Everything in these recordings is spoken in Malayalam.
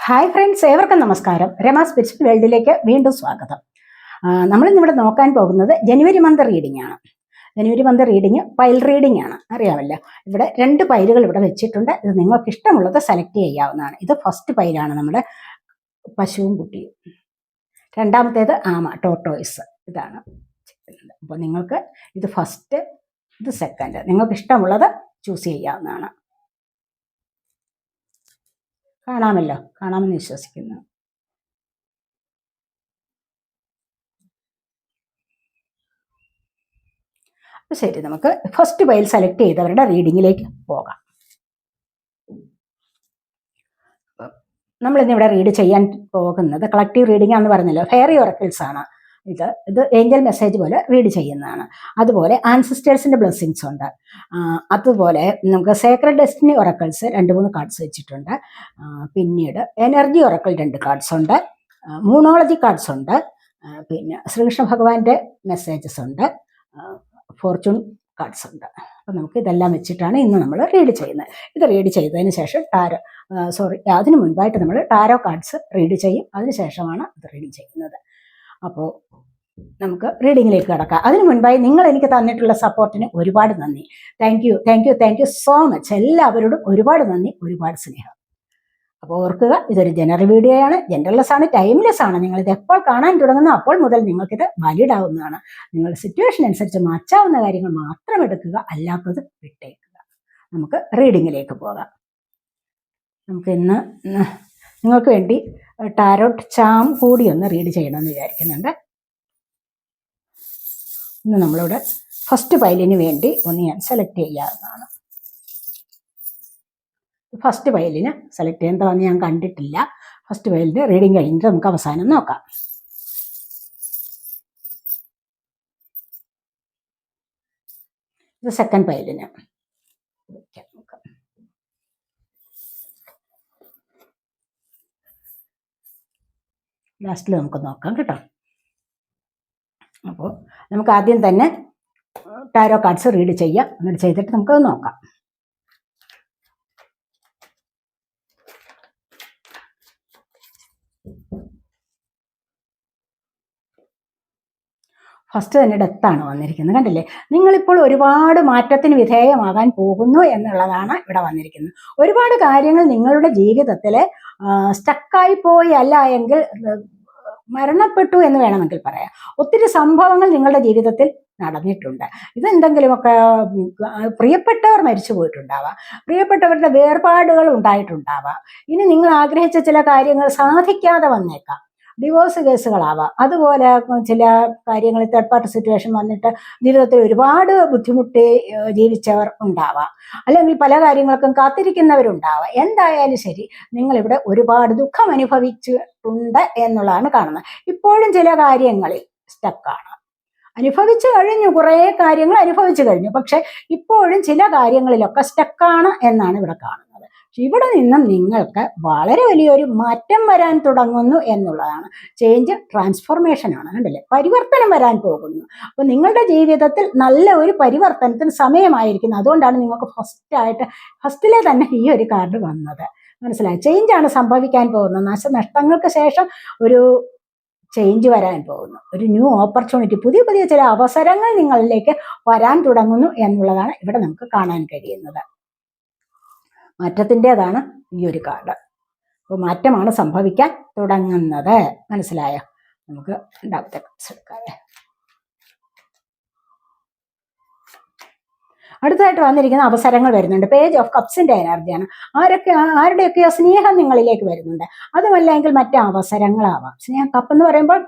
ഹായ് ഫ്രണ്ട്സ്, ഏവർക്കും നമസ്കാരം. രമ സ്പിരിച്വൽ വേൾഡിലേക്ക് വീണ്ടും സ്വാഗതം. നമ്മളിന്നിവിടെ നോക്കാൻ പോകുന്നത് ജനുവരി മന്ത് റീഡിംഗ് ആണ്. ജനുവരി മന്ത് റീഡിങ് പൈൽ റീഡിംഗ് ആണ്, അറിയാമല്ലോ. ഇവിടെ 2 പൈലുകൾ ഇവിടെ വെച്ചിട്ടുണ്ട്. ഇത് നിങ്ങൾക്ക് ഇഷ്ടമുള്ളത് സെലക്ട് ചെയ്യാവുന്നതാണ്. ഇത് ഫസ്റ്റ് പൈലാണ് നമ്മുടെ പശുവും കുട്ടിയും. രണ്ടാമത്തേത് ആമ, ടോർട്ടോയ്സ്. ഇതാണ്. അപ്പോൾ നിങ്ങൾക്ക് ഇത് ഫസ്റ്റ്, ഇത് സെക്കൻഡ്, നിങ്ങൾക്ക് ഇഷ്ടമുള്ളത് ചൂസ് ചെയ്യാവുന്നതാണ്. കാണാമെന്ന് വിശ്വസിക്കുന്നു. ശരി, നമുക്ക് ഫസ്റ്റ് പൈൽ സെലക്ട് ചെയ്തവരുടെ റീഡിങ്ങിലേക്ക് പോകാം. നമ്മളിന്നിവിടെ റീഡ് ചെയ്യാൻ പോകുന്നത് കളക്റ്റീവ് റീഡിംഗ് ആണെന്ന് പറഞ്ഞല്ലോ. ഫെയറി ഒറക്കിൾസ് ആണ്. ഇത് ഏഞ്ചൽ മെസ്സേജ് പോലെ റീഡ് ചെയ്യുന്നതാണ്. അതുപോലെ ആൻസിസ്റ്റേഴ്സിന്റെ ബ്ലെസ്സിങ്സ് ഉണ്ട്. അതുപോലെ നമുക്ക് സേക്രഡ് ഡെസ്റ്റിനി ഒറക്കിൾസ് 2-3 കാർഡ്സ് വെച്ചിട്ടുണ്ട്. പിന്നീട് എനർജി ഒറക്കിൾ 2 കാർഡ്സ് ഉണ്ട്. മൂണോളജി കാർഡ്സ് ഉണ്ട്. പിന്നെ ശ്രീകൃഷ്ണ ഭഗവാന്റെ മെസ്സേജസ് ഉണ്ട്. ഫോർച്യൂൺ കാർഡ്സ് ഉണ്ട്. അപ്പം നമുക്ക് ഇതെല്ലാം വെച്ചിട്ടാണ് ഇന്ന് നമ്മൾ റീഡ് ചെയ്യുന്നത്. ഇത് റീഡ് ചെയ്തതിന് ശേഷം അതിന് മുൻപായിട്ട് നമ്മൾ ടാരോ കാർഡ്സ് റീഡ് ചെയ്യും. അതിനുശേഷമാണ് ഇത് റീഡ് ചെയ്യുന്നത്. അപ്പോൾ നമുക്ക് റീഡിങ്ങിലേക്ക് കിടക്കാം. അതിനു മുൻപായി നിങ്ങൾ എനിക്ക് തന്നിട്ടുള്ള സപ്പോർട്ടിന് ഒരുപാട് നന്ദി. Thank you so much. എല്ലാവരോടും ഒരുപാട് നന്ദി, ഒരുപാട് സ്നേഹം. അപ്പോൾ ഓർക്കുക, ഇതൊരു ജനറൽ വീഡിയോ ആണ്, ജനറൽലെസ് ആണ്, ടൈംലെസ് ആണ്. നിങ്ങളിത് എപ്പോൾ കാണാൻ തുടങ്ങുന്നു അപ്പോൾ മുതൽ നിങ്ങൾക്കിത് വാലിഡ് ആവുന്നതാണ്. നിങ്ങളുടെ സിറ്റുവേഷൻ അനുസരിച്ച് മാറ്റാവുന്ന കാര്യങ്ങൾ മാത്രം എടുക്കുക, അല്ലാത്തത് വിട്ടേക്കുക. നമുക്ക് റീഡിങ്ങിലേക്ക് പോകാം. നമുക്ക് ഇന്ന് നിങ്ങൾക്ക് വേണ്ടി ടാരോട്ട് ചാം കൂടി ഒന്ന് റീഡ് ചെയ്യണമെന്ന് വിചാരിക്കുന്നുണ്ട്. ഇന്ന് നമ്മളിവിടെ ഫസ്റ്റ് പൈലിന് വേണ്ടി ഒന്ന് ഞാൻ സെലക്ട് ചെയ്യാവുന്നതാണ്. ഫസ്റ്റ് പൈലിന് സെലക്ട് ചെയ്യുന്നതാണെന്ന് ഞാൻ കണ്ടിട്ടില്ല. ഫസ്റ്റ് പൈലിൻ്റെ റീഡിങ് കഴിഞ്ഞിട്ട് നമുക്ക് അവസാനം നോക്കാം. ഇത് സെക്കൻഡ് പൈലിന് ലാസ്റ്റിൽ നമുക്ക് നോക്കാം കേട്ടോ. അപ്പോൾ നമുക്ക് ആദ്യം തന്നെ ടാരോ കാർഡ്സ് റീഡ് ചെയ്യാം. എന്നിട്ട് ചെയ്തിട്ട് നമുക്കത് നോക്കാം. ഫസ്റ്റ് തന്നെ ഡെത്താണ് വന്നിരിക്കുന്നത്, കണ്ടില്ലേ? നിങ്ങളിപ്പോൾ ഒരുപാട് മാറ്റത്തിന് വിധേയമാകാൻ പോകുന്നു എന്നുള്ളതാണ് ഇവിടെ വന്നിരിക്കുന്നത്. ഒരുപാട് കാര്യങ്ങൾ നിങ്ങളുടെ ജീവിതത്തിൽ സ്റ്റക്കായി പോയി, അല്ല എങ്കിൽ മരണപ്പെട്ടു എന്ന് വേണമെങ്കിൽ പറയാം. ഒത്തിരി സംഭവങ്ങൾ നിങ്ങളുടെ ജീവിതത്തിൽ നടന്നിട്ടുണ്ട്. ഇതെന്തെങ്കിലുമൊക്കെ പ്രിയപ്പെട്ടവർ മരിച്ചു പോയിട്ടുണ്ടാവാം, പ്രിയപ്പെട്ടവരുടെ വേർപാടുകൾ ഉണ്ടായിട്ടുണ്ടാവാം. ഇനി നിങ്ങൾ ആഗ്രഹിച്ച ചില കാര്യങ്ങൾ സാധിക്കാതെ വന്നേക്കാം. ഡിവോഴ്സ് കേസുകളാവാം. അതുപോലെ ചില കാര്യങ്ങളിൽ തേർഡ് പാർട്ടി സിറ്റുവേഷൻ വന്നിട്ട് ജീവിതത്തിൽ ഒരുപാട് ബുദ്ധിമുട്ടി ജീവിച്ചവർ ഉണ്ടാവാം. അല്ലെങ്കിൽ പല കാര്യങ്ങൾക്കും കാത്തിരിക്കുന്നവരുണ്ടാവാം. എന്തായാലും ശരി, നിങ്ങളിവിടെ ഒരുപാട് ദുഃഖം അനുഭവിച്ചിട്ടുണ്ട് എന്നുള്ളതാണ് കാണുന്നത്. ഇപ്പോഴും ചില കാര്യങ്ങളിൽ സ്റ്റക്കാണ്. അനുഭവിച്ചു കഴിഞ്ഞു, കുറേ കാര്യങ്ങൾ അനുഭവിച്ചു കഴിഞ്ഞു. പക്ഷെ ഇപ്പോഴും ചില കാര്യങ്ങളിലൊക്കെ സ്റ്റക്കാണ് എന്നാണ് ഇവിടെ കാണുന്നത്. ഇവിടെ നിന്നും നിങ്ങൾക്ക് വളരെ വലിയൊരു മാറ്റം വരാൻ തുടങ്ങുന്നു എന്നുള്ളതാണ്. ചേഞ്ച്, ട്രാൻസ്ഫോർമേഷൻ ആണ്, കണ്ടില്ലേ? പരിവർത്തനം വരാൻ പോകുന്നു. അപ്പൊ നിങ്ങളുടെ ജീവിതത്തിൽ നല്ല ഒരു പരിവർത്തനത്തിന് സമയമായിരിക്കുന്നു. അതുകൊണ്ടാണ് നിങ്ങൾക്ക് ഫസ്റ്റിലെ തന്നെ ഈ ഒരു കാർഡ് വന്നത്. മനസ്സിലായി? ചേഞ്ചാണ് സംഭവിക്കാൻ പോകുന്നത്. നാശനഷ്ടങ്ങൾക്ക് ശേഷം ഒരു ചേഞ്ച് വരാൻ പോകുന്നു. ഒരു ന്യൂ ഓപ്പർച്യൂണിറ്റി, പുതിയ ചില അവസരങ്ങൾ നിങ്ങളിലേക്ക് വരാൻ തുടങ്ങുന്നു എന്നുള്ളതാണ് ഇവിടെ നമുക്ക് കാണാൻ കഴിയുന്നത്. മാറ്റത്തിൻ്റെതാണ് ഈ ഒരു കാർഡ്. അപ്പോൾ മാറ്റമാണ് സംഭവിക്കാൻ തുടങ്ങുന്നത്. മനസ്സിലായോ? നമുക്ക് രണ്ടാമത്തെ കാർഡ്സ് എടുക്കാതെ. അടുത്തായിട്ട് വന്നിരിക്കുന്ന അവസരങ്ങൾ വരുന്നുണ്ട്. പേജ് ഓഫ് കപ്സിന്റെ എനർജിയാണ്. ആരുടെയൊക്കെയോ സ്നേഹം നിങ്ങളിലേക്ക് വരുന്നുണ്ട്. അതുമല്ലെങ്കിൽ മറ്റു അവസരങ്ങളാവാം. സ്നേഹം, കപ്പ് എന്ന് പറയുമ്പോൾ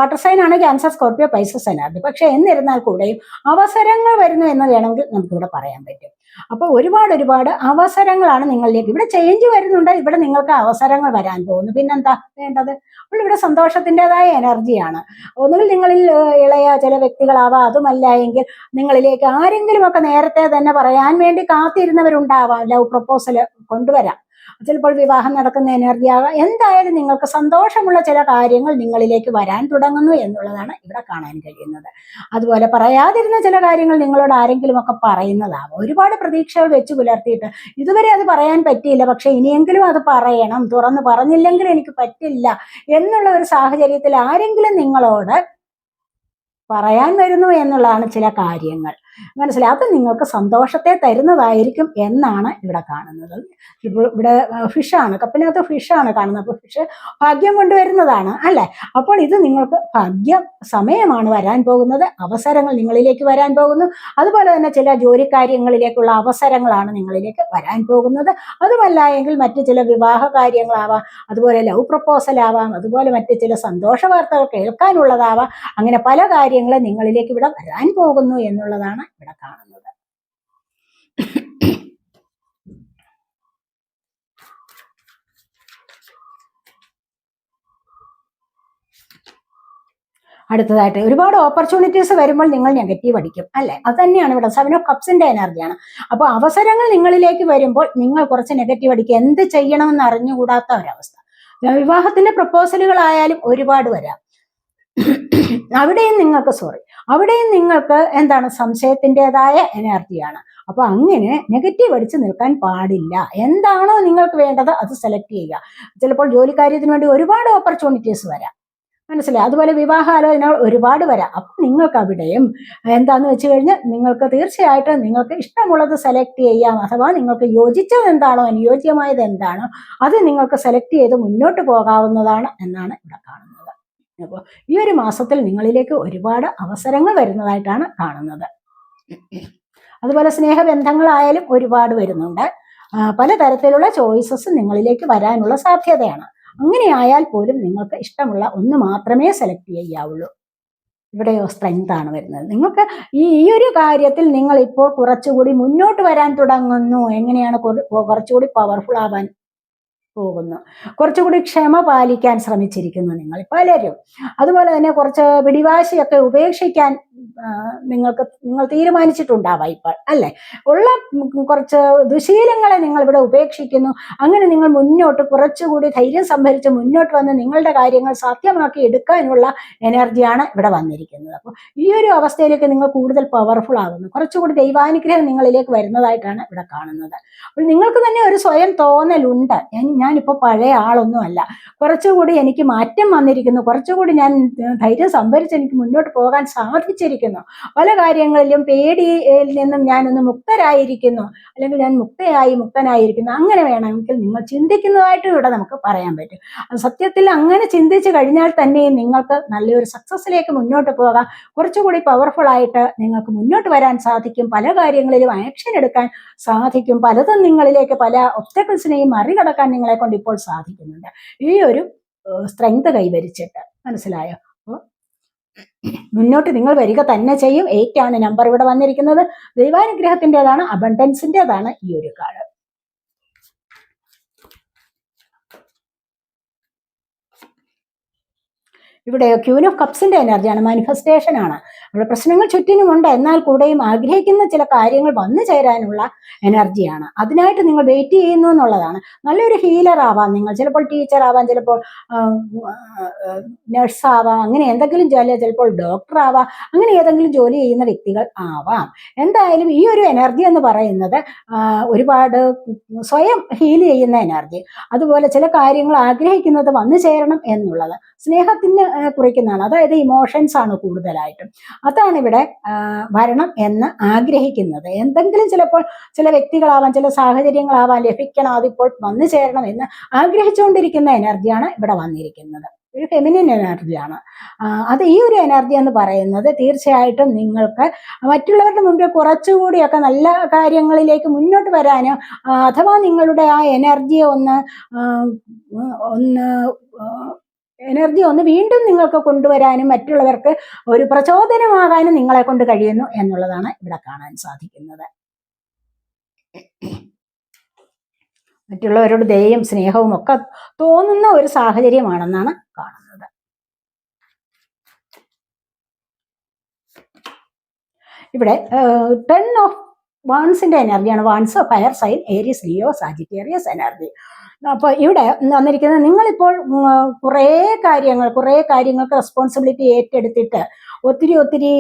വാട്ടർ സൈൻ ആണ്, ക്യാൻസർ, സ്കോർപ്പിയോ, പൈസസ് എനർജി. പക്ഷെ എന്നിരുന്നാൽ കൂടെയും അവസരങ്ങൾ വരുന്നു എന്ന് വേണമെങ്കിൽ നമുക്കിവിടെ പറയാൻ പറ്റും. അപ്പോൾ ഒരുപാട് അവസരങ്ങളാണ് നിങ്ങളിലേക്ക്. ഇവിടെ ചേഞ്ച് വരുന്നുണ്ട്. ഇവിടെ നിങ്ങൾക്ക് അവസരങ്ങൾ വരാൻ പോകുന്നു. പിന്നെന്താ വേണ്ടത്? അപ്പോൾ ഇവിടെ സന്തോഷത്തിൻ്റെതായ എനർജിയാണ്. ഒന്നുകിൽ നിങ്ങളിൽ ഇളയ ചില വ്യക്തികളാവാം. അതുമല്ല എങ്കിൽ നിങ്ങളിലേക്ക് ആരെങ്കിലും ഒക്കെ നേരത്തെ തന്നെ പറയാൻ വേണ്ടി കാത്തിരുന്നവരുണ്ടാവാം. ലവ് പ്രപ്പോസൽ കൊണ്ടുവരാം. ചിലപ്പോൾ വിവാഹം നടക്കുന്ന എനർജി ആകാം. എന്തായാലും നിങ്ങൾക്ക് സന്തോഷമുള്ള ചില കാര്യങ്ങൾ നിങ്ങളിലേക്ക് വരാൻ തുടങ്ങുന്നു എന്നുള്ളതാണ് ഇവിടെ കാണാൻ കഴിയുന്നത്. അതുപോലെ പറയാതിരുന്ന ചില കാര്യങ്ങൾ നിങ്ങളോട് ആരെങ്കിലും ഒക്കെ പറയുന്നതാവാം. ഒരുപാട് പ്രതീക്ഷകൾ വെച്ച് പുലർത്തിയിട്ട് ഇതുവരെ അത് പറയാൻ പറ്റിയില്ല, പക്ഷെ ഇനിയെങ്കിലും അത് പറയണം, തുറന്ന് പറഞ്ഞില്ലെങ്കിൽ എനിക്ക് പറ്റില്ല എന്നുള്ള ഒരു സാഹചര്യത്തിൽ ആരെങ്കിലും നിങ്ങളോട് പറയാൻ വരുന്നു എന്നുള്ളതാണ് ചില കാര്യങ്ങൾ. മനസ്സിലായി? അത് നിങ്ങൾക്ക് സന്തോഷത്തെ തരുന്നതായിരിക്കും എന്നാണ് ഇവിടെ കാണുന്നത്. ഇപ്പോൾ ഇവിടെ ഫിഷാണ്, കപ്പിനകത്ത് ഫിഷാണ് കാണുന്നത്. അപ്പോൾ ഫിഷ് ഭാഗ്യം കൊണ്ടുവരുന്നതാണ് അല്ലേ? അപ്പോൾ ഇത് നിങ്ങൾക്ക് ഭാഗ്യ സമയമാണ് വരാൻ പോകുന്നത്. അവസരങ്ങൾ നിങ്ങളിലേക്ക് വരാൻ പോകുന്നു. അതുപോലെ തന്നെ ചില ജോലി കാര്യങ്ങളിലേക്കുള്ള അവസരങ്ങളാണ് നിങ്ങളിലേക്ക് വരാൻ പോകുന്നത്. അതുമല്ല എങ്കിൽ മറ്റു ചില വിവാഹ കാര്യങ്ങളാവാം, അതുപോലെ ലവ് പ്രപ്പോസൽ ആവാം, അതുപോലെ മറ്റു ചില സന്തോഷ വാർത്തകൾ കേൾക്കാനുള്ളതാവാം. അങ്ങനെ പല കാര്യങ്ങളും നിങ്ങളിലേക്ക് ഇവിടെ വരാൻ പോകുന്നു എന്നുള്ളതാണ് ഇവിടെ കാണുന്നത്. അടുത്തതായിട്ട് ഒരുപാട് ഓപ്പർച്യൂണിറ്റീസ് വരുമ്പോൾ നിങ്ങൾ നെഗറ്റീവ് അടിക്കും അല്ലെ? അത് തന്നെയാണ് ഇവിടെ 7 ഓഫ് കപ്സിന്റെ എനർജിയാണ്. അപ്പോൾ അവസരങ്ങൾ നിങ്ങളിലേക്ക് വരുമ്പോൾ നിങ്ങൾ കുറച്ച് നെഗറ്റീവ് അടിക്കുക. എന്ത് ചെയ്യണമെന്ന് അറിഞ്ഞുകൂടാത്ത ഒരവസ്ഥ. വിവാഹത്തിന്റെ പ്രപ്പോസലുകളായാലും ഒരുപാട് വരാം. അവിടെയും നിങ്ങൾക്ക് എന്താണ്, സംശയത്തിൻ്റെതായ എനർജിയാണ്. അപ്പൊ അങ്ങനെ നെഗറ്റീവ് അടിച്ച് നിൽക്കാൻ പാടില്ല. എന്താണോ നിങ്ങൾക്ക് വേണ്ടത് അത് സെലക്ട് ചെയ്യുക. ചിലപ്പോൾ ജോലിക്കാര്യത്തിന് വേണ്ടി ഒരുപാട് ഓപ്പർച്യൂണിറ്റീസ് വരാം, മനസ്സിലായി? അതുപോലെ വിവാഹാലോചനകൾ ഒരുപാട് വരാം. അപ്പം നിങ്ങൾക്ക് അവിടെയും എന്താന്ന് വെച്ച് കഴിഞ്ഞാൽ നിങ്ങൾക്ക് തീർച്ചയായിട്ടും നിങ്ങൾക്ക് ഇഷ്ടമുള്ളത് സെലക്ട് ചെയ്യാം. അഥവാ നിങ്ങൾക്ക് യോജിച്ചത് എന്താണോ, അനുയോജ്യമായത് എന്താണോ അത് നിങ്ങൾക്ക് സെലക്ട് ചെയ്ത് മുന്നോട്ട് പോകാവുന്നതാണ് എന്നാണ് ഇവിടെ കാണുന്നത്. അപ്പോൾ ഈ ഒരു മാസത്തിൽ നിങ്ങളിലേക്ക് ഒരുപാട് അവസരങ്ങൾ വരുന്നതായിട്ടാണ് കാണുന്നത്. അതുപോലെ സ്നേഹബന്ധങ്ങളായാലും ഒരുപാട് വരുന്നുണ്ട്. പലതരത്തിലുള്ള ചോയ്സസ് നിങ്ങളിലേക്ക് വരാനുള്ള സാധ്യതയാണ്. അങ്ങനെയായാൽ പോലും നിങ്ങൾക്ക് ഇഷ്ടമുള്ള ഒന്ന് മാത്രമേ സെലക്ട് ചെയ്യാവുള്ളൂ. ഇവിടെയോ സ്ട്രെങ്ത് ആണ് വരുന്നത്. നിങ്ങൾക്ക് ഈ ഒരു കാര്യത്തിൽ നിങ്ങൾ ഇപ്പോൾ കുറച്ചുകൂടി മുന്നോട്ട് വരാൻ തുടങ്ങുന്നു. എങ്ങനെയാണ് കുറച്ചുകൂടി പവർഫുൾ ആവാൻ പോകുന്നു, കുറച്ചുകൂടി ക്ഷമ പാലിക്കാൻ ശ്രമിച്ചിരിക്കുന്നു നിങ്ങൾ പലരും. അതുപോലെ തന്നെ കുറച്ച് പിടിവാശിയൊക്കെ ഉപേക്ഷിക്കാൻ നിങ്ങൾ തീരുമാനിച്ചിട്ടുണ്ടാവാം ഇപ്പോൾ അല്ലെ? ഉള്ള കുറച്ച് ദുശീലങ്ങളെ നിങ്ങൾ ഇവിടെ ഉപേക്ഷിക്കുന്നു. അങ്ങനെ നിങ്ങൾ മുന്നോട്ട് കുറച്ചുകൂടി ധൈര്യം സംഭരിച്ച് മുന്നോട്ട് വന്ന് നിങ്ങളുടെ കാര്യങ്ങൾ സാധ്യമാക്കി എടുക്കാനുള്ള എനർജിയാണ് ഇവിടെ വന്നിരിക്കുന്നത്. അപ്പോൾ ഈ ഒരു അവസ്ഥയിലേക്ക് നിങ്ങൾ കൂടുതൽ പവർഫുൾ ആകുന്നു. കുറച്ചുകൂടി ദൈവാനുഗ്രഹം നിങ്ങളിലേക്ക് വരുന്നതായിട്ടാണ് ഇവിടെ കാണുന്നത്. അപ്പോൾ നിങ്ങൾക്ക് തന്നെ ഒരു സ്വയം തോന്നലുണ്ട്, ഞാനിപ്പോൾ പഴയ ആളൊന്നുമല്ല, കുറച്ചുകൂടി എനിക്ക് മാറ്റം വന്നിരിക്കുന്നു, കുറച്ചുകൂടി ഞാൻ ധൈര്യം സംഭരിച്ച് എനിക്ക് മുന്നോട്ട് പോകാൻ സാധിച്ചിരിക്കുന്നു, പല കാര്യങ്ങളിലും പേടിയിൽ നിന്നും ഞാനൊന്ന് മുക്തരായിരിക്കുന്നു, അല്ലെങ്കിൽ ഞാൻ മുക്തനായിരിക്കുന്നു. അങ്ങനെ വേണമെങ്കിൽ നിങ്ങൾ ചിന്തിക്കുന്നതായിട്ട് ഇവിടെ നമുക്ക് പറയാൻ പറ്റും. സത്യത്തിൽ അങ്ങനെ ചിന്തിച്ചു കഴിഞ്ഞാൽ തന്നെ നിങ്ങൾക്ക് നല്ലൊരു സക്സസ്സിലേക്ക് മുന്നോട്ട് പോകാം. കുറച്ചുകൂടി പവർഫുൾ ആയിട്ട് നിങ്ങൾക്ക് മുന്നോട്ട് വരാൻ സാധിക്കും. പല കാര്യങ്ങളിലും ആക്ഷൻ എടുക്കാൻ സാധിക്കും. പലതും നിങ്ങളിലേക്ക്, പല ഒബ്സ്റ്റക്കിൾസിനെയും മറികടക്കാൻ നിങ്ങളെ കൊണ്ട് ഇപ്പോൾ സാധിക്കുന്നുണ്ട് ഈ ഒരു സ്ട്രെങ്ത് കൈവരിച്ചിട്ട്. മനസ്സിലായോ? അപ്പോൾ മുന്നോട്ട് നിങ്ങൾ വരിക തന്നെ ചെയ്യും. 8 ആണ് നമ്പർ ഇവിടെ വന്നിരിക്കുന്നത്. ദൈവാനുഗ്രഹത്തിൻ്റെതാണ്, അബണ്ടൻസിൻ്റെതാണ് ഈ ഒരു കാർഡ്. ഇവിടെ ക്യൂൻ ഓഫ് കപ്സിന്റെ എനർജിയാണ്, മാനിഫെസ്റ്റേഷൻ ആണ്. അവിടെ പ്രശ്നങ്ങൾ ചുറ്റിനുമുണ്ട്, എന്നാൽ കൂടെയും ആഗ്രഹിക്കുന്ന ചില കാര്യങ്ങൾ വന്നു ചേരാനുള്ള എനർജിയാണ്. അതിനായിട്ട് നിങ്ങൾ വെയിറ്റ് ചെയ്യുന്നു എന്നുള്ളതാണ്. നല്ലൊരു ഹീലർ ആവാം നിങ്ങൾ, ചിലപ്പോൾ ടീച്ചർ ആവാം, ചിലപ്പോൾ നഴ്സ് ആവാം, അങ്ങനെ എന്തെങ്കിലും ജോലി, ചിലപ്പോൾ ഡോക്ടർ ആവാം, അങ്ങനെ ഏതെങ്കിലും ജോലി ചെയ്യുന്ന വ്യക്തികൾ ആവാം. എന്തായാലും ഈ ഒരു എനർജി എന്ന് പറയുന്നത് ഒരുപാട് സ്വയം ഹീൽ ചെയ്യുന്ന എനർജി. അതുപോലെ ചില കാര്യങ്ങൾ ആഗ്രഹിക്കുന്നത് വന്നു ചേരണം എന്നുള്ളത് സ്നേഹത്തിന് കുറിക്കുന്നതാണ്. അതായത് ഇമോഷൻസ് ആണ് കൂടുതലായിട്ടും. അതാണ് ഇവിടെ വരണം എന്ന് ആഗ്രഹിക്കുന്നത്. എന്തെങ്കിലും ചിലപ്പോൾ ചില വ്യക്തികളാവാം, ചില സാഹചര്യങ്ങളാവാം, ലഭിക്കണം, അതിപ്പോൾ വന്നു ചേരണം എന്ന് ആഗ്രഹിച്ചുകൊണ്ടിരിക്കുന്ന എനർജിയാണ് ഇവിടെ വന്നിരിക്കുന്നത്. ഒരു ഫെമിനിൻ എനർജിയാണ് അത്. ഈ ഒരു എനർജി എന്ന് പറയുന്നത് തീർച്ചയായിട്ടും നിങ്ങൾക്ക് മറ്റുള്ളവരുടെ മുമ്പിൽ കുറച്ചുകൂടിയൊക്കെ നല്ല കാര്യങ്ങളിലേക്ക് മുന്നോട്ട് വരാനോ, അഥവാ നിങ്ങളുടെ ആ എനർജിയെ ഒന്ന് വീണ്ടും നിങ്ങൾക്ക് കൊണ്ടുവരാനും മറ്റുള്ളവർക്ക് ഒരു പ്രചോദനമാകാനും നിങ്ങളെ കൊണ്ട് കഴിയുന്നു എന്നുള്ളതാണ് ഇവിടെ കാണാൻ സാധിക്കുന്നത്. മറ്റുള്ളവരോട് ദയയും സ്നേഹവും ഒക്കെ തോന്നുന്ന ഒരു സാഹചര്യമാണെന്നാണ് കാണുന്നത്. ഇവിടെ 10 ഓഫ് വാൺസിന്റെ എനർജിയാണ്. Wands fire sign, Aries, Leo, Sagittarius energy. അപ്പോൾ ഇവിടെ വന്നിരിക്കുന്നത് നിങ്ങളിപ്പോൾ കുറേ കാര്യങ്ങൾക്ക് റെസ്പോൺസിബിലിറ്റി ഏറ്റെടുത്തിട്ട് ഒത്തിരി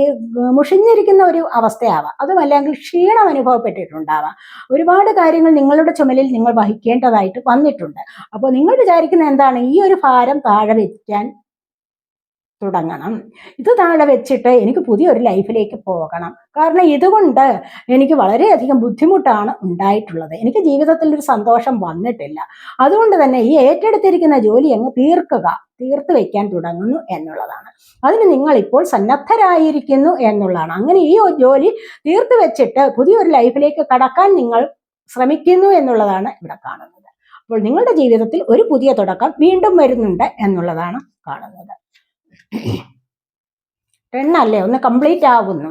മുഷിഞ്ഞിരിക്കുന്ന ഒരു അവസ്ഥയാവാം. അതുമല്ലെങ്കിൽ ക്ഷീണം അനുഭവപ്പെട്ടിട്ടുണ്ടാവാം. ഒരുപാട് കാര്യങ്ങൾ നിങ്ങളുടെ ചുമലിൽ നിങ്ങൾ വഹിക്കേണ്ടതായിട്ട് വന്നിട്ടുണ്ട്. അപ്പോൾ നിങ്ങൾ വിചാരിക്കുന്ന എന്താണ്? ഈ ഒരു ഭാരം താഴെ വയ്ക്കാൻ തുടങ്ങണം. ഇത് താഴെ വെച്ചിട്ട് എനിക്ക് പുതിയൊരു ലൈഫിലേക്ക് പോകണം. കാരണം ഇതുകൊണ്ട് എനിക്ക് വളരെയധികം ബുദ്ധിമുട്ടാണ് ഉണ്ടായിട്ടുള്ളത്. എനിക്ക് ജീവിതത്തിൽ ഒരു സന്തോഷം വന്നിട്ടില്ല. അതുകൊണ്ട് തന്നെ ഈ ഏറ്റെടുത്തിരിക്കുന്ന ജോലി അങ്ങ് തീർത്ത് വയ്ക്കാൻ തുടങ്ങുന്നു എന്നുള്ളതാണ്. അതിന് നിങ്ങൾ ഇപ്പോൾ സന്നദ്ധരായിരിക്കുന്നു എന്നുള്ളതാണ്. അങ്ങനെ ഈ ജോലി തീർത്ത് വെച്ചിട്ട് പുതിയൊരു ലൈഫിലേക്ക് കടക്കാൻ നിങ്ങൾ ശ്രമിക്കുന്നു എന്നുള്ളതാണ് ഇവിടെ കാണുന്നത്. അപ്പോൾ നിങ്ങളുടെ ജീവിതത്തിൽ ഒരു പുതിയ തുടക്കം വീണ്ടും വരുന്നുണ്ട് എന്നുള്ളതാണ് കാണുന്നത്. 10 അല്ലേ, ഒന്ന് കംപ്ലീറ്റ് ആകുന്നു.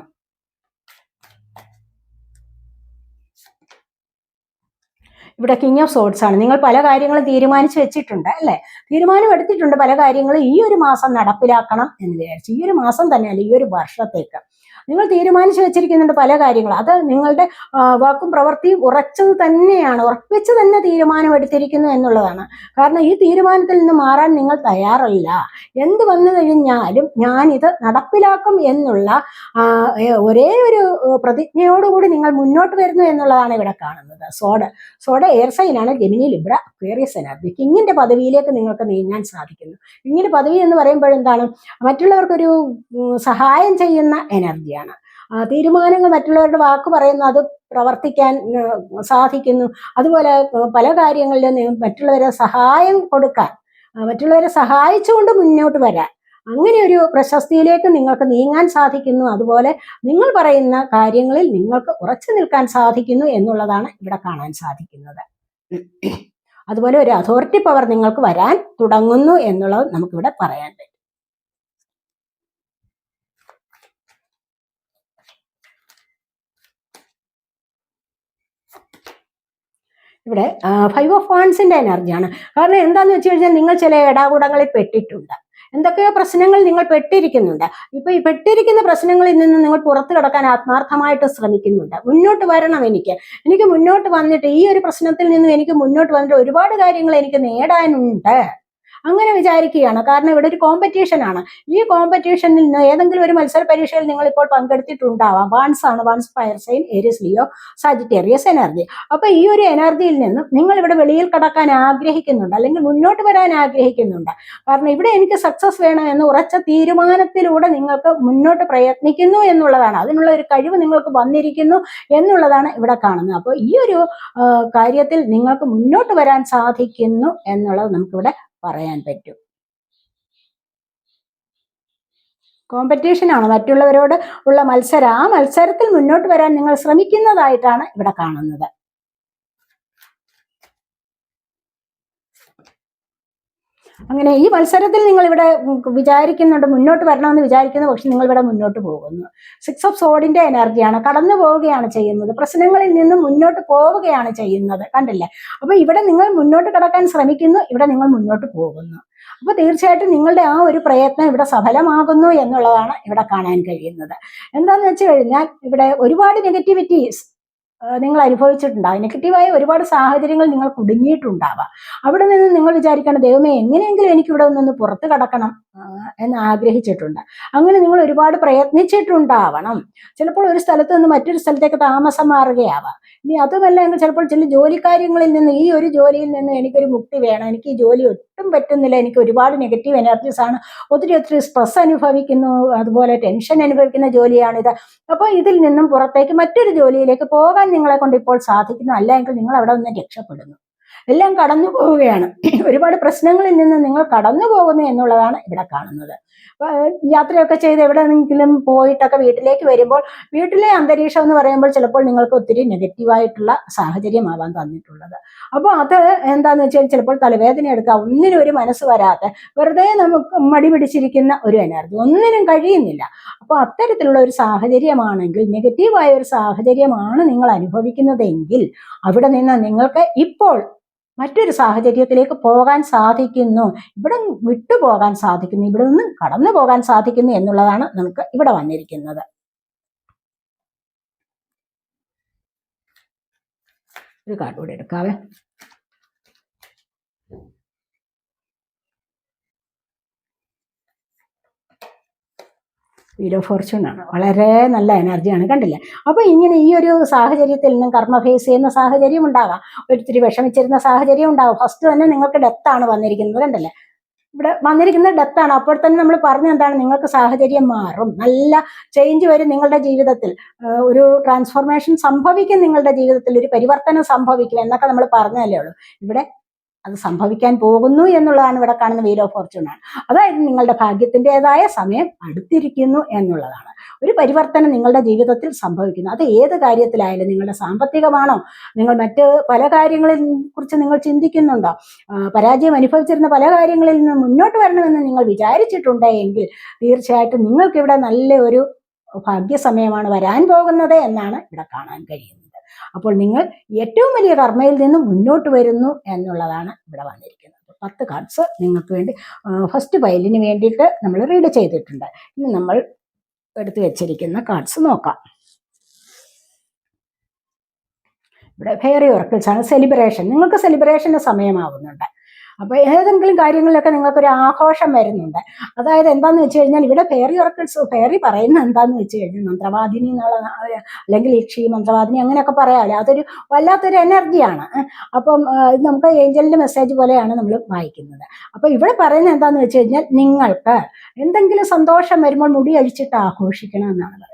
ഇവിടെ കിങ് ഓഫ് സോർഡ്സ് ആണ്. നിങ്ങൾ പല കാര്യങ്ങളും തീരുമാനിച്ചു വെച്ചിട്ടുണ്ട് അല്ലേ? തീരുമാനം എടുത്തിട്ടുണ്ട് പല കാര്യങ്ങളും ഈ ഒരു മാസം നടപ്പിലാക്കണം എന്ന് വിചാരിച്ചു. ഈ ഒരു മാസം തന്നെയല്ല, ഈ ഒരു വർഷത്തേക്ക് നിങ്ങൾ തീരുമാനിച്ചു വെച്ചിരിക്കുന്നുണ്ട് പല കാര്യങ്ങളും. അത് നിങ്ങളുടെ വാക്കും പ്രവൃത്തിയും ഉറപ്പിച്ച് തന്നെ തീരുമാനമെടുത്തിരിക്കുന്നു എന്നുള്ളതാണ്. കാരണം ഈ തീരുമാനത്തിൽ നിന്ന് മാറാൻ നിങ്ങൾ തയ്യാറല്ല. എന്ത് വന്നു കഴിഞ്ഞാലും ഞാനിത് നടപ്പിലാക്കും എന്നുള്ള ഒരേ ഒരു പ്രതിജ്ഞയോടുകൂടി നിങ്ങൾ മുന്നോട്ട് വരുന്നു എന്നുള്ളതാണ് ഇവിടെ കാണുന്നത്. സോഡ് എയർ സൈനാണ്. Gemini, Libra, Aquarius energy. കിങ്ങിന്റെ പദവിയിലേക്ക് നിങ്ങൾക്ക് നീങ്ങാൻ സാധിക്കുന്നു. കിങ്ങിന്റെ പദവി എന്ന് പറയുമ്പോഴെന്താണ്? മറ്റുള്ളവർക്കൊരു സഹായം ചെയ്യുന്ന എനർജിയാണ്. തീരുമാനങ്ങൾ, മറ്റുള്ളവരുടെ വാക്ക് പറയുന്നു, അത് പ്രവർത്തിക്കാൻ സാധിക്കുന്നു. അതുപോലെ പല കാര്യങ്ങളിലും മറ്റുള്ളവരെ സഹായം കൊടുക്കാൻ, മറ്റുള്ളവരെ സഹായിച്ചുകൊണ്ട് മുന്നോട്ട് വരാൻ, അങ്ങനെ ഒരു പ്രശസ്തിയിലേക്ക് നിങ്ങൾക്ക് നീങ്ങാൻ സാധിക്കുന്നു. അതുപോലെ നിങ്ങൾ പറയുന്ന കാര്യങ്ങളിൽ നിങ്ങൾക്ക് ഉറച്ചു നിൽക്കാൻ സാധിക്കുന്നു എന്നുള്ളതാണ് ഇവിടെ കാണാൻ സാധിക്കുന്നത്. അതുപോലെ ഒരു അതോറിറ്റി പവർ നിങ്ങൾക്ക് വരാൻ തുടങ്ങുന്നു എന്നുള്ളത് നമുക്കിവിടെ പറയാൻ പറ്റും. ഇവിടെ 5 ഓഫ് വാൻസിന്റെ എനർജിയാണ്. കാരണം എന്താന്ന് വെച്ച് കഴിഞ്ഞാൽ നിങ്ങൾ ചില ഇടാകൂടങ്ങളിൽ പെട്ടിട്ടുണ്ട്. എന്തൊക്കെയോ പ്രശ്നങ്ങൾ നിങ്ങൾ പെട്ടിരിക്കുന്നുണ്ട്. ഇപ്പൊ ഈ പെട്ടിരിക്കുന്ന പ്രശ്നങ്ങളിൽ നിന്ന് നിങ്ങൾ പുറത്തു കടക്കാൻ ആത്മാർത്ഥമായിട്ട് ശ്രമിക്കുന്നുണ്ട്. മുന്നോട്ട് വരണം. എനിക്ക് മുന്നോട്ട് വന്നിട്ട് ഈ ഒരു പ്രശ്നത്തിൽ നിന്നും എനിക്ക് മുന്നോട്ട് വന്നിട്ട് ഒരുപാട് കാര്യങ്ങൾ എനിക്ക് നേടാനുണ്ട് അങ്ങനെ വിചാരിക്കുകയാണ്. കാരണം ഇവിടെ ഒരു കോമ്പറ്റീഷനാണ്. ഈ കോമ്പറ്റീഷനിൽ നിന്ന് ഏതെങ്കിലും ഒരു മത്സര പരീക്ഷയിൽ നിങ്ങൾ ഇപ്പോൾ പങ്കെടുത്തിട്ടുണ്ടാവാം. Wands fire sign, Aries, Leo, Sagittarius energy. അപ്പൊ ഈ ഒരു എനർജിയിൽ നിന്നും നിങ്ങൾ ഇവിടെ വെളിയിൽ കടക്കാൻ ആഗ്രഹിക്കുന്നുണ്ട്, അല്ലെങ്കിൽ മുന്നോട്ട് വരാൻ ആഗ്രഹിക്കുന്നുണ്ട്. കാരണം ഇവിടെ എനിക്ക് സക്സസ് വേണം എന്ന് ഉറച്ച തീരുമാനത്തിലൂടെ നിങ്ങൾക്ക് മുന്നോട്ട് പ്രയത്നിക്കുന്നു എന്നുള്ളതാണ്. അതിനുള്ള ഒരു കഴിവ് നിങ്ങൾക്ക് വന്നിരിക്കുന്നു എന്നുള്ളതാണ് ഇവിടെ കാണുന്നത്. അപ്പോൾ ഈ ഒരു കാര്യത്തിൽ നിങ്ങൾക്ക് മുന്നോട്ട് വരാൻ സാധിക്കുന്നു എന്നുള്ളത് നമുക്കിവിടെ പറയാൻ പറ്റും. കോമ്പറ്റീഷനാണ്, മറ്റുള്ളവരോട് ഉള്ള മത്സരം. ആ മത്സരത്തിൽ മുന്നോട്ട് വരാൻ നിങ്ങൾ ശ്രമിക്കുന്നതായിട്ടാണ് ഇവിടെ കാണുന്നത്. അങ്ങനെ ഈ മത്സരത്തിൽ നിങ്ങൾ ഇവിടെ വിചാരിക്കുന്നുണ്ട്, മുന്നോട്ട് വരണമെന്ന് വിചാരിക്കുന്നു. പക്ഷെ നിങ്ങൾ ഇവിടെ മുന്നോട്ട് പോകുന്നു. 6 ഓഫ് സോഡിന്റെ എനർജിയാണ്. കടന്നു പോവുകയാണ് ചെയ്യുന്നത്. പ്രശ്നങ്ങളിൽ നിന്നും മുന്നോട്ട് പോവുകയാണ് ചെയ്യുന്നത്. കണ്ടില്ലേ? അപ്പൊ ഇവിടെ നിങ്ങൾ മുന്നോട്ട് കടക്കാൻ ശ്രമിക്കുന്നു, ഇവിടെ നിങ്ങൾ മുന്നോട്ട് പോകുന്നു. അപ്പൊ തീർച്ചയായിട്ടും നിങ്ങളുടെ ആ ഒരു പ്രയത്നം ഇവിടെ സഫലമാകുന്നു എന്നുള്ളതാണ് ഇവിടെ കാണാൻ കഴിയുന്നത്. എന്താന്ന് വെച്ച് കഴിഞ്ഞാൽ ഇവിടെ ഒരുപാട് നെഗറ്റിവിറ്റീസ് നിങ്ങൾ അനുഭവിച്ചിട്ടുണ്ടാകും. നെഗറ്റീവായ ഒരുപാട് സാഹചര്യങ്ങൾ നിങ്ങൾ കുടുങ്ങിയിട്ടുണ്ടാവാം. അവിടെ നിന്ന് നിങ്ങൾ വിചാരിക്കണം, ദൈവമേ എങ്ങനെയെങ്കിലും എനിക്ക് ഇവിടെ നിന്ന് പുറത്ത് കടക്കണം എന്ന് ആഗ്രഹിച്ചിട്ടുണ്ട്. അങ്ങനെ നിങ്ങൾ ഒരുപാട് പ്രയത്നിച്ചിട്ടുണ്ടാവണം. ചിലപ്പോൾ ഒരു സ്ഥലത്ത് നിന്ന് മറ്റൊരു സ്ഥലത്തേക്ക് താമസം മാറുകയാവാം. ഇനി അതുമല്ല എങ്കിൽ ചിലപ്പോൾ ചില ജോലിക്കാര്യങ്ങളിൽ നിന്ന്, ഈ ഒരു ജോലിയിൽ നിന്ന് എനിക്കൊരു മുക്തി വേണം, എനിക്ക് ഈ ജോലി ഒട്ടും പറ്റുന്നില്ല, എനിക്ക് ഒരുപാട് നെഗറ്റീവ് എനർജീസ് ആണ്, ഒത്തിരി സ്ട്രെസ് അനുഭവിക്കുന്നു, അതുപോലെ ടെൻഷൻ അനുഭവിക്കുന്ന ജോലിയാണിത്. അപ്പോൾ ഇതിൽ നിന്നും പുറത്തേക്ക് മറ്റൊരു ജോലിയിലേക്ക് പോകാൻ നിങ്ങളെ കൊണ്ട് ഇപ്പോൾ സാധിക്കുന്നു. അല്ല എങ്കിൽ നിങ്ങൾ അവിടെ നിന്ന് രക്ഷപ്പെടുന്നു. എല്ലാം കടന്നു പോവുകയാണ്. ഒരുപാട് പ്രശ്നങ്ങളിൽ നിന്ന് നിങ്ങൾ കടന്നു പോകുന്നു എന്നുള്ളതാണ് ഇവിടെ കാണുന്നത്. യാത്രയൊക്കെ ചെയ്ത് എവിടെയെങ്കിലും പോയിട്ടൊക്കെ വീട്ടിലേക്ക് വരുമ്പോൾ വീട്ടിലെ അന്തരീക്ഷം എന്ന് പറയുമ്പോൾ ചിലപ്പോൾ നിങ്ങൾക്ക് ഒത്തിരി നെഗറ്റീവായിട്ടുള്ള സാഹചര്യമാവാൻ തന്നിട്ടുള്ളത്. അപ്പോൾ അത് എന്താന്ന് വെച്ചാൽ ചിലപ്പോൾ തലവേദന എടുക്കുക, ഒന്നിനും ഒരു മനസ്സ് വരാത്ത, വെറുതെ നമുക്ക് മടി പിടിച്ചിരിക്കുന്ന ഒരു എനർജി, ഒന്നിനും കഴിയുന്നില്ല. അപ്പോൾ അത്തരത്തിലുള്ള ഒരു സാഹചര്യമാണെങ്കിൽ, നെഗറ്റീവായ ഒരു സാഹചര്യമാണ് നിങ്ങൾ അനുഭവിക്കുന്നതെങ്കിൽ, അവിടെ നിന്ന് നിങ്ങൾക്ക് ഇപ്പോൾ മറ്റൊരു സാഹചര്യത്തിലേക്ക് പോകാൻ സാധിക്കുന്നു, ഇവിടെ വിട്ടുപോകാൻ സാധിക്കുന്നു, ഇവിടെ നിന്ന് കടന്നു പോകാൻ സാധിക്കുന്നു എന്നുള്ളതാണ് നമുക്ക് ഇവിടെ വന്നിരിക്കുന്നത്. ഒരു കാർഡ് കൂടെ എടുക്കാവേ. വീൽ ഓഫ് ഫോർച്യൂൺ ആണ്. വളരെ നല്ല എനർജിയാണ്, കണ്ടില്ലേ? അപ്പോൾ ഇങ്ങനെ ഈ ഒരു സാഹചര്യത്തിൽ നിന്നും കർമ്മ ഫേസ് ചെയ്യുന്ന സാഹചര്യം ഉണ്ടാകാം, ഒരിത്തിരി വിഷമിച്ചിരുന്ന സാഹചര്യം ഉണ്ടാകും. ഫസ്റ്റ് തന്നെ നിങ്ങൾക്ക് ഡെത്താണ് വന്നിരിക്കുന്നത്, കണ്ടല്ലേ? ഇവിടെ വന്നിരിക്കുന്നത് ഡെത്താണ്. അപ്പോൾ തന്നെ നമ്മൾ പറഞ്ഞ എന്താണ്, നിങ്ങൾക്ക് സാഹചര്യം മാറും, നല്ല ചേഞ്ച് വരും നിങ്ങളുടെ ജീവിതത്തിൽ, ഒരു ട്രാൻസ്ഫോർമേഷൻ സംഭവിക്കും നിങ്ങളുടെ ജീവിതത്തിൽ, ഒരു പരിവർത്തനം സംഭവിക്കും എന്നൊക്കെ നമ്മൾ പറഞ്ഞതല്ലേ ഉള്ളൂ. ഇവിടെ അത് സംഭവിക്കാൻ പോകുന്നു എന്നുള്ളതാണ് ഇവിടെ കാണുന്ന വീൽ ഓഫ് ഫോർച്യൂൺ ആണ്. അതായത് നിങ്ങളുടെ ഭാഗ്യത്തിൻ്റെതായ സമയം അടുത്തിരിക്കുന്നു എന്നുള്ളതാണ്. ഒരു പരിവർത്തനം നിങ്ങളുടെ ജീവിതത്തിൽ സംഭവിക്കുന്നു. അത് ഏത് കാര്യത്തിലായാലും, നിങ്ങളുടെ സാമ്പത്തികമാണോ, നിങ്ങൾ മറ്റ് പല കാര്യങ്ങളെ കുറിച്ച് നിങ്ങൾ ചിന്തിക്കുന്നുണ്ടോ, പരാജയം അനുഭവിച്ചിരുന്ന പല കാര്യങ്ങളിൽ നിന്ന് മുന്നോട്ട് വരണമെന്ന് നിങ്ങൾ വിചാരിച്ചിട്ടുണ്ടെങ്കിൽ തീർച്ചയായിട്ടും നിങ്ങൾക്കിവിടെ നല്ല ഒരു ഭാഗ്യസമയമാണ് വരാൻ പോകുന്നത് എന്നാണ് ഇവിടെ കാണാൻ കഴിയുന്നത്. അപ്പോൾ നിങ്ങൾ ഏറ്റവും വലിയ കർമ്മയിൽ നിന്നും മുന്നോട്ട് വരുന്നു എന്നുള്ളതാണ് ഇവിടെ വന്നിരിക്കുന്നത്. 10 കാർഡ്സ് നിങ്ങൾക്ക് വേണ്ടി ഫസ്റ്റ് പൈലിന് വേണ്ടിയിട്ട് നമ്മൾ റീഡ് ചെയ്തിട്ടുണ്ട്. ഇനി നമ്മൾ എടുത്തു വെച്ചിരിക്കുന്ന കാർഡ്സ് നോക്കാം. ഇവിടെ ഫെയറി ഒറക്കിൾസ് ആണ്. സെലിബ്രേഷൻ, നിങ്ങൾക്ക് സെലിബ്രേഷൻ്റെ സമയമാവുന്നുണ്ട്. അപ്പോൾ ഏതെങ്കിലും കാര്യങ്ങളിലൊക്കെ നിങ്ങൾക്കൊരു ആഘോഷം വരുന്നുണ്ട്. അതായത് എന്താന്ന് വെച്ച് കഴിഞ്ഞാൽ ഇവിടെ ഫെയറി ഒറക്കിൾസ്, ഫെയറി പറയുന്നത് എന്താന്ന് വെച്ച് കഴിഞ്ഞാൽ മന്ത്രവാദിനി എന്നുള്ള, അല്ലെങ്കിൽ യക്ഷി, മന്ത്രവാദിനി അങ്ങനെയൊക്കെ പറയാമല്ലോ, അതൊരു വല്ലാത്തൊരു എനർജിയാണ്. അപ്പം ഇത് നമുക്ക് ഏഞ്ചലിൻ്റെ മെസ്സേജ് പോലെയാണ് നമ്മൾ വായിക്കുന്നത്. അപ്പോൾ ഇവിടെ പറയുന്നത് എന്താന്ന് വെച്ച് കഴിഞ്ഞാൽ നിങ്ങൾക്ക് എന്തെങ്കിലും സന്തോഷം വരുമ്പോൾ മുടി അഴിച്ചിട്ട് ആഘോഷിക്കണം എന്നാണ് പറയുന്നത്.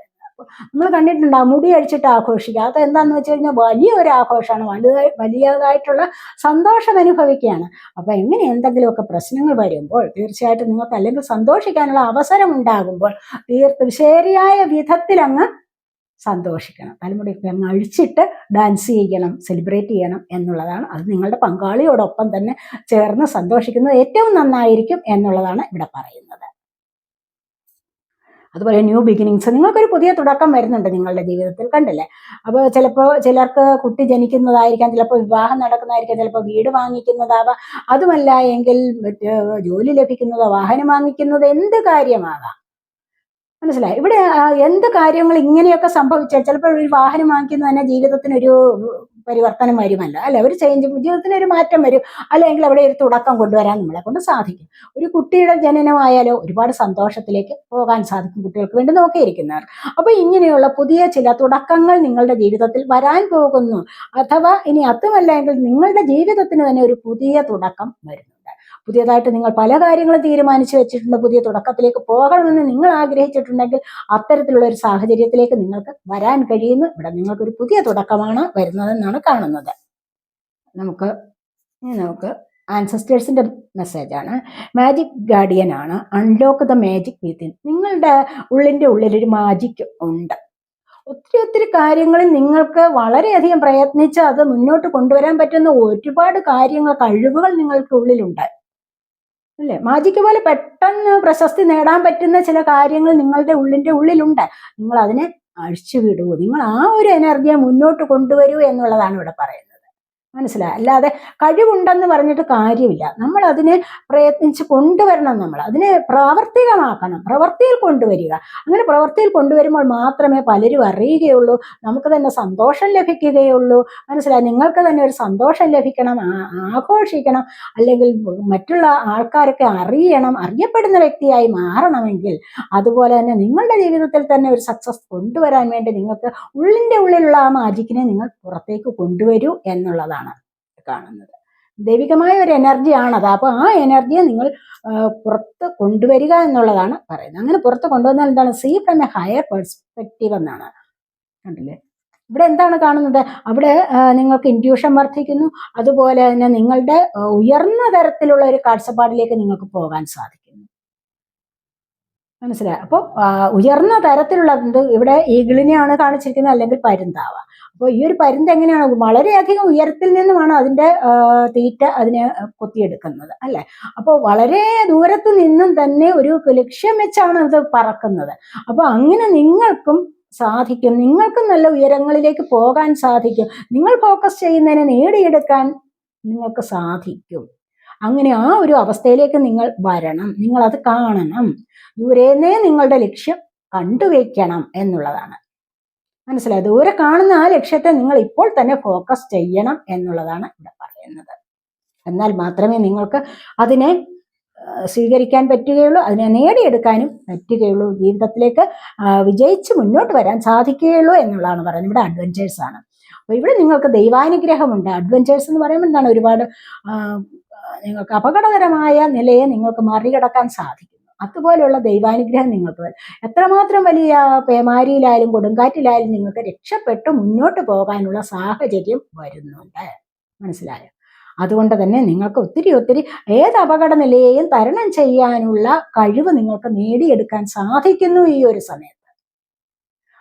നമ്മൾ കണ്ടിട്ടുണ്ടാകും മുടി അഴിച്ചിട്ട് ആഘോഷിക്കുക. അത് എന്താണെന്ന് വെച്ച് കഴിഞ്ഞാൽ വലിയൊരു ആഘോഷമാണ്, വലിയതായിട്ടുള്ള സന്തോഷം അനുഭവിക്കുകയാണ്. അപ്പോൾ എങ്ങനെ എന്തെങ്കിലുമൊക്കെ പ്രശ്നങ്ങൾ വരുമ്പോൾ തീർച്ചയായിട്ടും നിങ്ങൾക്ക് അല്ലെങ്കിൽ സന്തോഷിക്കാനുള്ള അവസരം ഉണ്ടാകുമ്പോൾ ശരിയായ വിധത്തിൽ അങ്ങ് സന്തോഷിക്കണം. തലമുടി അങ്ങ് അഴിച്ചിട്ട് ഡാൻസ് ചെയ്യണം, സെലിബ്രേറ്റ് ചെയ്യണം എന്നുള്ളതാണ്. അത് നിങ്ങളുടെ പങ്കാളിയോടൊപ്പം തന്നെ ചേർന്ന് സന്തോഷിക്കുന്നത് ഏറ്റവും നന്നായിരിക്കും എന്നുള്ളതാണ് ഇവിടെ പറയുന്നത്. അതുപോലെ ന്യൂ ബിഗിനിങ്സ്, നിങ്ങൾക്കൊരു പുതിയ തുടക്കം വരുന്നുണ്ട് നിങ്ങളുടെ ജീവിതത്തിൽ, കണ്ടില്ലേ? അപ്പോൾ ചിലപ്പോൾ ചിലർക്ക് കുട്ടി ജനിക്കുന്നതായിരിക്കാം, ചിലപ്പോൾ വിവാഹം നടക്കുന്നതായിരിക്കാം, ചിലപ്പോൾ വീട് വാങ്ങിക്കുന്നതാവാം, അതുമല്ല എങ്കിൽ ജോലി ലഭിക്കുന്നതോ വാഹനം വാങ്ങിക്കുന്നത്, എന്ത് കാര്യമാകാം. മനസ്സിലായി? ഇവിടെ എന്ത് കാര്യങ്ങൾ ഇങ്ങനെയൊക്കെ സംഭവിച്ചാൽ ചിലപ്പോൾ ഒരു വാഹനം വാങ്ങിക്കുന്നത് തന്നെ ജീവിതത്തിനൊരു പരിവർത്തനം വരുമല്ലോ, അല്ലെ? ഒരു ചേഞ്ച്, ജീവിതത്തിനൊരു മാറ്റം വരും, അല്ലെങ്കിൽ അവിടെ ഒരു തുടക്കം കൊണ്ടുവരാൻ നമ്മളെ കൊണ്ട് സാധിക്കും. ഒരു കുട്ടിയുടെ ജനനമായാലോ ഒരുപാട് സന്തോഷത്തിലേക്ക് പോകാൻ സാധിക്കും കുട്ടികൾക്ക് വേണ്ടി നോക്കിയിരിക്കുന്നവർ. അപ്പോൾ ഇങ്ങനെയുള്ള പുതിയ ചില തുടക്കങ്ങൾ നിങ്ങളുടെ ജീവിതത്തിൽ വരാൻ പോകുന്നു. അഥവാ ഇനി അതുമല്ലെങ്കിൽ നിങ്ങളുടെ ജീവിതത്തിന് തന്നെ ഒരു പുതിയ തുടക്കം വരുന്നുണ്ട്. പുതിയതായിട്ട് നിങ്ങൾ പല കാര്യങ്ങളും തീരുമാനിച്ചു വെച്ചിട്ടുണ്ട്, പുതിയ തുടക്കത്തിലേക്ക് പോകണമെന്ന് നിങ്ങൾ ആഗ്രഹിച്ചിട്ടുണ്ടെങ്കിൽ അത്തരത്തിലുള്ള ഒരു സാഹചര്യത്തിലേക്ക് നിങ്ങൾക്ക് വരാൻ കഴിയുന്നു. ഇവിടെ നിങ്ങൾക്കൊരു പുതിയ തുടക്കമാണ് വരുന്നതെന്നാണ് കാണുന്നത്. നമുക്ക് ആൻസസ്റ്റേഴ്സിന്റെ മെസ്സേജാണ്. മാജിക് ഗാർഡിയൻ ആണ്. Unlock the magic within. നിങ്ങളുടെ ഉള്ളിലൊരു മാജിക് ഉണ്ട്. ഒത്തിരി കാര്യങ്ങളിൽ നിങ്ങൾക്ക് വളരെയധികം പ്രയത്നിച്ച് അത് മുന്നോട്ട് കൊണ്ടുവരാൻ പറ്റുന്ന ഒരുപാട് കാര്യങ്ങൾ, കഴിവുകൾ നിങ്ങൾക്കുള്ളിലുണ്ട്, അല്ലേ? മാജിക്ക് പോലെ പെട്ടെന്ന് പ്രശസ്തി നേടാൻ പറ്റുന്ന ചില കാര്യങ്ങൾ നിങ്ങളുടെ ഉള്ളിലുണ്ട്. നിങ്ങൾ അതിനെ അഴിച്ചുവിടൂ, നിങ്ങൾ ആ ഒരു എനർജിയെ മുന്നോട്ട് കൊണ്ടുവരൂ എന്നുള്ളതാണ് ഇവിടെ പറയുന്നത്. മനസ്സിലായി? അല്ലാതെ കഴിവുണ്ടെന്ന് പറഞ്ഞിട്ട് കാര്യമില്ല. നമ്മൾ അതിനെ പ്രയത്നിച്ച് കൊണ്ടുവരണം, നമ്മൾ അതിനെ പ്രാവർത്തികമാക്കണം, പ്രവൃത്തിയിൽ കൊണ്ടുവരിക. അങ്ങനെ പ്രവൃത്തിയിൽ കൊണ്ടുവരുമ്പോൾ മാത്രമേ പലരും അറിയുകയുള്ളൂ, നമുക്ക് തന്നെ സന്തോഷം ലഭിക്കുകയുള്ളൂ. മനസ്സിലായി? നിങ്ങൾക്ക് തന്നെ ഒരു സന്തോഷം ലഭിക്കണം, ആഘോഷിക്കണം, അല്ലെങ്കിൽ മറ്റുള്ള ആൾക്കാരൊക്കെ അറിയണം, അറിയപ്പെടുന്ന വ്യക്തിയായി മാറണമെങ്കിൽ, അതുപോലെ തന്നെ നിങ്ങളുടെ ജീവിതത്തിൽ തന്നെ ഒരു സക്സസ് കൊണ്ടുവരാൻ വേണ്ടി നിങ്ങൾക്ക് ഉള്ളിലുള്ള ആ മാജിക്കിനെ നിങ്ങൾ പുറത്തേക്ക് കൊണ്ടുവരൂ എന്നുള്ളതാണ് കാണുന്നത്. ദൈവികമായ ഒരു എനർജിയാണത്. അപ്പോൾ ആ എനർജിയെ നിങ്ങൾ പുറത്ത് കൊണ്ടുവരിക എന്നുള്ളതാണ് പറയുന്നത്. അങ്ങനെ പുറത്ത് കൊണ്ടുവന്നാൽ എന്താണ്? See from a higher perspective എന്നാണ്. കണ്ടില്ലേ? ഇവിടെ എന്താണ് കാണുന്നത്? അവിടെ നിങ്ങൾക്ക് ഇൻറ്റ്യൂഷൻ വർദ്ധിക്കുന്നു, അതുപോലെ തന്നെ നിങ്ങളുടെ ഉയർന്ന തരത്തിലുള്ള ഒരു കാഴ്ചപ്പാടിലേക്ക് നിങ്ങൾക്ക് പോകാൻ സാധിക്കുന്നു. മനസ്സിലായി? അപ്പോൾ ഉയർന്ന തരത്തിലുള്ള ഇവിടെ ഈഗിളിനെയാണ് കാണിച്ചിരിക്കുന്നത്, അല്ലെങ്കിൽ പരുന്താവ. അപ്പോൾ ഈ ഒരു പരുന്ത് എങ്ങനെയാണ്? വളരെയധികം ഉയരത്തിൽ നിന്നുമാണ് അതിൻ്റെ തീറ്റ അതിനെ കൊത്തിയെടുക്കുന്നത്, അല്ലേ? അപ്പോൾ വളരെ ദൂരത്ത് നിന്നും തന്നെ ഒരു ലക്ഷ്യം വെച്ചാണ് അത് പറക്കുന്നത്. അപ്പോൾ അങ്ങനെ നിങ്ങൾക്കും സാധിക്കും, നിങ്ങൾക്കും നല്ല ഉയരങ്ങളിലേക്ക് പോകാൻ സാധിക്കും. നിങ്ങൾ ഫോക്കസ് ചെയ്യുന്നതിനെ നേടിയെടുക്കാൻ നിങ്ങൾക്ക് സാധിക്കും. അങ്ങനെ ആ ഒരു അവസ്ഥയിലേക്ക് നിങ്ങൾ വരണം, നിങ്ങൾ അത് കാണണം, ദൂരേന്നേ നിങ്ങളുടെ ലക്ഷ്യം കണ്ടുവയ്ക്കണം എന്നുള്ളതാണ്. മനസ്സിലായി? ദൂരെ കാണുന്ന ആ ലക്ഷ്യത്തെ നിങ്ങൾ ഇപ്പോൾ തന്നെ ഫോക്കസ് ചെയ്യണം എന്നുള്ളതാണ് ഇവിടെ പറയുന്നത്. എന്നാൽ മാത്രമേ നിങ്ങൾക്ക് അതിനെ സ്വീകരിക്കാൻ പറ്റുകയുള്ളൂ, അതിനെ നേടിയെടുക്കാനും പറ്റുകയുള്ളൂ, ജീവിതത്തിലേക്ക് വിജയിച്ച് മുന്നോട്ട് വരാൻ സാധിക്കുകയുള്ളൂ എന്നുള്ളതാണ് പറയുന്നത്. ഇവിടെ അഡ്വഞ്ചേഴ്സ് ആണ്. അപ്പോൾ ഇവിടെ നിങ്ങൾക്ക് ദൈവാനുഗ്രഹമുണ്ട്. അഡ്വഞ്ചേഴ്സ് എന്ന് പറയുമ്പോൾ എന്താണ്, ഒരുപാട് നിങ്ങൾക്ക് അപകടകരമായ നിലയെ നിങ്ങൾക്ക് മറികടക്കാൻ സാധിക്കുന്നു. അതുപോലെയുള്ള ദൈവാനുഗ്രഹം നിങ്ങൾക്ക് എത്രമാത്രം വലിയ പേമാരിയിലായാലും കൊടുങ്കാറ്റിലായാലും നിങ്ങൾക്ക് രക്ഷപ്പെട്ട് മുന്നോട്ട് പോകാനുള്ള സാഹചര്യം വരുന്നുണ്ട്. മനസ്സിലായോ? അതുകൊണ്ട് തന്നെ നിങ്ങൾക്ക് ഒത്തിരി ഏത് അപകട നിലയെയും തരണം ചെയ്യാനുള്ള കഴിവ് നിങ്ങൾക്ക് നേടിയെടുക്കാൻ സാധിക്കുന്നു ഈ ഒരു സമയത്ത്.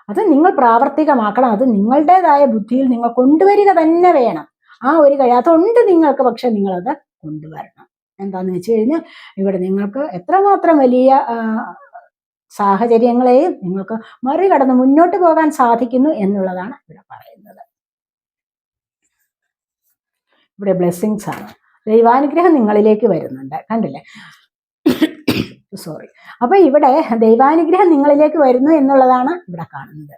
അത് നിങ്ങൾ പ്രാവർത്തികമാക്കണം. അത് നിങ്ങളുടേതായ ബുദ്ധിയിൽ നിങ്ങൾ കൊണ്ടുവരിക തന്നെ വേണം. ആ ഒരു അതുകൊണ്ട് നിങ്ങൾക്ക്, പക്ഷെ നിങ്ങളത് കൊണ്ടുവരണം. എന്താണെന്ന് വെച്ച് കഴിഞ്ഞാൽ ഇവിടെ നിങ്ങൾക്ക് എത്രമാത്രം വലിയ സാഹചര്യങ്ങളെയും നിങ്ങൾക്ക് മറികടന്ന് മുന്നോട്ട് പോകാൻ സാധിക്കുന്നു എന്നുള്ളതാണ് ഇവിടെ പറയുന്നത്. ഇവിടെ ബ്ലെസ്സിങ്സ് ആണ്. ദൈവാനുഗ്രഹം നിങ്ങളിലേക്ക് വരുന്നുണ്ട്. കണ്ടില്ലേ? സോറി. അപ്പൊ ഇവിടെ ദൈവാനുഗ്രഹം നിങ്ങളിലേക്ക് വരുന്നു എന്നുള്ളതാണ് ഇവിടെ കാണുന്നത്.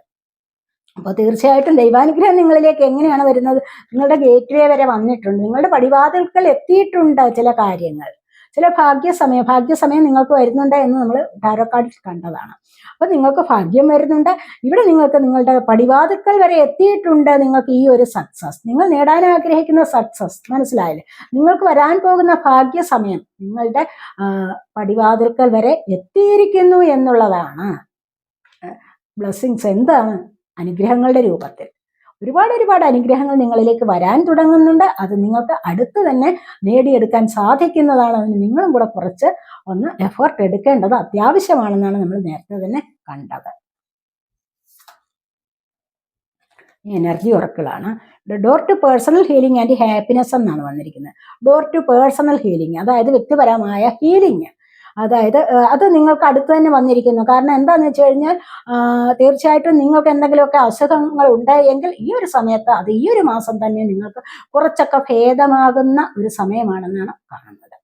അപ്പോൾ തീർച്ചയായിട്ടും ദൈവാനുഗ്രഹം നിങ്ങളിലേക്ക് എങ്ങനെയാണ് വരുന്നത്? നിങ്ങളുടെ ഗേറ്റ് വേ വരെ വന്നിട്ടുണ്ട്, നിങ്ങളുടെ പടിവാതിൽക്കൽ എത്തിയിട്ടുണ്ട് ചില കാര്യങ്ങൾ, ചില ഭാഗ്യസമയം നിങ്ങൾക്ക് വരുന്നുണ്ട് എന്ന് നമ്മൾ ടാരോ കാർഡിൽ കണ്ടതാണ്. അപ്പൊ നിങ്ങൾക്ക് ഭാഗ്യം വരുന്നുണ്ട്. ഇവിടെ നിങ്ങൾക്ക് നിങ്ങളുടെ പടിവാതിൽക്കൽ വരെ എത്തിയിട്ടുണ്ട്. നിങ്ങൾക്ക് ഈ ഒരു സക്സസ്, നിങ്ങൾ നേടാൻ ആഗ്രഹിക്കുന്ന സക്സസ്, മനസ്സിലായില്ലേ? നിങ്ങൾക്ക് വരാൻ പോകുന്ന ഭാഗ്യസമയം നിങ്ങളുടെ പടിവാതിൽക്കൽ വരെ എത്തിയിരിക്കുന്നു എന്നുള്ളതാണ്. ബ്ലെസ്സിങ്സ് എന്താണ്? അനുഗ്രഹങ്ങളുടെ രൂപത്തിൽ ഒരുപാട് അനുഗ്രഹങ്ങൾ നിങ്ങളിലേക്ക് വരാൻ തുടങ്ങുന്നുണ്ട്. അത് നിങ്ങൾക്ക് അടുത്ത് തന്നെ നേടിയെടുക്കാൻ സാധിക്കുന്നതാണ്. അതിന് നിങ്ങളും കൂടെ കുറച്ച് ഒന്ന് എഫേർട്ട് എടുക്കേണ്ടത് അത്യാവശ്യമാണെന്നാണ് നമ്മൾ നേരത്തെ തന്നെ കണ്ടത്. എനർജി ഒറക്കിളാണ്. Door to personal healing and happiness എന്നാണ് വന്നിരിക്കുന്നത്. ഡോർ ടു പേഴ്സണൽ ഹീലിംഗ്, അതായത് വ്യക്തിപരമായ ഹീലിംഗ്, അതായത് അത് നിങ്ങൾക്ക് അടുത്ത് തന്നെ വന്നിരിക്കുന്നു. കാരണം എന്താണെന്ന് വെച്ച് കഴിഞ്ഞാൽ തീർച്ചയായിട്ടും നിങ്ങൾക്ക് എന്തെങ്കിലുമൊക്കെ അസുഖങ്ങൾ ഉണ്ട് ഈ ഒരു സമയത്ത്, അത് ഈ ഒരു മാസം തന്നെ നിങ്ങൾക്ക് കുറച്ചൊക്കെ ഭേദമാകുന്ന ഒരു സമയമാണെന്നാണ് കാണുന്നത്.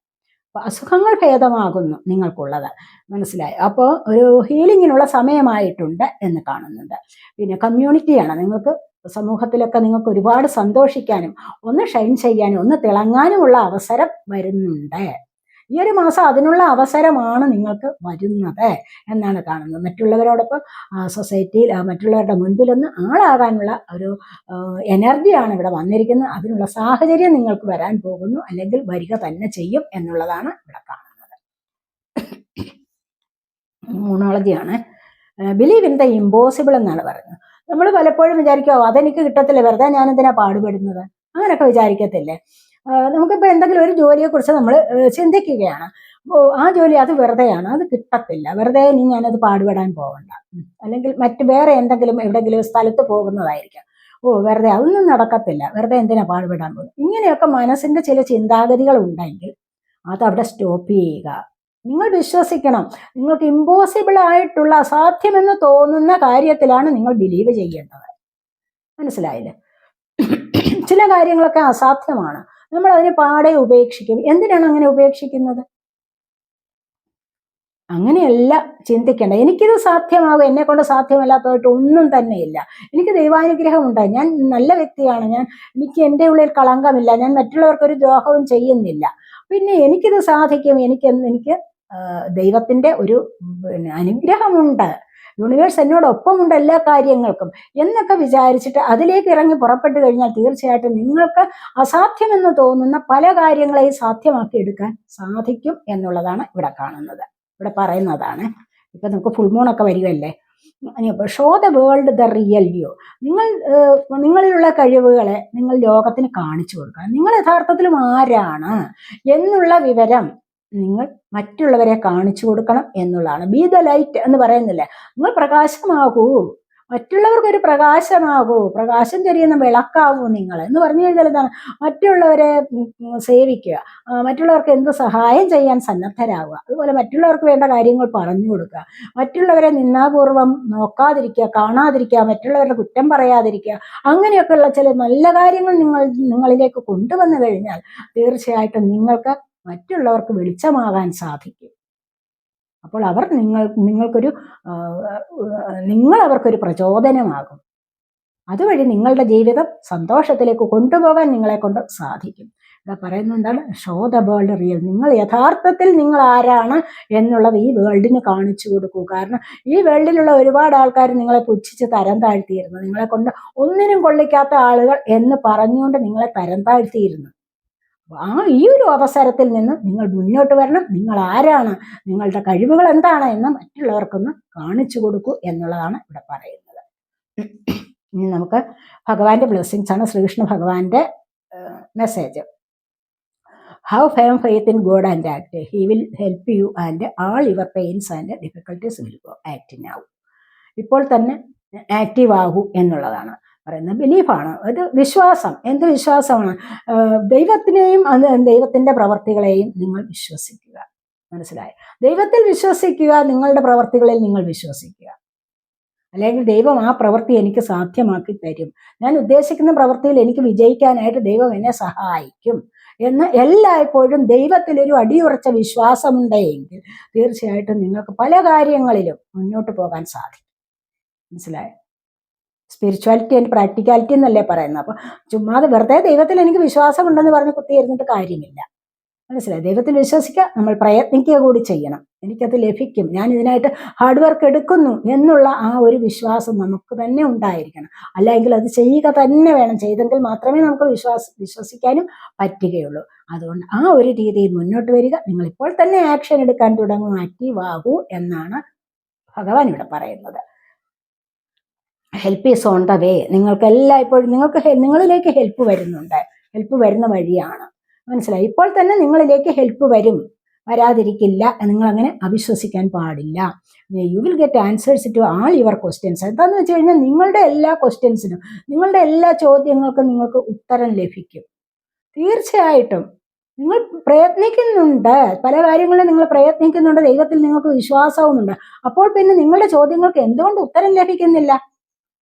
അപ്പോൾ അസുഖങ്ങൾ ഭേദമാകുന്നു നിങ്ങൾക്കുള്ളത്, മനസ്സിലായി? അപ്പോൾ ഒരു ഹീലിങ്ങിനുള്ള സമയമായിട്ടുണ്ട് എന്ന് കാണുന്നുണ്ട്. പിന്നെ കമ്മ്യൂണിറ്റിയാണ്. നിങ്ങൾക്ക് സമൂഹത്തിലൊക്കെ നിങ്ങൾക്ക് ഒരുപാട് സന്തോഷിക്കാനും ഒന്ന് ഷൈൻ ചെയ്യാനും ഒന്ന് തിളങ്ങാനുമുള്ള അവസരം വരുന്നുണ്ട്. ഈ ഒരു മാസം അതിനുള്ള അവസരമാണ് നിങ്ങൾക്ക് വരുന്നത് എന്നാണ് കാണുന്നത്. മറ്റുള്ളവരോടൊപ്പം സൊസൈറ്റിയിൽ മറ്റുള്ളവരുടെ മുൻപിലൊന്ന് ആളാകാനുള്ള ഒരു എനർജിയാണ് ഇവിടെ വന്നിരിക്കുന്നത്. അതിനുള്ള സാഹചര്യം നിങ്ങൾക്ക് വരാൻ പോകുന്നു, അല്ലെങ്കിൽ വരിക തന്നെ ചെയ്യും എന്നുള്ളതാണ് ഇവിടെ കാണുന്നത്. മോണോളജിയാണ്. ബിലീവ് ഇൻ ദ ഇമ്പോസിബിൾ എന്നാണ് പറയുന്നത്. നമ്മൾ പലപ്പോഴും വിചാരിക്കുമോ അതെനിക്ക് കിട്ടത്തില്ല, വെറുതെ ഞാനെന്തിനാ പാടുപെടുന്നത്, അങ്ങനെയൊക്കെ വിചാരിക്കത്തില്ലേ? നമുക്കിപ്പോൾ എന്തെങ്കിലും ഒരു ജോലിയെക്കുറിച്ച് നമ്മൾ ചിന്തിക്കുകയാണ്, ആ ജോലി അത് വെറുതെയാണ്, അത് കിട്ടത്തില്ല, വെറുതെ ഇനി ഞാനത് പാടുപെടാൻ പോകണ്ട, അല്ലെങ്കിൽ വേറെ എന്തെങ്കിലും എവിടെയെങ്കിലും സ്ഥലത്ത് പോകുന്നതായിരിക്കാം, വെറുതെ അതൊന്നും നടക്കത്തില്ല, വെറുതെ എന്തിനാ പാടുപെടാൻ പോകുന്നത്, ഇങ്ങനെയൊക്കെ മനസ്സിന്റെ ചില ചിന്താഗതികൾ ഉണ്ടെങ്കിൽ അതവിടെ സ്റ്റോപ്പ് ചെയ്യുക. നിങ്ങൾ വിശ്വസിക്കണം, നിങ്ങൾക്ക് ഇമ്പോസിബിൾ ആയിട്ടുള്ള അസാധ്യമെന്ന് തോന്നുന്ന കാര്യത്തിലാണ് നിങ്ങൾ ബിലീവ് ചെയ്യേണ്ടത്. മനസ്സിലായില്ലേ? ചില കാര്യങ്ങളൊക്കെ അസാധ്യമാണ്, നമ്മൾ അതിനെ പാടെ ഉപേക്ഷിക്കും. എന്തിനാണ് അങ്ങനെ ഉപേക്ഷിക്കുന്നത്? അങ്ങനെയല്ല ചിന്തിക്കേണ്ട. എനിക്കിത് സാധ്യമാകും, എന്നെ കൊണ്ട് സാധ്യമല്ലാത്തതായിട്ട് ഒന്നും തന്നെയില്ല, എനിക്ക് ദൈവാനുഗ്രഹം ഉണ്ട്, ഞാൻ നല്ല വ്യക്തിയാണ്, എനിക്ക് എൻ്റെ ഉള്ളിൽ കളങ്കമില്ല, ഞാൻ മറ്റുള്ളവർക്കൊരു ദ്രോഹവും ചെയ്യുന്നില്ല, പിന്നെ എനിക്കിത് സാധിക്കും, എനിക്ക് ദൈവത്തിൻ്റെ ഒരു അനുഗ്രഹമുണ്ട്, യൂണിവേഴ്സ് എന്നോടൊപ്പമുണ്ട് എല്ലാ കാര്യങ്ങൾക്കും എന്നൊക്കെ വിചാരിച്ചിട്ട് അതിലേക്ക് ഇറങ്ങി പുറപ്പെട്ടു കഴിഞ്ഞാൽ തീർച്ചയായിട്ടും നിങ്ങൾക്ക് അസാധ്യമെന്ന് തോന്നുന്ന പല കാര്യങ്ങളെയും സാധ്യമാക്കി എടുക്കാൻ സാധിക്കും എന്നുള്ളതാണ് ഇവിടെ കാണുന്നത്, ഇവിടെ പറയുന്നതാണ്. ഇപ്പം നമുക്ക് ഫുൾ മൂണൊക്കെ വരികയല്ലേ. Show the world the real you. നിങ്ങളിലുള്ള കഴിവുകളെ നിങ്ങൾ ലോകത്തിന് കാണിച്ചു കൊടുക്കണം. നിങ്ങൾ യഥാർത്ഥത്തിലും ആരാണ് എന്നുള്ള വിവരം നിങ്ങൾ മറ്റുള്ളവരെ കാണിച്ചു കൊടുക്കണം എന്നുള്ളതാണ്. ബി ദ ലൈറ്റ് എന്ന് പറയുന്നില്ല, നിങ്ങൾ പ്രകാശമാകൂ, മറ്റുള്ളവർക്കൊരു പ്രകാശമാകൂ, പ്രകാശം ചൊരിയുന്ന വിളക്കാവൂ നിങ്ങൾ എന്ന് പറഞ്ഞു കഴിഞ്ഞാൽ എന്താണ്? മറ്റുള്ളവരെ സേവിക്കുക, മറ്റുള്ളവർക്ക് എന്ത് സഹായം ചെയ്യാൻ സന്നദ്ധരാകുക, അതുപോലെ മറ്റുള്ളവർക്ക് വേണ്ട കാര്യങ്ങൾ പറഞ്ഞു കൊടുക്കുക, മറ്റുള്ളവരെ നിന്ദാപൂർവം നോക്കാതിരിക്കുക, കാണാതിരിക്കുക, മറ്റുള്ളവരുടെ കുറ്റം പറയാതിരിക്കുക, അങ്ങനെയൊക്കെയുള്ള ചില നല്ല കാര്യങ്ങൾ നിങ്ങളിലേക്ക് കൊണ്ടുവന്നു കഴിഞ്ഞാൽ തീർച്ചയായിട്ടും നിങ്ങൾക്ക് മറ്റുള്ളവർക്ക് വെളിച്ചമാകാൻ സാധിക്കും. അപ്പോൾ അവർ നിങ്ങൾ അവർക്കൊരു പ്രചോദനമാകും. അതുവഴി നിങ്ങളുടെ ജീവിതം സന്തോഷത്തിലേക്ക് കൊണ്ടുപോകാൻ നിങ്ങളെ കൊണ്ട് സാധിക്കും. ഇവിടെ പറയുന്നത് എന്താണ്? Show the world real. നിങ്ങൾ യഥാർത്ഥത്തിൽ നിങ്ങൾ ആരാണ് എന്നുള്ളത് ഈ വേൾഡിന് കാണിച്ചു കൊടുക്കൂ. കാരണം ഈ വേൾഡിലുള്ള ഒരുപാട് ആൾക്കാർ നിങ്ങളെ പുച്ഛിച്ച് തരം താഴ്ത്തിയിരുന്നു, നിങ്ങളെ കൊണ്ട് ഒന്നിനും കൊള്ളിക്കാത്ത ആളുകൾ എന്ന് പറഞ്ഞുകൊണ്ട് നിങ്ങളെ തരം താഴ്ത്തിയിരുന്നു. ഈ ഒരു അവസരത്തിൽ നിന്ന് നിങ്ങൾ മുന്നോട്ട് വരണം. നിങ്ങൾ ആരാണ്, നിങ്ങളുടെ കഴിവുകൾ എന്താണ് എന്ന് മറ്റുള്ളവർക്കൊന്ന് കാണിച്ചു കൊടുക്കൂ എന്നുള്ളതാണ് ഇവിടെ പറയുന്നത്. ഇനി നമുക്ക് ഭഗവാന്റെ ബ്ലെസ്സിങ്സ് ആണ്, ശ്രീകൃഷ്ണ ഭഗവാന്റെ message. Have faith in God and act. He will help you and all your pains and difficulties will go. Act now. ഇപ്പോൾ തന്നെ ആക്റ്റീവ് ആകൂ എന്നുള്ളതാണ് പറയുന്നത്. ബിലീഫാണ്, ഒരു വിശ്വാസം. എന്ത് വിശ്വാസമാണ്? ദൈവത്തിനെയും ദൈവത്തിൻ്റെ പ്രവർത്തികളെയും നിങ്ങൾ വിശ്വസിക്കുക. മനസ്സിലായി? ദൈവത്തിൽ വിശ്വസിക്കുക, നിങ്ങളുടെ പ്രവർത്തികളിൽ നിങ്ങൾ വിശ്വസിക്കുക. അല്ലെങ്കിൽ ദൈവം ആ പ്രവൃത്തി എനിക്ക് സാധ്യമാക്കി തരും, ഞാൻ ഉദ്ദേശിക്കുന്ന പ്രവൃത്തിയിൽ എനിക്ക് വിജയിക്കാനായിട്ട് ദൈവം എന്നെ സഹായിക്കും എന്ന് എല്ലായ്പ്പോഴും ദൈവത്തിലൊരു അടിയുറച്ച വിശ്വാസമുണ്ടെങ്കിൽ തീർച്ചയായിട്ടും നിങ്ങൾക്ക് പല കാര്യങ്ങളിലും മുന്നോട്ട് പോകാൻ സാധിക്കും. മനസ്സിലായോ? സ്പിരിച്വാലിറ്റി ആൻഡ് പ്രാക്ടിക്കാലിറ്റി എന്നല്ലേ പറയുന്നത്. അപ്പോൾ ചുമ്മാതെ വെറുതെ ദൈവത്തിൽ എനിക്ക് വിശ്വാസമുണ്ടെന്ന് പറഞ്ഞ് കുത്തിയിരുന്നിട്ട് കാര്യമില്ല. മനസ്സിലായി? ദൈവത്തിൽ വിശ്വസിക്കുക, നമ്മൾ പ്രയത്നിക്കുക കൂടി ചെയ്യണം. എനിക്കത് ലഭിക്കും, ഞാൻ ഇതിനായിട്ട് ഹാർഡ് വർക്ക് എടുക്കുന്നു എന്നുള്ള ആ ഒരു വിശ്വാസം നമുക്ക് തന്നെ ഉണ്ടായിരിക്കണം. അല്ലെങ്കിൽ അത് ചെയ്യുക തന്നെ വേണം. ചെയ്തെങ്കിൽ മാത്രമേ നമുക്ക് വിശ്വസിക്കാനും പറ്റുകയുള്ളൂ. അതുകൊണ്ട് ആ ഒരു രീതിയിൽ മുന്നോട്ട് വരിക. നിങ്ങൾ ഇപ്പോൾ തന്നെ ആക്ഷൻ എടുക്കാൻ തുടങ്ങും, ആക്റ്റീവ് ആകൂ എന്നാണ് ഭഗവാൻ ഇവിടെ പറയുന്നത്. Help is on the way. നിങ്ങൾക്ക് എല്ലായ്പ്പോഴും നിങ്ങളിലേക്ക് ഹെൽപ്പ് വരുന്നുണ്ട്. ഹെൽപ്പ് വരുന്ന വഴിയാണ്. മനസ്സിലായി? ഇപ്പോൾ തന്നെ നിങ്ങളിലേക്ക് ഹെൽപ്പ് വരും, വരാതിരിക്കില്ല. നിങ്ങളങ്ങനെ അവിശ്വസിക്കാൻ പാടില്ല. You will get answers to all your questions. എന്താന്ന് വെച്ച് കഴിഞ്ഞാൽ നിങ്ങളുടെ എല്ലാ ക്വസ്റ്റ്യൻസിനും, നിങ്ങളുടെ എല്ലാ ചോദ്യങ്ങൾക്കും നിങ്ങൾക്ക് ഉത്തരം ലഭിക്കും. തീർച്ചയായിട്ടും നിങ്ങൾ പ്രയത്നിക്കുന്നുണ്ട്, പല കാര്യങ്ങളും നിങ്ങൾ പ്രയത്നിക്കുന്നുണ്ട്, ദൈവത്തിൽ നിങ്ങൾക്ക് വിശ്വാസവുമുണ്ട്. അപ്പോൾ പിന്നെ നിങ്ങളുടെ ചോദ്യങ്ങൾക്ക് എന്തുകൊണ്ട് ഉത്തരം ലഭിക്കുന്നില്ല?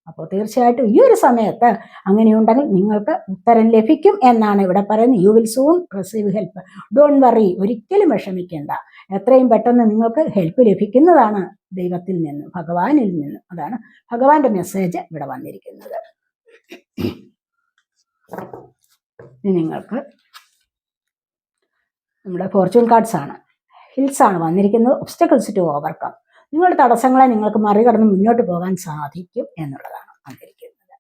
അപ്പോൾ തീർച്ചയായിട്ടും ഈ ഒരു സമയത്ത് അങ്ങനെയുണ്ടെങ്കിൽ നിങ്ങൾക്ക് ഉത്തരം ലഭിക്കും എന്നാണ് ഇവിടെ പറയുന്നത്. You will soon receive help. Don't worry. ഒരിക്കലും വിഷമിക്കേണ്ട. എത്രയും പെട്ടെന്ന് നിങ്ങൾക്ക് ഹെൽപ്പ് ലഭിക്കുന്നതാണ് ദൈവത്തിൽ നിന്ന്, ഭഗവാനിൽ നിന്ന്. അതാണ് ഭഗവാന്റെ മെസ്സേജ് ഇവിടെ വന്നിരിക്കുന്നത്. നിങ്ങൾക്ക് നമ്മുടെ ഫോർച്യൂൺ കാർഡ്സ് ആണ്, ഹിൽസ് ആണ് വന്നിരിക്കുന്നത്. Obstacles to overcome. നിങ്ങളുടെ തടസ്സങ്ങളെ നിങ്ങൾക്ക് മറികടന്ന് മുന്നോട്ട് പോകാൻ സാധിക്കും എന്നുള്ളതാണ് വന്നിരിക്കുന്നത്.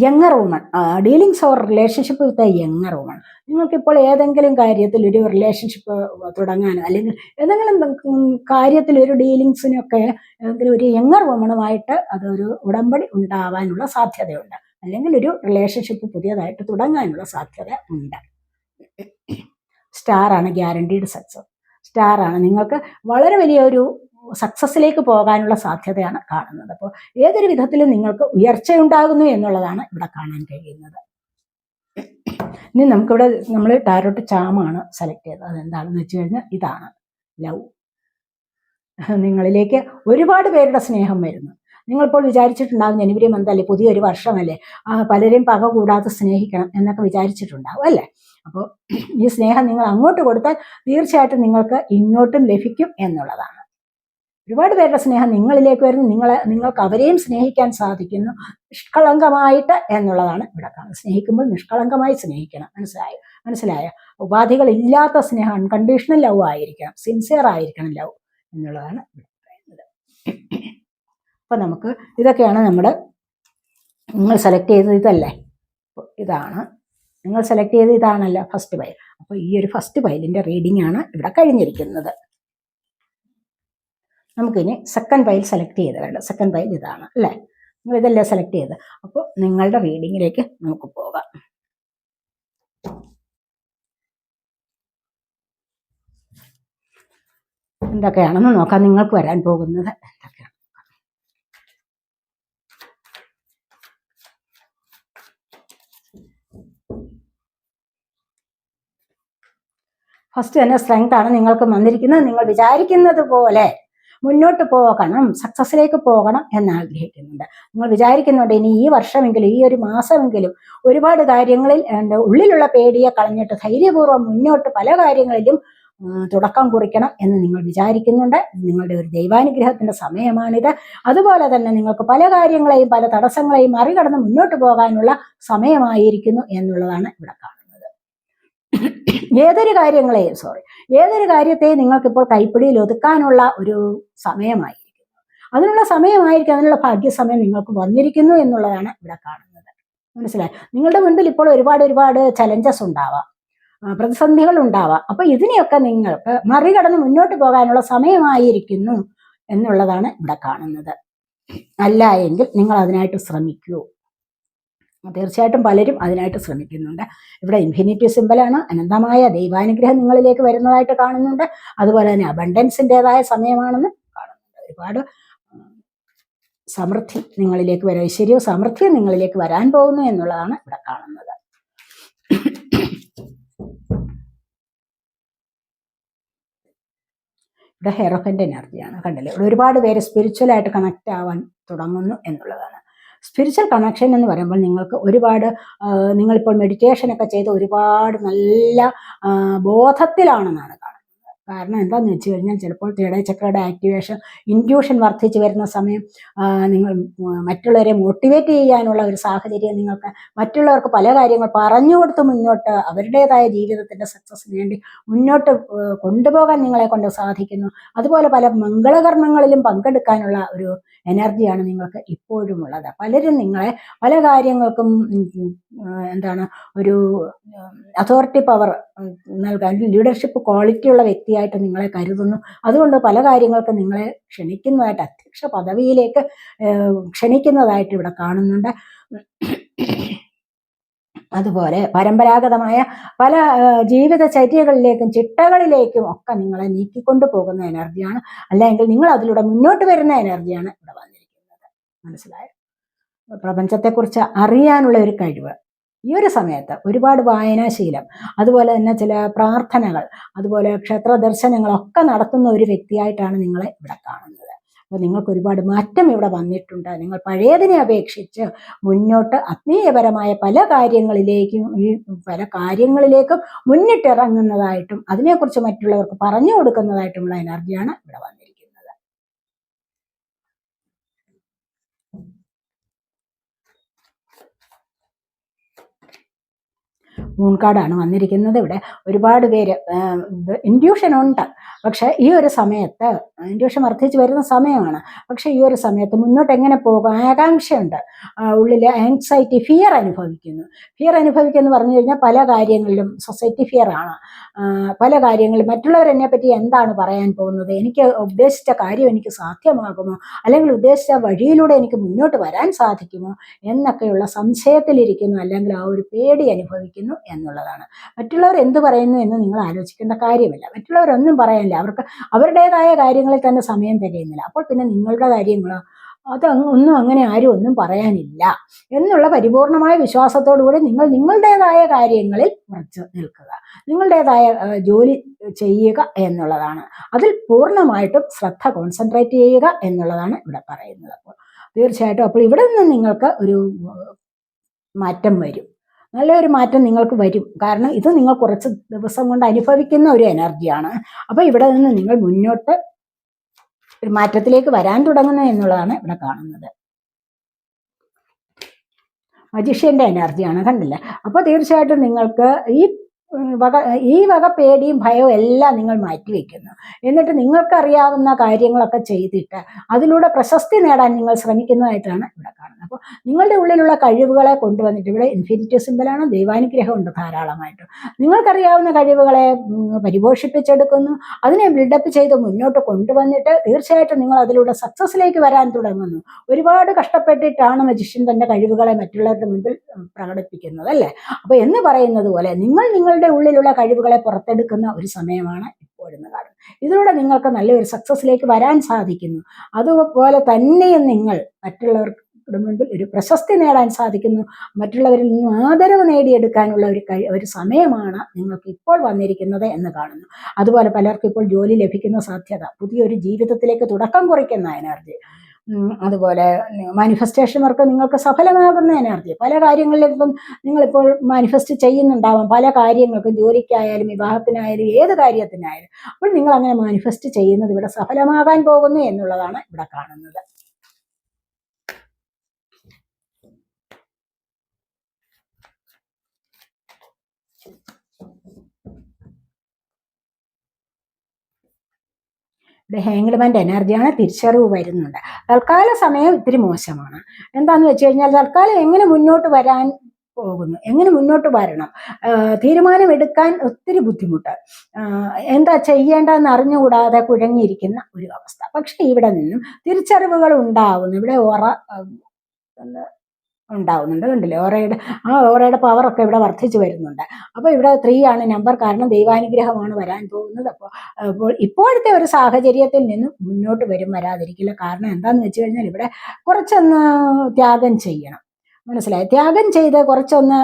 Younger woman, dealings or relationship with a younger woman. നിങ്ങൾക്കിപ്പോൾ ഏതെങ്കിലും കാര്യത്തിൽ ഒരു റിലേഷൻഷിപ്പ് തുടങ്ങാനോ അല്ലെങ്കിൽ ഏതെങ്കിലും കാര്യത്തിൽ ഒരു ഡീലിങ്സിനൊക്കെ ഏതെങ്കിലും ഒരു യങ്ങർ വുമണുമായിട്ട് അതൊരു ഉടമ്പടി ഉണ്ടാവാനുള്ള സാധ്യതയുണ്ട്. അല്ലെങ്കിൽ ഒരു റിലേഷൻഷിപ്പ് പുതിയതായിട്ട് തുടങ്ങാനുള്ള സാധ്യത ഉണ്ട്. സ്റ്റാർ ആണ്, ഗ്യാരണ്ടീഡ് സക്സസ്. സ്റ്റാർ ആണ്, നിങ്ങൾക്ക് വളരെ വലിയൊരു സക്സസ്സിലേക്ക് പോകാനുള്ള സാധ്യതയാണ് കാണുന്നത്. അപ്പോൾ ഏതൊരു വിധത്തിലും നിങ്ങൾക്ക് ഉയർച്ചയുണ്ടാകുന്നു എന്നുള്ളതാണ് ഇവിടെ കാണാൻ കഴിയുന്നത്. ഇനി നമുക്കിവിടെ നമ്മൾ ടാരോട്ട് ചാമാണ് സെലക്ട് ചെയ്തത്. അതെന്താണെന്ന് വെച്ച് കഴിഞ്ഞാൽ ഇതാണ് ലവ്. നിങ്ങളിലേക്ക് ഒരുപാട് പേരുടെ സ്നേഹം വരുന്നു. നിങ്ങളിപ്പോൾ വിചാരിച്ചിട്ടുണ്ടാകും ജനുവരി മന്തല്ലേ, പുതിയൊരു വർഷമല്ലേ, പലരെയും പക കൂടാതെ സ്നേഹിക്കണം എന്നൊക്കെ വിചാരിച്ചിട്ടുണ്ടാവും അല്ലേ? അപ്പോൾ ഈ സ്നേഹം നിങ്ങൾ അങ്ങോട്ട് കൊടുത്താൽ തീർച്ചയായിട്ടും നിങ്ങൾക്ക് ഇങ്ങോട്ടും ലഭിക്കും എന്നുള്ളതാണ്. ഒരുപാട് പേരുടെ സ്നേഹം നിങ്ങളിലേക്ക് വരുന്നു, നിങ്ങൾക്ക് അവരെയും സ്നേഹിക്കാൻ സാധിക്കുന്നു നിഷ്കളങ്കമായിട്ട് എന്നുള്ളതാണ് ഇവിടെ കാണുന്നത്. സ്നേഹിക്കുമ്പോൾ നിഷ്കളങ്കമായി സ്നേഹിക്കണം. മനസ്സിലായ ഉപാധികളില്ലാത്ത സ്നേഹം, അൺകണ്ടീഷണൽ ലവ് ആയിരിക്കണം, സിൻസിയർ ആയിരിക്കണം ലവ് എന്നുള്ളതാണ് ഇവിടെ പറയുന്നത്. അപ്പം നമുക്ക് ഇതൊക്കെയാണ് നിങ്ങൾ സെലക്ട് ചെയ്തത്. ഇതല്ലേ, ഇതാണ് നിങ്ങൾ സെലക്ട് ചെയ്ത്, ഇതാണല്ലോ ഫസ്റ്റ് പൈൽ. അപ്പോൾ ഈ ഒരു ഫസ്റ്റ് പൈലിൻ്റെ റീഡിംഗ് ആണ് ഇവിടെ കഴിഞ്ഞിരിക്കുന്നത്. നമുക്കിനി സെക്കൻഡ് പൈൽ സെലക്ട് ചെയ്ത് വേണ്ട. സെക്കൻഡ് പൈൽ ഇതാണ് അല്ലേ, നിങ്ങൾ ഇതല്ലേ സെലക്ട് ചെയ്ത്. അപ്പോൾ നിങ്ങളുടെ റീഡിങ്ങിലേക്ക് നമുക്ക് പോകാം. എന്തൊക്കെയാണെന്ന് നോക്കാം നിങ്ങൾക്ക് വരാൻ പോകുന്നത് എന്തൊക്കെയാണ്. ഫസ്റ്റ് തന്നെ സ്ട്രെങ്ത് ആണ് നിങ്ങൾക്ക് വന്നിരിക്കുന്നത്. നിങ്ങൾ വിചാരിക്കുന്നത് പോലെ മുന്നോട്ട് പോകണം, സക്സസ്സിലേക്ക് പോകണം എന്നാഗ്രഹിക്കുന്നുണ്ട്. നിങ്ങൾ വിചാരിക്കുന്നുണ്ട് ഇനി ഈ വർഷമെങ്കിലും, ഈ ഒരു മാസമെങ്കിലും ഒരുപാട് കാര്യങ്ങളിൽ ഉള്ളിലുള്ള പേടിയെ കളഞ്ഞിട്ട് ധൈര്യപൂർവ്വം മുന്നോട്ട് പല കാര്യങ്ങളിലും തുടക്കം കുറിക്കണം എന്ന് നിങ്ങൾ വിചാരിക്കുന്നുണ്ട്. നിങ്ങളുടെ ഒരു ദൈവാനുഗ്രഹത്തിൻ്റെ സമയമാണിത്. അതുപോലെ തന്നെ നിങ്ങൾക്ക് പല കാര്യങ്ങളെയും പല തടസ്സങ്ങളെയും മറികടന്ന് മുന്നോട്ട് പോകാനുള്ള സമയമായിരിക്കുന്നു എന്നുള്ളതാണ് ഇവിടെ കാണുന്നത്. ഏതൊരു കാര്യത്തെയും നിങ്ങൾക്കിപ്പോൾ കൈപ്പിടിയിൽ ഒതുക്കാനുള്ള ഒരു സമയമായിരിക്കുന്നു. അതിനുള്ള സമയമായിരിക്കും, അതിനുള്ള ഭാഗ്യസമയം നിങ്ങൾക്ക് വന്നിരിക്കുന്നു എന്നുള്ളതാണ് ഇവിടെ കാണുന്നത്. മനസ്സിലായി? നിങ്ങളുടെ മുൻപിൽ ഇപ്പോൾ ഒരുപാട് ചലഞ്ചസ് ഉണ്ടാവാം, പ്രതിസന്ധികൾ ഉണ്ടാവാം. അപ്പൊ ഇതിനെയൊക്കെ നിങ്ങൾക്ക് മറികടന്ന് മുന്നോട്ട് പോകാനുള്ള സമയമായിരിക്കുന്നു എന്നുള്ളതാണ് ഇവിടെ കാണുന്നത്. അല്ല എങ്കിൽ നിങ്ങൾ അതിനായിട്ട് ശ്രമിക്കൂ. തീർച്ചയായിട്ടും പലരും അതിനായിട്ട് ശ്രമിക്കുന്നുണ്ട്. ഇവിടെ ഇൻഫിനിറ്റി സിമ്പലാണ്. അനന്തമായ ദൈവാനുഗ്രഹം നിങ്ങളിലേക്ക് വരുന്നതായിട്ട് കാണുന്നുണ്ട്. അതുപോലെ തന്നെ അബണ്ടൻസിൻ്റെതായ സമയമാണെന്ന് കാണുന്നുണ്ട്. ഒരുപാട് സമൃദ്ധി നിങ്ങളിലേക്ക് വരാൻ, ഐശ്വര്യവും സമൃദ്ധിയും നിങ്ങളിലേക്ക് വരാൻ പോകുന്നു എന്നുള്ളതാണ് ഇവിടെ കാണുന്നത്. ഇവിടെ ഹെറോഫൻ്റെ എനർജിയാണ്. കണ്ടില്ലേ? ഇവിടെ ഒരുപാട് പേര് സ്പിരിച്വലായിട്ട് കണക്റ്റ് ആവാൻ തുടങ്ങുന്നു എന്നുള്ളതാണ്. സ്പിരിച്വൽ കണക്ഷൻ എന്ന് പറയുമ്പോൾ നിങ്ങൾക്ക് നിങ്ങളിപ്പോൾ മെഡിറ്റേഷനൊക്കെ ചെയ്ത് ഒരുപാട് നല്ല ബോധത്തിലാണെന്നാണ് കാണുന്നത്. കാരണം എന്താണെന്ന് വെച്ച് കഴിഞ്ഞാൽ ചിലപ്പോൾ ഹൃദയചക്രയുടെ ആക്ടിവേഷൻ, ഇൻറ്റ്യൂഷൻ വർദ്ധിച്ചു വരുന്ന സമയം, നിങ്ങൾ മറ്റുള്ളവരെ മോട്ടിവേറ്റ് ചെയ്യാനുള്ള ഒരു സാഹചര്യം, നിങ്ങൾക്ക് മറ്റുള്ളവർക്ക് പല കാര്യങ്ങൾ പറഞ്ഞു കൊടുത്ത് മുന്നോട്ട് അവരുടേതായ ജീവിതത്തിൻ്റെ സക്സസ്സിന് വേണ്ടി മുന്നോട്ട് കൊണ്ടുപോകാൻ നിങ്ങളെ കൊണ്ട് സാധിക്കുന്നു. അതുപോലെ പല മംഗളകർമ്മങ്ങളിലും പങ്കെടുക്കാനുള്ള ഒരു എനർജിയാണ് നിങ്ങൾക്ക് ഇപ്പോഴും ഉള്ളത്. പലരും നിങ്ങളെ പല കാര്യങ്ങൾക്കും ഒരു അതോറിറ്റി പവർ നൽകാൻ, ലീഡർഷിപ്പ് ക്വാളിറ്റിയുള്ള വ്യക്തിയായിട്ട് നിങ്ങളെ കരുതുന്നു. അതുകൊണ്ട് പല കാര്യങ്ങൾക്കും നിങ്ങളെ ക്ഷണിക്കുന്നതായിട്ട്, അധ്യക്ഷ പദവിയിലേക്ക് ക്ഷണിക്കുന്നതായിട്ട് ഇവിടെ കാണുന്നുണ്ട്. അതുപോലെ പരമ്പരാഗതമായ പല ജീവിതചര്യകളിലേക്കും ചിട്ടകളിലേക്കും ഒക്കെ നിങ്ങളെ നീക്കിക്കൊണ്ടു പോകുന്ന എനർജിയാണ്. അല്ലെങ്കിൽ നിങ്ങൾ അതിലൂടെ മുന്നോട്ട് വരുന്ന എനർജിയാണ് ഇവിടെ വന്നിരിക്കുന്നത്. മനസ്സിലായോ? പ്രപഞ്ചത്തെക്കുറിച്ച് അറിയാനുള്ള ഒരു കഴിവ് ഈ ഒരു സമയത്ത്, ഒരുപാട് വായനാശീലം, അതുപോലെ തന്നെ ചില പ്രാർത്ഥനകൾ, അതുപോലെ ക്ഷേത്ര ദർശനങ്ങളൊക്കെ നടത്തുന്ന ഒരു വ്യക്തിയായിട്ടാണ് നിങ്ങളെ ഇവിടെ കാണുന്നത്. അപ്പോൾ നിങ്ങൾക്ക് ഒരുപാട് മാറ്റം ഇവിടെ വന്നിട്ടുണ്ട്. നിങ്ങൾ പഴയതിനെ അപേക്ഷിച്ച് മുന്നോട്ട് ആത്മീയപരമായ പല കാര്യങ്ങളിലേക്കും മുന്നിട്ടിറങ്ങുന്നതായിട്ടും അതിനെക്കുറിച്ച് മറ്റുള്ളവർക്ക് പറഞ്ഞു കൊടുക്കുന്നതായിട്ടുമുള്ള എനർജിയാണ് ഇവിടെ വന്നിരിക്കുന്നത്. മൂൺ കാർഡാണ് വന്നിരിക്കുന്നത്. ഇവിടെ ഒരുപാട് പേര് ഇൻഡ്യൂഷൻ ഉണ്ട്, പക്ഷേ ഈ ഒരു സമയത്ത് ഇൻഡ്യൂഷൻ വർദ്ധിച്ചു വരുന്ന സമയമാണ്. പക്ഷേ ഈ ഒരു സമയത്ത് മുന്നോട്ട് എങ്ങനെ പോകും, ആകാംക്ഷയുണ്ട്, ഉള്ളിൽ ആങ്സൈറ്റി, ഫിയർ അനുഭവിക്കുമെന്ന് പറഞ്ഞു കഴിഞ്ഞാൽ പല കാര്യങ്ങളിലും സൊസൈറ്റി ഫിയർ ആണ്. പല കാര്യങ്ങളും മറ്റുള്ളവർ എന്നെ പറ്റി എന്താണ് പറയാൻ പോകുന്നത്, എനിക്ക് ഉദ്ദേശിച്ച കാര്യം എനിക്ക് സാധ്യമാകുമോ, അല്ലെങ്കിൽ ഉദ്ദേശിച്ച വഴിയിലൂടെ എനിക്ക് മുന്നോട്ട് വരാൻ സാധിക്കുമോ എന്നൊക്കെയുള്ള സംശയത്തിലിരിക്കുന്നു, അല്ലെങ്കിൽ ആ ഒരു പേടി അനുഭവിക്കുന്നു എന്നുള്ളതാണ്. മറ്റുള്ളവർ എന്ത് പറയുന്നു എന്ന് നിങ്ങൾ ആലോചിക്കേണ്ട കാര്യമില്ല. മറ്റുള്ളവരൊന്നും പറയാനില്ല, അവർക്ക് അവരുടേതായ കാര്യങ്ങളിൽ തന്നെ സമയം തികയുന്നില്ല. അപ്പോൾ പിന്നെ നിങ്ങളുടെ കാര്യങ്ങളോ അങ്ങനെ ആരും ഒന്നും പറയാനില്ല എന്നുള്ള പരിപൂർണമായ വിശ്വാസത്തോടുകൂടി നിങ്ങൾ നിങ്ങളുടേതായ കാര്യങ്ങളിൽ ഉറച്ചു നിൽക്കുക, നിങ്ങളുടേതായ ജോലി ചെയ്യുക എന്നുള്ളതാണ്. അതിൽ പൂർണ്ണമായിട്ടും ശ്രദ്ധ കോൺസെൻട്രേറ്റ് ചെയ്യുക എന്നുള്ളതാണ് ഇവിടെ പറയുന്നത്. അപ്പോൾ തീർച്ചയായിട്ടും അപ്പോൾ ഇവിടെ നിന്ന് നിങ്ങൾക്ക് ഒരു മാറ്റം വരും, നല്ലൊരു മാറ്റം നിങ്ങൾക്ക് വരും. കാരണം ഇത് നിങ്ങൾ കുറച്ച് ദിവസം കൊണ്ട് അനുഭവിക്കുന്ന ഒരു എനർജിയാണ്. അപ്പോൾ ഇവിടെ നിന്ന് നിങ്ങൾ മുന്നോട്ട് ഒരു മാറ്റത്തിലേക്ക് വരാൻ തുടങ്ങുന്നു എന്നുള്ളതാണ് ഇവിടെ കാണുന്നത്. മജീഷ്യൻ്റെ എനർജിയാണ്, കണ്ടില്ലേ? അപ്പോൾ തീർച്ചയായിട്ടും നിങ്ങൾക്ക് ഈ വക പേടിയും ഭയവും എല്ലാം നിങ്ങൾ മാറ്റിവെക്കുന്നു. എന്നിട്ട് നിങ്ങൾക്കറിയാവുന്ന കാര്യങ്ങളൊക്കെ ചെയ്തിട്ട് അതിലൂടെ പ്രശസ്തി നേടാൻ നിങ്ങൾ ശ്രമിക്കുന്നതായിട്ടാണ് ഇവിടെ കാണുന്നത്. അപ്പോൾ നിങ്ങളുടെ ഉള്ളിലുള്ള കഴിവുകളെ കൊണ്ടുവന്നിട്ട്, ഇവിടെ ഇൻഫിനിറ്റി സിമ്പലാണ്, ദൈവാനുഗ്രഹമുണ്ട് ധാരാളമായിട്ട്. നിങ്ങൾക്കറിയാവുന്ന കഴിവുകളെ പരിപോഷിപ്പിച്ചെടുക്കുന്നു, അതിനെ ബിൽഡപ്പ് ചെയ്ത് മുന്നോട്ട് കൊണ്ടുവന്നിട്ട് തീർച്ചയായിട്ടും നിങ്ങൾ അതിലൂടെ സക്സസ്സിലേക്ക് വരാൻ തുടങ്ങുന്നു. ഒരുപാട് കഷ്ടപ്പെട്ടിട്ടാണ് മജിഷ്യൻ തൻ്റെ കഴിവുകളെ മറ്റുള്ളവരുടെ മുൻപിൽ പ്രകടിപ്പിക്കുന്നത്, അല്ലേ? അപ്പോൾ എന്ന് പറയുന്നത് പോലെ നിങ്ങളുടെ ഉള്ളിലുള്ള കഴിവുകളെ പുറത്തെടുക്കുന്ന ഒരു സമയമാണ് ഇപ്പോഴെന്ന് കാണുന്നത്. ഇതിലൂടെ നിങ്ങൾക്ക് നല്ലൊരു സക്സസ്സിലേക്ക് വരാൻ സാധിക്കുന്നു. അതുപോലെ തന്നെയും നിങ്ങൾ മറ്റുള്ളവർക്ക് മുൻപിൽ ഒരു പ്രശസ്തി നേടാൻ സാധിക്കുന്നു. മറ്റുള്ളവരിൽ നിന്ന് ആദരവ് നേടിയെടുക്കാനുള്ള ഒരു സമയമാണ് നിങ്ങൾക്ക് ഇപ്പോൾ വന്നിരിക്കുന്നത് എന്ന് കാണുന്നു. അതുപോലെ പലർക്കും ഇപ്പോൾ ജോലി ലഭിക്കുന്ന സാധ്യത, പുതിയൊരു ജീവിതത്തിലേക്ക് തുടക്കം കുറിക്കുന്ന എനർജി, അതുപോലെ മാനിഫെസ്റ്റേഷൻ വർക്ക് നിങ്ങൾക്ക് സഫലമാകുന്ന എനർജി. പല കാര്യങ്ങളിലും നിങ്ങളിപ്പോൾ മാനിഫെസ്റ്റ് ചെയ്യുന്നുണ്ടാവാം, പല കാര്യങ്ങൾക്കും, ജോലിക്കായാലും വിവാഹത്തിനായാലും ഏത് കാര്യത്തിനായാലും. അപ്പോൾ നിങ്ങൾ അങ്ങനെ മാനിഫെസ്റ്റ് ചെയ്യുന്നത് ഇവിടെ സഫലമാകാൻ പോകുന്നു എന്നുള്ളതാണ് ഇവിടെ കാണുന്നത്. ഇവിടെ ഹാങ്ഡ്മാൻ്റെ എനർജിയാണ്, തിരിച്ചറിവ് വരുന്നുണ്ട്. തൽക്കാല സമയം ഇത്തിരി മോശമാണ്. എന്താന്ന് വെച്ച് കഴിഞ്ഞാൽ തൽക്കാലം എങ്ങനെ മുന്നോട്ട് വരാൻ പോകുന്നു, എങ്ങനെ മുന്നോട്ട് വരണം, തീരുമാനമെടുക്കാൻ ഒത്തിരി ബുദ്ധിമുട്ട്, എന്താ ചെയ്യേണ്ടതെന്ന് അറിഞ്ഞുകൂടാതെ കുഴങ്ങിയിരിക്കുന്ന ഒരു അവസ്ഥ. പക്ഷെ ഇവിടെ നിന്നും തിരിച്ചറിവുകൾ ഉണ്ടാവുന്നു. ഇവിടെ ഉണ്ടാവുന്നുണ്ട്, കണ്ടില്ലേ? ഓറയുടെ പവറൊക്കെ ഇവിടെ വർദ്ധിച്ചു വരുന്നുണ്ട്. അപ്പോൾ ഇവിടെ 3 ആണ് നമ്പർ, കാരണം ദൈവാനുഗ്രഹമാണ് വരാൻ പോകുന്നത്. അപ്പോൾ ഇപ്പോഴത്തെ ഒരു സാഹചര്യത്തിൽ നിന്നും മുന്നോട്ട് വരാതിരിക്കില്ല. കാരണം എന്താണെന്ന് വെച്ച് കഴിഞ്ഞാൽ ഇവിടെ കുറച്ചൊന്ന് ത്യാഗം ചെയ്യണം. മനസ്സിലായി? ത്യാഗം ചെയ്ത് കുറച്ചൊന്ന്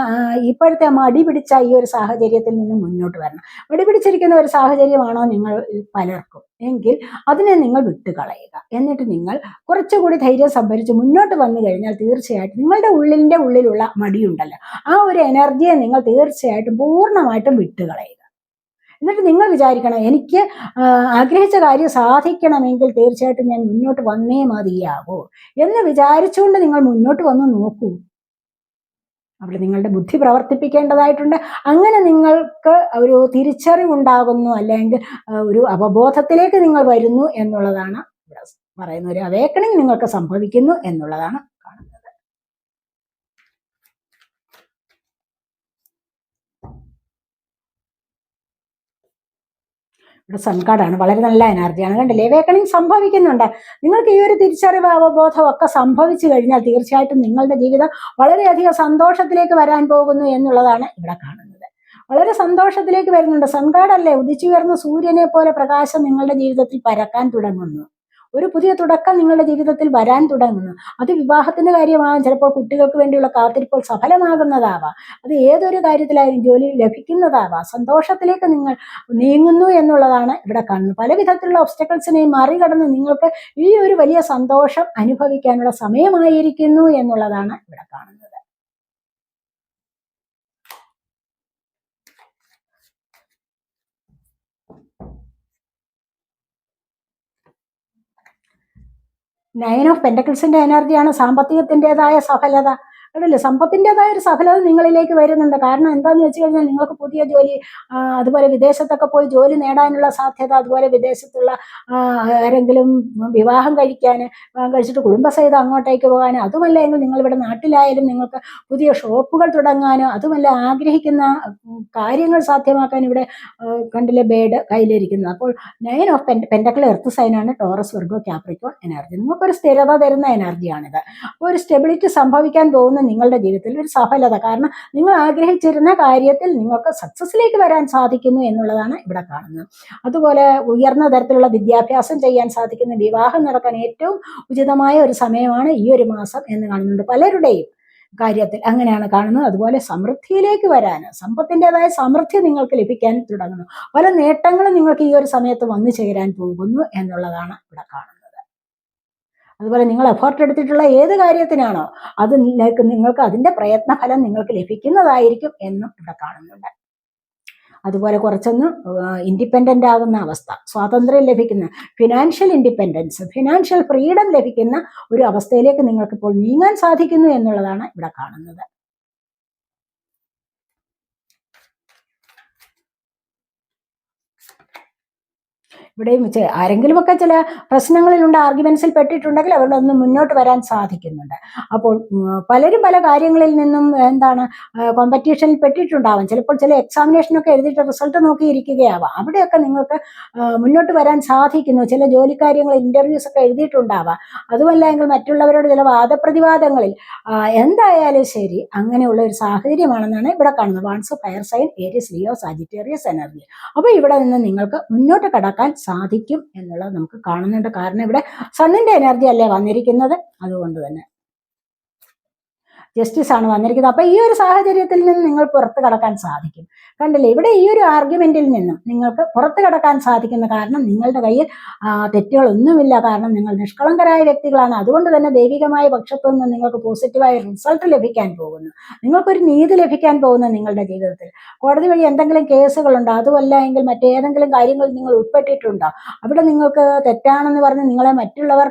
ഇപ്പോഴത്തെ മടി പിടിച്ച ഈ ഒരു സാഹചര്യത്തിൽ നിന്ന് മുന്നോട്ട് വരണം. മടി പിടിച്ചിരിക്കുന്ന ഒരു സാഹചര്യമാണോ നിങ്ങൾ പലർക്കും എങ്കിൽ അതിനെ നിങ്ങൾ വിട്ടുകളയുക. എന്നിട്ട് നിങ്ങൾ കുറച്ചുകൂടി ധൈര്യം സംഭരിച്ച് മുന്നോട്ട് വന്നു കഴിഞ്ഞാൽ തീർച്ചയായിട്ടും നിങ്ങളുടെ ഉള്ളിലുള്ള മടിയുണ്ടല്ലോ, ആ ഒരു എനർജിയെ നിങ്ങൾ തീർച്ചയായിട്ടും പൂർണ്ണമായിട്ടും വിട്ടുകളയുക. എന്നിട്ട് നിങ്ങൾ വിചാരിക്കണം, എനിക്ക് ആഗ്രഹിച്ച കാര്യം സാധിക്കണമെങ്കിൽ തീർച്ചയായിട്ടും ഞാൻ മുന്നോട്ട് വന്നേ മതിയാകൂ എന്ന് വിചാരിച്ചുകൊണ്ട് നിങ്ങൾ മുന്നോട്ട് വന്ന് നോക്കൂ. അവിടെ നിങ്ങളുടെ ബുദ്ധി പ്രവർത്തിപ്പിക്കേണ്ടതായിട്ടുണ്ട്. അങ്ങനെ നിങ്ങൾക്ക് ഒരു തിരിച്ചറിവുണ്ടാകുന്നു, അല്ലെങ്കിൽ ഒരു അവബോധത്തിലേക്ക് നിങ്ങൾ വരുന്നു എന്നുള്ളതാണ് പറയുന്ന. ഒരു അവേക്കണിങ് നിങ്ങൾക്ക് സംഭവിക്കുന്നു എന്നുള്ളതാണ് കാണുന്നത്. ഇവിടെ സൺകാർഡാണ്, വളരെ നല്ല എനർജിയാണ്. കണ്ടില്ലേ? അവേക്കണിങ് സംഭവിക്കുന്നുണ്ട്. നിങ്ങൾക്ക് ഈ ഒരു തിരിച്ചറിവ്, അവബോധം ഒക്കെ സംഭവിച്ചു കഴിഞ്ഞാൽ തീർച്ചയായിട്ടും നിങ്ങളുടെ ജീവിതം വളരെയധികം സന്തോഷത്തിലേക്ക് വരാൻ പോകുന്നു എന്നുള്ളതാണ് ഇവിടെ കാണുന്നത്. വളരെ സന്തോഷത്തിലേക്ക് വരുന്നുണ്ട്. സൺകാർഡല്ലേ? ഉദിച്ചുയർന്ന സൂര്യനെ പോലെ പ്രകാശം നിങ്ങളുടെ ജീവിതത്തിൽ പരക്കാൻ തുടങ്ങുന്നു. ഒരു പുതിയ തുടക്കം നിങ്ങളുടെ ജീവിതത്തിൽ വരാൻ തുടങ്ങുന്നു. അത് വിവാഹത്തിന്റെ കാര്യമാകാം, ചിലപ്പോൾ കുട്ടികൾക്ക് വേണ്ടിയുള്ള കാത്തിരിപ്പോൾ സഫലമാകുന്നതാവാം, അത് ഏതൊരു കാര്യത്തിലായാലും ജോലി ലഭിക്കുന്നതാവാം. സന്തോഷത്തിലേക്ക് നിങ്ങൾ നീങ്ങുന്നു എന്നുള്ളതാണ് ഇവിടെ കാണുന്നത്. പല വിധത്തിലുള്ള ഒബ്സ്റ്റക്കിൾസിനെയും മറികടന്ന് നിങ്ങൾക്ക് ഈ ഒരു വലിയ സന്തോഷം അനുഭവിക്കാനുള്ള സമയമായിരിക്കുന്നു എന്നുള്ളതാണ് ഇവിടെ കാണുന്നത്. നയൻ ഓഫ് പെന്റക്കിൾസിന്റെ എനർജിയാണ് സാമ്പത്തികത്തിൻ്റെതായ സഫലത. അതല്ലേ? സമ്പത്തിൻ്റെതായ ഒരു സഫലത നിങ്ങളിലേക്ക് വരുന്നുണ്ട്. കാരണം എന്താന്ന് വെച്ച് കഴിഞ്ഞാൽ നിങ്ങൾക്ക് പുതിയ ജോലി, അതുപോലെ വിദേശത്തൊക്കെ പോയി ജോലി നേടാനുള്ള സാധ്യത, അതുപോലെ വിദേശത്തുള്ള ആരെങ്കിലും വിവാഹം കഴിച്ചിട്ട് കുടുംബസഹിതം അങ്ങോട്ടേക്ക് പോകാനും, അതുമല്ല എങ്കിൽ നിങ്ങളിവിടെ നാട്ടിലായാലും നിങ്ങൾക്ക് പുതിയ ഷോപ്പുകൾ തുടങ്ങാനോ, അതുമല്ല ആഗ്രഹിക്കുന്ന കാര്യങ്ങൾ സാധ്യമാക്കാൻ ഇവിടെ കണ്ടില്ലേ ബേഡ് കയ്യിലിരിക്കുന്നത്. അപ്പോൾ നയൻ ഓഫ് പെന്റക്കിൾ എർത്ത് സൈനാണ്, ടോറസ്, വെർഗോ, ക്യാപ്രിക്കോൺ എനർജി. നിങ്ങൾക്കൊരു സ്ഥിരത തരുന്ന എനർജിയാണിത്. അപ്പോൾ ഒരു സ്റ്റെബിലിറ്റി സംഭവിക്കാൻ പോകുന്ന നിങ്ങളുടെ ജീവിതത്തിൽ ഒരു സഫലത, കാരണം നിങ്ങൾ ആഗ്രഹിച്ചിരുന്ന കാര്യത്തിൽ നിങ്ങൾക്ക് സക്സസിലേക്ക് വരാൻ സാധിക്കുന്നു എന്നുള്ളതാണ് ഇവിടെ കാണുന്നത്. അതുപോലെ ഉയർന്ന തരത്തിലുള്ള വിദ്യാഭ്യാസം ചെയ്യാൻ സാധിക്കുന്ന, വിവാഹം നടക്കാൻ ഏറ്റവും ഉചിതമായ ഒരു സമയമാണ് ഈ ഒരു മാസം എന്ന് കാണുന്നുണ്ട്. പലരുടെയും കാര്യത്തിൽ അങ്ങനെയാണ് കാണുന്നത്. അതുപോലെ സമൃദ്ധിയിലേക്ക് വരാൻ, സമ്പത്തിൻ്റെതായ സമൃദ്ധി നിങ്ങൾക്ക് ലഭിക്കാൻ തുടങ്ങുന്നു. പല നേട്ടങ്ങളും നിങ്ങൾക്ക് ഈ ഒരു സമയത്ത് വന്നു ചേരാൻ പോകുന്നു എന്നുള്ളതാണ് ഇവിടെ കാണുന്നത്. അതുപോലെ നിങ്ങൾ എഫേർട്ട് എടുത്തിട്ടുള്ള ഏത് കാര്യത്തിനാണോ നിങ്ങൾക്ക് അതിൻ്റെ പ്രയത്നഫലം നിങ്ങൾക്ക് ലഭിക്കുന്നതായിരിക്കും എന്നും ഇവിടെ കാണുന്നുണ്ട്. അതുപോലെ കുറച്ചൊന്ന് ഇൻഡിപെൻഡൻ്റ് ആകുന്ന അവസ്ഥ, സ്വാതന്ത്ര്യം ലഭിക്കുന്ന, ഫിനാൻഷ്യൽ ഇൻഡിപെൻഡൻസ്, ഫിനാൻഷ്യൽ ഫ്രീഡം ലഭിക്കുന്ന ഒരു അവസ്ഥയിലേക്ക് നിങ്ങൾക്കിപ്പോൾ നീങ്ങാൻ സാധിക്കുന്നു എന്നുള്ളതാണ് ഇവിടെ കാണുന്നത്. ഇവിടെയും ആരെങ്കിലുമൊക്കെ ചില പ്രശ്നങ്ങളിലുണ്ട്, ആർഗ്യുമെന്റ്സിൽ പെട്ടിട്ടുണ്ടെങ്കിൽ അവരുടെ ഒന്ന് മുന്നോട്ട് വരാൻ സാധിക്കുന്നുണ്ട്. അപ്പോൾ പലരും പല കാര്യങ്ങളിൽ നിന്നും കോമ്പറ്റീഷനിൽ പെട്ടിട്ടുണ്ടാവാം. ചിലപ്പോൾ ചില എക്സാമിനേഷനൊക്കെ എഴുതിയിട്ട് റിസൾട്ട് നോക്കിയിരിക്കുകയാവാം. അവിടെയൊക്കെ നിങ്ങൾക്ക് മുന്നോട്ട് വരാൻ സാധിക്കുന്നു. ചില ജോലിക്കാര്യങ്ങൾ, ഇന്റർവ്യൂസ് ഒക്കെ എഴുതിയിട്ടുണ്ടാവാം. അതുമല്ല എങ്കിൽ മറ്റുള്ളവരോട് ചില വാദപ്രതിവാദങ്ങളിൽ, എന്തായാലും ശരി, അങ്ങനെയുള്ള ഒരു സാഹചര്യമാണെന്നാണ് ഇവിടെ കാണുന്നത്. Wands, fire sign, Aries, Leo, Sagittarius energy. അപ്പോൾ ഇവിടെ നിന്ന് നിങ്ങൾക്ക് മുന്നോട്ട് കടക്കാൻ സാധിക്കും എന്നുള്ളത് നമുക്ക് കാണുന്നുണ്ട്. കാരണം ഇവിടെ സണ്ണിന്റെ എനർജി അല്ലേ വന്നിരിക്കുന്നത്, അതുകൊണ്ട് തന്നെ ജസ്റ്റിസ് ആണ് വന്നിരിക്കുന്നത്. അപ്പൊ ഈ ഒരു സാഹചര്യത്തിൽ നിന്ന് നിങ്ങൾ പുറത്തു കടക്കാൻ സാധിക്കും. കണ്ടില്ലേ, ഇവിടെ ഈ ഒരു ആർഗ്യുമെന്റിൽ നിന്നും നിങ്ങൾക്ക് പുറത്തു കടക്കാൻ സാധിക്കുന്ന കാരണം നിങ്ങളുടെ കയ്യിൽ തെറ്റുകളൊന്നുമില്ല. കാരണം നിങ്ങൾ നിഷ്കളങ്കരായ വ്യക്തികളാണ്. അതുകൊണ്ട് തന്നെ ദൈവികമായ പക്ഷത്തു നിന്ന് നിങ്ങൾക്ക് പോസിറ്റീവായ റിസൾട്ട് ലഭിക്കാൻ പോകുന്നു. നിങ്ങൾക്കൊരു നീതി ലഭിക്കാൻ പോകുന്നു നിങ്ങളുടെ ജീവിതത്തിൽ. കോടതി വഴി എന്തെങ്കിലും കേസുകളുണ്ടോ, അതുമല്ല എങ്കിൽ മറ്റേതെങ്കിലും കാര്യങ്ങൾ നിങ്ങൾ ഉൾപ്പെട്ടിട്ടുണ്ടോ, അവിടെ നിങ്ങൾക്ക് തെറ്റാണെന്ന് പറഞ്ഞ് നിങ്ങളെ മറ്റുള്ളവർ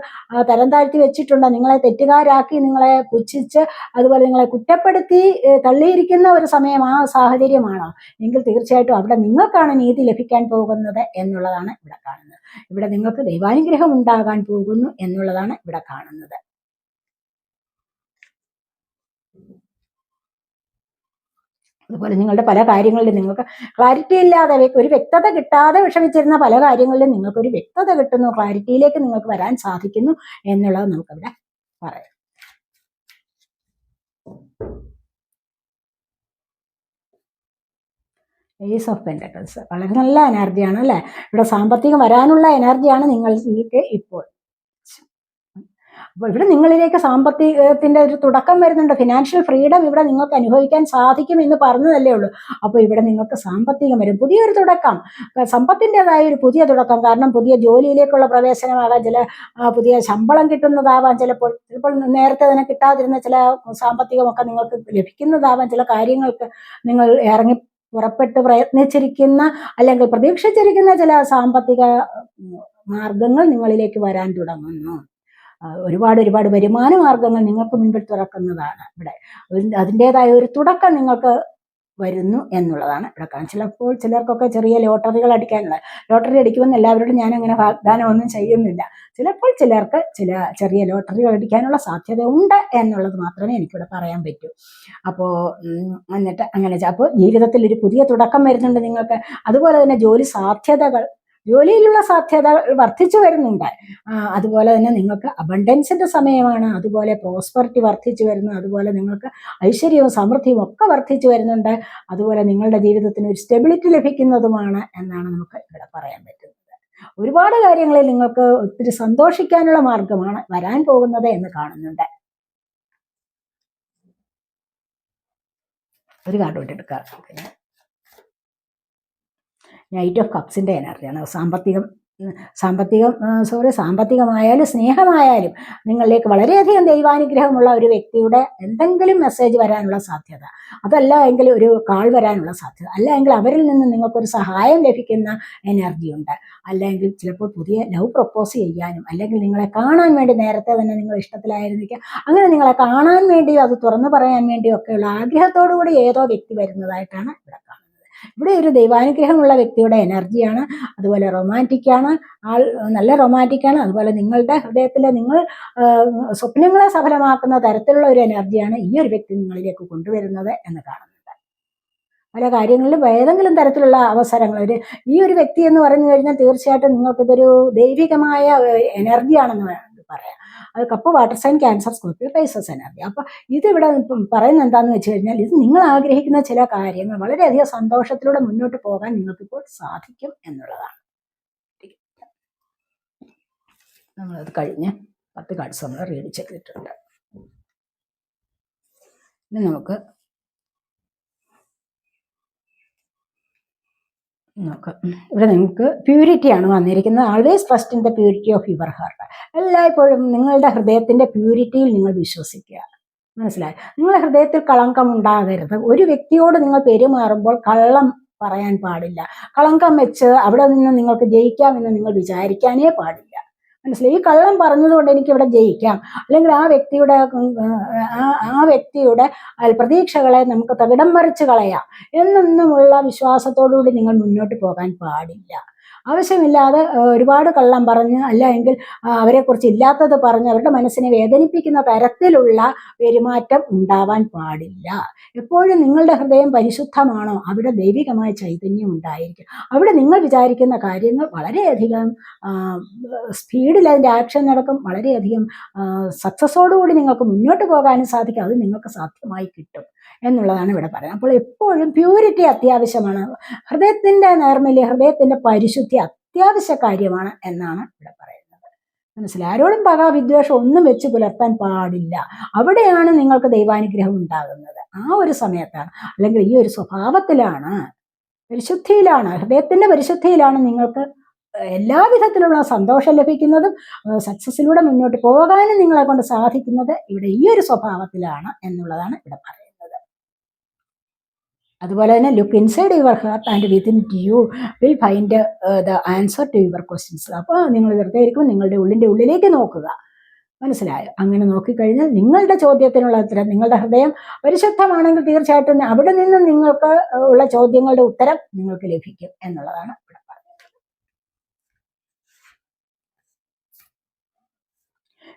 തരം താഴ്ത്തി വെച്ചിട്ടുണ്ടോ, നിങ്ങളെ തെറ്റുകാരാക്കി നിങ്ങളെ പുച്ഛിച്ച് അതുപോലെ നിങ്ങളെ കുറ്റപ്പെടുത്തി തള്ളിയിരിക്കുന്ന ഒരു സമയം, ആ സാഹചര്യമാണോ എങ്കിൽ തീർച്ചയായിട്ടും അവിടെ നിങ്ങൾക്കാണ് നീതി ലഭിക്കാൻ പോകുന്നത് എന്നുള്ളതാണ് ഇവിടെ കാണുന്നത്. ഇവിടെ നിങ്ങൾക്ക് ദൈവാനുഗ്രഹം ഉണ്ടാകാൻ പോകുന്നു എന്നുള്ളതാണ് ഇവിടെ കാണുന്നത്. അതുപോലെ നിങ്ങളുടെ പല കാര്യങ്ങളിലും നിങ്ങൾക്ക് ക്ലാരിറ്റി ഇല്ലാതെ, ഒരു വ്യക്തത കിട്ടാതെ വിഷമിച്ചിരുന്ന പല കാര്യങ്ങളിലും നിങ്ങൾക്കൊരു വ്യക്തത കിട്ടുന്നു, ക്ലാരിറ്റിയിലേക്ക് നിങ്ങൾക്ക് വരാൻ സാധിക്കുന്നു എന്നുള്ളത് നമുക്കിവിടെ പറയാം. ഏസ് ഓഫ് പെന്റക്കിൾസ് വളരെ നല്ല എനർജിയാണ് അല്ലേ. ഇവിടെ സാമ്പത്തികം വരാനുള്ള എനർജിയാണ് നിങ്ങൾക്ക് ഇപ്പോൾ. അപ്പോൾ ഇവിടെ നിങ്ങളിലേക്ക് സാമ്പത്തികത്തിന്റെ ഒരു തുടക്കം വരുന്നുണ്ട്. ഫിനാൻഷ്യൽ ഫ്രീഡം ഇവിടെ നിങ്ങൾക്ക് അനുഭവിക്കാൻ സാധിക്കും എന്ന് പറഞ്ഞതല്ലേ ഉള്ളൂ. അപ്പോൾ ഇവിടെ നിങ്ങൾക്ക് സാമ്പത്തികം വരും, പുതിയൊരു തുടക്കം, സമ്പത്തിൻ്റെതായ ഒരു പുതിയ തുടക്കം. കാരണം പുതിയ ജോലിയിലേക്കുള്ള പ്രവേശനമാകാം, ചില പുതിയ ശമ്പളം കിട്ടുന്നതാവാം, ചിലപ്പോൾ നേരത്തെ തന്നെ കിട്ടാതിരുന്ന ചില സാമ്പത്തികമൊക്കെ നിങ്ങൾക്ക് ലഭിക്കുന്നതാവാം, ചില കാര്യങ്ങൾക്ക് നിങ്ങൾ ഇറങ്ങി പുറപ്പെട്ട് പ്രയത്നിച്ചിരിക്കുന്ന അല്ലെങ്കിൽ പ്രതീക്ഷിച്ചിരിക്കുന്ന ചില സാമ്പത്തിക മാർഗങ്ങൾ നിങ്ങളിലേക്ക് വരാൻ തുടങ്ങുന്നു. ഒരുപാട് വരുമാന മാർഗങ്ങൾ നിങ്ങൾക്ക് മുൻപിൽ തുറക്കുന്നതാണ് ഇവിടെ. അതിൻ്റെതായ ഒരു തുടക്കം നിങ്ങൾക്ക് വരുന്നു എന്നുള്ളതാണ് ഇവിടെ കാണാം. ചിലപ്പോൾ ചിലർക്കൊക്കെ ചെറിയ ലോട്ടറികൾ അടിക്കാനുള്ള, ലോട്ടറി അടിക്കുമെന്ന് എല്ലാവരോടും ഞാൻ അങ്ങനെ വാഗ്ദാനം ഒന്നും ചെയ്യുന്നില്ല. ചിലപ്പോൾ ചിലർക്ക് ചെറിയ ലോട്ടറികൾ അടിക്കാനുള്ള സാധ്യത ഉണ്ട് എന്നുള്ളത് മാത്രമേ എനിക്കിവിടെ പറയാൻ പറ്റൂ. അപ്പോൾ എന്നിട്ട് അങ്ങനെ അപ്പോൾ ജീവിതത്തിൽ ഒരു പുതിയ തുടക്കം വരുന്നുണ്ട് നിങ്ങൾക്ക്. അതുപോലെ തന്നെ ജോലിയിലുള്ള സാധ്യത വർദ്ധിച്ചു വരുന്നുണ്ട്. അതുപോലെ തന്നെ നിങ്ങൾക്ക് അബണ്ടൻസിന്റെ സമയമാണ്. അതുപോലെ പ്രോസ്പെറിറ്റി വർദ്ധിച്ചു വരുന്നു. അതുപോലെ നിങ്ങൾക്ക് ഐശ്വര്യവും സമൃദ്ധിയും ഒക്കെ വർദ്ധിച്ചു വരുന്നുണ്ട്. അതുപോലെ നിങ്ങളുടെ ജീവിതത്തിന് ഒരു സ്റ്റെബിലിറ്റി ലഭിക്കുന്നതുമാണ് എന്നാണ് നമുക്ക് ഇവിടെ പറയാൻ പറ്റുന്നത്. ഒരുപാട് കാര്യങ്ങളിൽ നിങ്ങൾക്ക് ഒത്തിരി സന്തോഷിക്കാനുള്ള മാർഗമാണ് വരാൻ പോകുന്നത് എന്ന് കാണുന്നുണ്ട്. ഒരു കാർഡ് വിട്ടെടുക്കാം. നൈറ്റ് ഓഫ് കപ്സിന്റെ എനർജിയാണ്. സാമ്പത്തികമായാലും സ്നേഹമായാലും നിങ്ങളിലേക്ക് വളരെയധികം ദൈവാനുഗ്രഹമുള്ള ഒരു വ്യക്തിയുടെ എന്തെങ്കിലും മെസ്സേജ് വരാനുള്ള സാധ്യത, അതല്ല എങ്കിൽ ഒരു കാൾ വരാനുള്ള സാധ്യത, അല്ല എങ്കിൽ അവരിൽ നിന്ന് നിങ്ങൾക്കൊരു സഹായം ലഭിക്കുന്ന എനർജി ഉണ്ട്. അല്ലെങ്കിൽ ചിലപ്പോൾ പുതിയ ലവ് പ്രപ്പോസ് ചെയ്യാനും, അല്ലെങ്കിൽ നിങ്ങളെ കാണാൻ വേണ്ടി, നേരത്തെ തന്നെ നിങ്ങൾ ഇഷ്ടത്തിലായിരുന്നിരിക്കുക, അങ്ങനെ നിങ്ങളെ കാണാൻ വേണ്ടിയോ അത് തുറന്നു പറയാൻ വേണ്ടിയോ ഒക്കെയുള്ള ആഗ്രഹത്തോടു കൂടി ഏതോ വ്യക്തി വരുന്നതായിട്ടാണ് ഇവിടെ കാണുന്നത്. ഇവിടെ ഒരു ദൈവാനുഗ്രഹമുള്ള വ്യക്തിയുടെ എനർജിയാണ്. അതുപോലെ റൊമാൻറ്റിക്കാണ്, ആൾ നല്ല റൊമാൻറ്റിക്കാണ്. അതുപോലെ നിങ്ങളുടെ ഹൃദയത്തിലെ നിങ്ങൾ സ്വപ്നങ്ങളെ സഫലമാക്കുന്ന തരത്തിലുള്ള ഒരു എനർജിയാണ് ഈ ഒരു വ്യക്തി നിങ്ങളിലേക്ക് കൊണ്ടുവരുന്നത് എന്ന് കാണുന്നുണ്ട്. പല കാര്യങ്ങളിലും ഏതെങ്കിലും തരത്തിലുള്ള അവസരങ്ങൾ, ഈ ഒരു വ്യക്തി എന്ന് പറഞ്ഞു കഴിഞ്ഞാൽ തീർച്ചയായിട്ടും നിങ്ങൾക്കിതൊരു ദൈവികമായ എനർജിയാണെന്ന് പറയാം. അത് cup, water sign, Cancer, Scorpio, Pisces energy. അപ്പൊ ഇതിവിടെ പറയുന്നത് എന്താന്ന് വെച്ച് കഴിഞ്ഞാൽ, ഇത് നിങ്ങൾ ആഗ്രഹിക്കുന്ന ചില കാര്യങ്ങൾ വളരെയധികം സന്തോഷത്തിലൂടെ മുന്നോട്ട് പോകാൻ നിങ്ങൾക്കിപ്പോൾ സാധിക്കും എന്നുള്ളതാണ്. നമ്മളത് കഴിഞ്ഞ് 10 കാർഡ്സ് നമ്മൾ റീഡ് ചെയ്തിട്ടുണ്ട്. ഇനി നമുക്ക് നോക്കാം. ഇവിടെ നിങ്ങൾക്ക് പ്യൂരിറ്റിയാണ് വന്നിരിക്കുന്നത്. Always trust in the purity of your heart. എല്ലായ്പ്പോഴും നിങ്ങളുടെ ഹൃദയത്തിന്റെ പ്യൂരിറ്റിയിൽ നിങ്ങൾ വിശ്വസിക്കുക. മനസ്സിലായി? നിങ്ങളുടെ ഹൃദയത്തിൽ കളങ്കം ഉണ്ടാകരുത്. ഒരു വ്യക്തിയോട് നിങ്ങൾ പെരുമാറുമ്പോൾ കള്ളം പറയാൻ പാടില്ല. കളങ്കം വെച്ച് അവിടെ നിന്ന് നിങ്ങൾക്ക് ജയിക്കാമെന്ന് നിങ്ങൾ വിചാരിക്കാനേ പാടില്ല. മനസ്സിലായി? ഈ കള്ളം പറഞ്ഞതുകൊണ്ട് എനിക്കിവിടെ ജയിക്കാം, അല്ലെങ്കിൽ ആ വ്യക്തിയുടെ പ്രതീക്ഷകളെ നമുക്ക് തകിടം മറിച്ച് കളയാം എന്നൊന്നുമുള്ള വിശ്വാസത്തോടുകൂടി നിങ്ങൾ മുന്നോട്ട് പോകാൻ പാടില്ല. ആവശ്യമില്ലാതെ ഒരുപാട് കള്ളം പറഞ്ഞ്, അല്ല എങ്കിൽ അവരെക്കുറിച്ച് ഇല്ലാത്തത് പറഞ്ഞ് അവരുടെ മനസ്സിനെ വേദനിപ്പിക്കുന്ന തരത്തിലുള്ള പെരുമാറ്റം ഉണ്ടാവാൻ പാടില്ല. എപ്പോഴും നിങ്ങളുടെ ഹൃദയം പരിശുദ്ധമാണോ അവിടെ ദൈവികമായ ചൈതന്യം ഉണ്ടായിരിക്കും. അവിടെ നിങ്ങൾ വിചാരിക്കുന്ന കാര്യങ്ങൾ വളരെയധികം സ്പീഡിൽ അതിൻ്റെ ആക്ഷൻ നടക്കും. വളരെയധികം സക്സസ്സോടുകൂടി നിങ്ങൾക്ക് മുന്നോട്ട് പോകാനും സാധിക്കും. അത് നിങ്ങൾക്ക് സാധ്യമായി കിട്ടും എന്നുള്ളതാണ് ഇവിടെ പറയുന്നത്. അപ്പോൾ എപ്പോഴും പ്യൂരിറ്റി അത്യാവശ്യമാണ്. ഹൃദയത്തിന്റെ നൈർമല്യം, ഹൃദയത്തിന്റെ പരിശുദ്ധി അത്യാവശ്യ കാര്യമാണ് എന്നാണ് ഇവിടെ പറയുന്നത്. മനസ്സിലായി? ആരോടും പക വിദ്വേഷം ഒന്നും വെച്ച് പുലർത്താൻ പാടില്ല. അവിടെയാണ് നിങ്ങൾക്ക് ദൈവാനുഗ്രഹം ഉണ്ടാകുന്നത്, ആ ഒരു സമയത്താണ്. അല്ലെങ്കിൽ ഈ ഒരു സ്വഭാവത്തിലാണ്, പരിശുദ്ധിയിലാണ്, ഹൃദയത്തിന്റെ പരിശുദ്ധിയിലാണ് നിങ്ങൾക്ക് എല്ലാ വിധത്തിലുള്ള സന്തോഷം ലഭിക്കുന്നതും സക്സസിലൂടെ മുന്നോട്ട് പോകാനും നിങ്ങളെ കൊണ്ട് സാധിക്കുന്നത് ഇവിടെ ഈ ഒരു സ്വഭാവത്തിലാണ് എന്നുള്ളതാണ് ഇവിടെ പറയുന്നത്. അതുപോലെ തന്നെ look inside your heart and within you will find the answer to your questions. അപ്പോൾ നിങ്ങൾ വെറുതെ ഇരിക്കും, നിങ്ങളുടെ ഉള്ളിലേക്ക് നോക്കുക. മനസ്സിലായോ? അങ്ങനെ നോക്കിക്കഴിഞ്ഞാൽ നിങ്ങളുടെ ചോദ്യത്തിനുള്ള ഉത്തരം, നിങ്ങളുടെ ഹൃദയം പരിശുദ്ധമാണെങ്കിൽ തീർച്ചയായിട്ടും അവിടെ നിന്നും നിങ്ങൾക്ക് ഉള്ള ചോദ്യങ്ങളുടെ ഉത്തരം നിങ്ങൾക്ക് ലഭിക്കും എന്നുള്ളതാണ് ഇവിടെ പറയുന്നത്.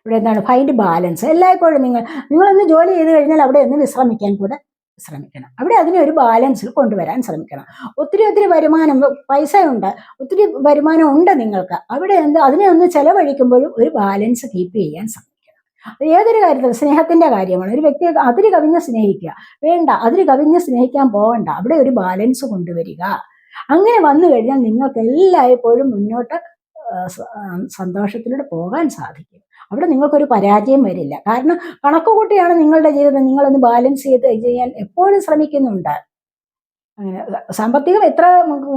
ഇവിടെ എന്താണ്? Find balance. എല്ലായ്പ്പോഴും നിങ്ങളൊന്ന് ജോലി ചെയ്ത് കഴിഞ്ഞാൽ അവിടെ ഒന്ന് വിശ്രമിക്കാൻ കൂടെ ശ്രമിക്കണം. അവിടെ അതിനെ ഒരു ബാലൻസിൽ കൊണ്ടുവരാൻ ശ്രമിക്കണം. ഒത്തിരി വരുമാനം, പൈസയുണ്ട്, ഒത്തിരി വരുമാനം ഉണ്ട് നിങ്ങൾക്ക്, അവിടെ അതിനെ ഒന്ന് ചെലവഴിക്കുമ്പോഴും ഒരു ബാലൻസ് കീപ്പ് ചെയ്യാൻ ശ്രമിക്കണം. ഏതൊരു കാര്യത്തിൽ, സ്നേഹത്തിന്റെ കാര്യമാണ്. ഒരു വ്യക്തിയെ അതിര് കവിഞ്ഞ് സ്നേഹിക്കുക വേണ്ട, അതിര് കവിഞ്ഞ് സ്നേഹിക്കാൻ പോകണ്ട, അവിടെ ഒരു ബാലൻസ് കൊണ്ടുവരിക. അങ്ങനെ വന്നു കഴിഞ്ഞാൽ നിങ്ങൾക്ക് എല്ലായ്പ്പോഴും മുന്നോട്ട് സന്തോഷത്തിലൂടെ പോകാൻ സാധിക്കും. അവിടെ നിങ്ങൾക്കൊരു പരാജയം വരില്ല. കാരണം കണക്കുകൂട്ടിയാണ് നിങ്ങളുടെ ജീവിതം നിങ്ങളൊന്ന് ബാലൻസ് ചെയ്ത് ചെയ്യാൻ എപ്പോഴും ശ്രമിക്കുന്നുണ്ട്. അങ്ങനെ സാമ്പത്തികം എത്ര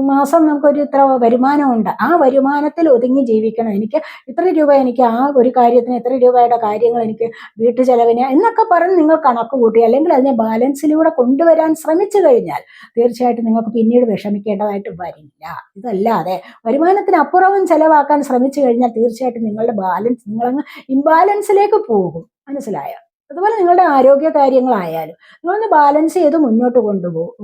മാസം നമുക്കൊരു ഇത്ര വരുമാനമുണ്ട്, ആ വരുമാനത്തിൽ ഒതുങ്ങി ജീവിക്കണം. എനിക്ക് ഇത്ര രൂപ, എനിക്ക് ആ ഒരു കാര്യത്തിന് ഇത്ര രൂപയുടെ കാര്യങ്ങൾ, എനിക്ക് വീട്ടു ചെലവിന് എന്നൊക്കെ പറഞ്ഞ് നിങ്ങൾ കണക്ക് കൂട്ടി അല്ലെങ്കിൽ അതിനെ ബാലൻസിലൂടെ കൊണ്ടുവരാൻ ശ്രമിച്ചു കഴിഞ്ഞാൽ തീർച്ചയായിട്ടും നിങ്ങൾക്ക് പിന്നീട് വിഷമിക്കേണ്ടതായിട്ട് വരില്ല. ഇതല്ലാതെ വരുമാനത്തിനപ്പുറവും ചെലവാക്കാൻ ശ്രമിച്ചു കഴിഞ്ഞാൽ തീർച്ചയായിട്ടും നിങ്ങളുടെ ബാലൻസ്, നിങ്ങളങ്ങ് ഇംബാലൻസിലേക്ക് പോകും. മനസ്സിലായോ? അതുപോലെ നിങ്ങളുടെ ആരോഗ്യ കാര്യങ്ങളായാലും നിങ്ങളൊന്ന് ബാലൻസ് ചെയ്ത് മുന്നോട്ട്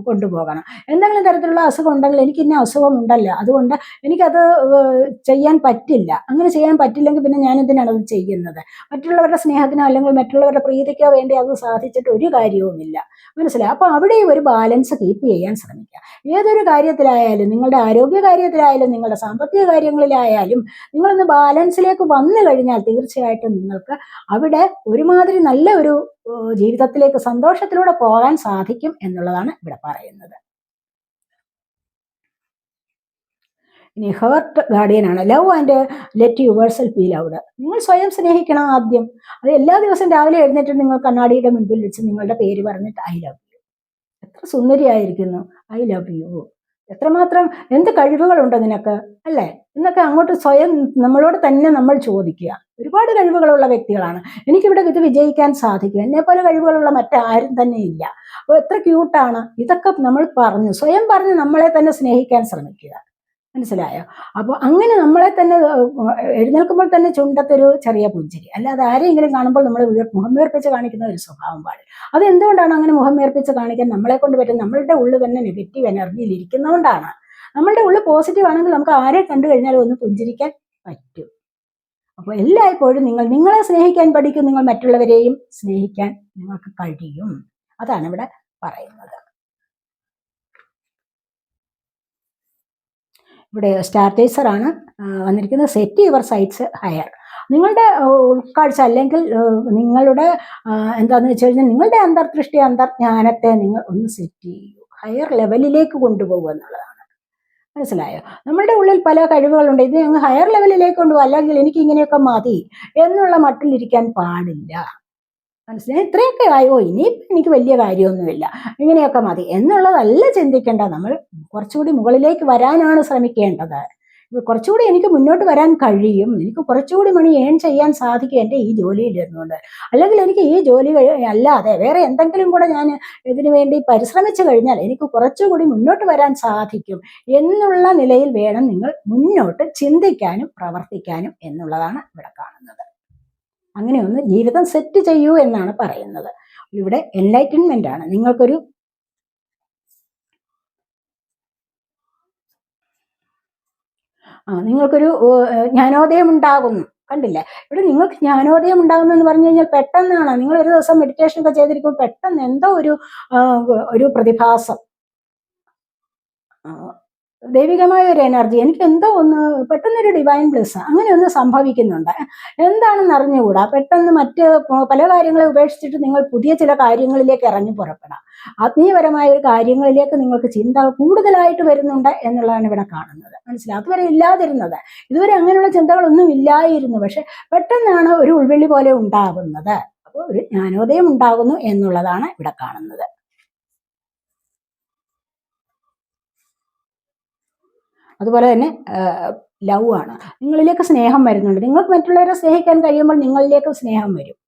കൊണ്ടുപോകണം. എന്തെങ്കിലും തരത്തിലുള്ള അസുഖം ഉണ്ടെങ്കിൽ എനിക്ക് ഇന്ന അസുഖം ഉണ്ടല്ലോ, അതുകൊണ്ട് എനിക്കത് ചെയ്യാൻ പറ്റില്ല. അങ്ങനെ ചെയ്യാൻ പറ്റില്ലെങ്കിൽ പിന്നെ ഞാൻ എന്തിനാണ് അത് ചെയ്യുന്നത്? മറ്റുള്ളവരുടെ സ്നേഹത്തിനോ അല്ലെങ്കിൽ മറ്റുള്ളവരുടെ പ്രീതിക്കോ വേണ്ടി അത് സാധിച്ചിട്ട് ഒരു കാര്യവുമില്ല. മനസ്സിലായി? അപ്പോൾ അവിടെ ഒരു ബാലൻസ് കീപ്പ് ചെയ്യാൻ ശ്രമിക്കുക. ഏതൊരു കാര്യത്തിലായാലും, നിങ്ങളുടെ ആരോഗ്യ കാര്യത്തിലായാലും നിങ്ങളുടെ സാമ്പത്തിക കാര്യങ്ങളിലായാലും നിങ്ങളൊന്ന് ബാലൻസിലേക്ക് വന്നു കഴിഞ്ഞാൽ തീർച്ചയായിട്ടും നിങ്ങൾക്ക് അവിടെ ഒരുമാതിരി നല്ല ഒരു ജീവിതത്തിലേക്ക് സന്തോഷത്തിലൂടെ പോകാൻ സാധിക്കും എന്നുള്ളതാണ് ഇവിടെ പറയുന്നത്. ഇനി ഹേർട്ട് ഗാർഡിയനാണ്. Love and let yourself be loved. നിങ്ങൾ സ്വയം സ്നേഹിക്കണം ആദ്യം. അത് എല്ലാ ദിവസവും രാവിലെ എഴുന്നേറ്റ് നിങ്ങൾ കണ്ണാടിയുടെ മുൻപിൽ വെച്ച് നിങ്ങളുടെ പേര് പറഞ്ഞിട്ട് ഐ ലവ് യു. എത്ര സുന്ദരിയായിരിക്കുന്നു, ഐ ലവ് യു, എത്രമാത്രം എന്ത് കഴിവുകളുണ്ട് നിനക്ക്, അല്ലേ എന്നൊക്കെ അങ്ങോട്ട് സ്വയം നമ്മളോട് തന്നെ നമ്മൾ ചോദിക്കുക. ഒരുപാട് കഴിവുകളുള്ള വ്യക്തികളാണ്, എനിക്കിവിടെ ഇത് വിജയിക്കാൻ സാധിക്കും, എന്നെപ്പോലെ കഴിവുകളുള്ള മറ്റാരും തന്നെ ഇല്ല, അപ്പോൾ എത്ര ക്യൂട്ടാണ്, ഇതൊക്കെ നമ്മൾ സ്വയം പറഞ്ഞ് നമ്മളെ തന്നെ സ്നേഹിക്കാൻ ശ്രമിക്കുക. മനസ്സിലായോ? അപ്പോൾ അങ്ങനെ നമ്മളെ തന്നെ എഴുന്നേൽക്കുമ്പോൾ തന്നെ ചുണ്ടത്തൊരു ചെറിയ പുഞ്ചിരി, അല്ലാതെ ആരെങ്കിലും കാണുമ്പോൾ നമ്മൾ മുഖം വീർപ്പിച്ച് കാണിക്കുന്ന ഒരു സ്വഭാവം പാടില്ല. അത് എന്തുകൊണ്ടാണ് അങ്ങനെ മുഖം വീർപ്പിച്ച് കാണിക്കാൻ നമ്മളെ കൊണ്ട് പറ്റും? നമ്മളുടെ ഉള്ളിൽ തന്നെ നെഗറ്റീവ് എനർജിയിൽ ഇരിക്കുന്നതുകൊണ്ടാണ്. നമ്മളുടെ ഉള്ളിൽ പോസിറ്റീവ് ആണെങ്കിൽ നമുക്ക് ആരെ കണ്ടു കഴിഞ്ഞാലും ഒന്ന് പുഞ്ചിരിക്കാൻ പറ്റും. അപ്പോൾ എല്ലായ്പ്പോഴും നിങ്ങളെ സ്നേഹിക്കാൻ പഠിക്കും, നിങ്ങൾ മറ്റുള്ളവരെയും സ്നേഹിക്കാൻ നിങ്ങൾക്ക് കഴിയും. അതാണ് ഇവിടെ പറയുന്നത്. ഇവിടെ സ്റ്റാർട്ടേഴ്സർ ആണ് വന്നിരിക്കുന്നത്. Set your sites higher. നിങ്ങളുടെ ഉൾക്കാഴ്ച അല്ലെങ്കിൽ നിങ്ങളുടെ എന്താണെന്ന് വെച്ച് കഴിഞ്ഞാൽ നിങ്ങളുടെ അന്തർദൃഷ്ടി, അന്തർജ്ഞാനത്തെ നിങ്ങൾ ഒന്ന് സെറ്റ് ചെയ്യൂ, ഹയർ ലെവലിലേക്ക് കൊണ്ടുപോകുക എന്നുള്ളതാണ്. മനസ്സിലായോ? നമ്മളുടെ ഉള്ളിൽ പല കഴിവുകളുണ്ട്, ഇത് ഞങ്ങൾ ഹയർ ലെവലിലേക്ക് കൊണ്ടുപോകും, അല്ലെങ്കിൽ എനിക്ക് ഇങ്ങനെയൊക്കെ മതി എന്നുള്ള മട്ടിലിരിക്കാൻ പാടില്ല. മനസ്സിലായി? ഇത്രയൊക്കെ ആയോ, ഇനിയിപ്പോൾ എനിക്ക് വലിയ കാര്യമൊന്നുമില്ല, ഇങ്ങനെയൊക്കെ മതി എന്നുള്ളതല്ല ചിന്തിക്കേണ്ട. നമ്മൾ കുറച്ചുകൂടി മുകളിലേക്ക് വരാനാണ് ശ്രമിക്കേണ്ടത്. കുറച്ചുകൂടി എനിക്ക് മുന്നോട്ട് വരാൻ കഴിയും, എനിക്ക് കുറച്ചുകൂടി മണി ഏൺ ചെയ്യാൻ സാധിക്കും എൻ്റെ ഈ ജോലിയിൽ ഇരുന്നുകൊണ്ട്, അല്ലെങ്കിൽ എനിക്ക് ഈ ജോലി അല്ലാതെ വേറെ എന്തെങ്കിലും കൂടെ ഞാൻ ഇതിനു വേണ്ടി പരിശ്രമിച്ചു കഴിഞ്ഞാൽ എനിക്ക് കുറച്ചുകൂടി മുന്നോട്ട് വരാൻ സാധിക്കും എന്നുള്ള നിലയിൽ വേണം നിങ്ങൾ മുന്നോട്ട് ചിന്തിക്കാനും പ്രവർത്തിക്കാനും എന്നുള്ളതാണ് ഇവിടെ കാണുന്നത്. അങ്ങനെ ഒന്ന് ജീവിതം സെറ്റ് ചെയ്യൂ എന്നാണ് പറയുന്നത്. ഇവിടെ എൻലൈറ്റൻമെന്റ് ആണ്. നിങ്ങൾക്കൊരു ജ്ഞാനോദയം ഉണ്ടാകുന്നു. കണ്ടില്ലേ? ഇവിടെ നിങ്ങൾക്ക് ജ്ഞാനോദയം ഉണ്ടാകുന്നു എന്ന് പറഞ്ഞു കഴിഞ്ഞാൽ പെട്ടെന്നാണ്. നിങ്ങൾ ഒരു ദിവസം മെഡിറ്റേഷൻ ഒക്കെ ചെയ്തിരിക്കുമ്പോൾ പെട്ടെന്ന് എന്തോ ഒരു പ്രതിഭാസം ദൈവികമായ ഒരു എനർജി, എനിക്ക് എന്തോ ഒന്ന് പെട്ടെന്നൊരു ഡിവൈൻ ബ്ലിസ് അങ്ങനെ ഒന്ന് സംഭവിക്കുന്നുണ്ട്. എന്താണെന്ന് അറിഞ്ഞുകൂടാ. പെട്ടെന്ന് മറ്റ് പല കാര്യങ്ങളെ ഉപേക്ഷിച്ചിട്ട് നിങ്ങൾ പുതിയ ചില കാര്യങ്ങളിലേക്ക് ഇറങ്ങി പുറപ്പെടാം. ആത്മീയപരമായ ഒരു കാര്യങ്ങളിലേക്ക് നിങ്ങൾക്ക് ചിന്ത കൂടുതലായിട്ട് വരുന്നുണ്ട് എന്നുള്ളതാണ് ഇവിടെ കാണുന്നത്. മനസ്സിലായി? അതുവരെ ഇല്ലാതിരുന്നത്, ഇതുവരെ അങ്ങനെയുള്ള ചിന്തകളൊന്നും ഇല്ലായിരുന്നു. പക്ഷെ പെട്ടെന്നാണ് ഒരു ഉൾവിളി പോലെ ഉണ്ടാകുന്നത്. അപ്പോൾ ഒരു ജ്ഞാനോദയം ഉണ്ടാകുന്നു എന്നുള്ളതാണ് ഇവിടെ കാണുന്നത്. അതുപോലെ തന്നെ ലവ് ആണ്. നിങ്ങളിലേക്ക് സ്നേഹം വരുന്നുണ്ട്. നിങ്ങൾക്ക് മറ്റുള്ളവരെ സ്നേഹിക്കാൻ കഴിയുമ്പോൾ നിങ്ങളിലേക്ക് സ്നേഹം വരും.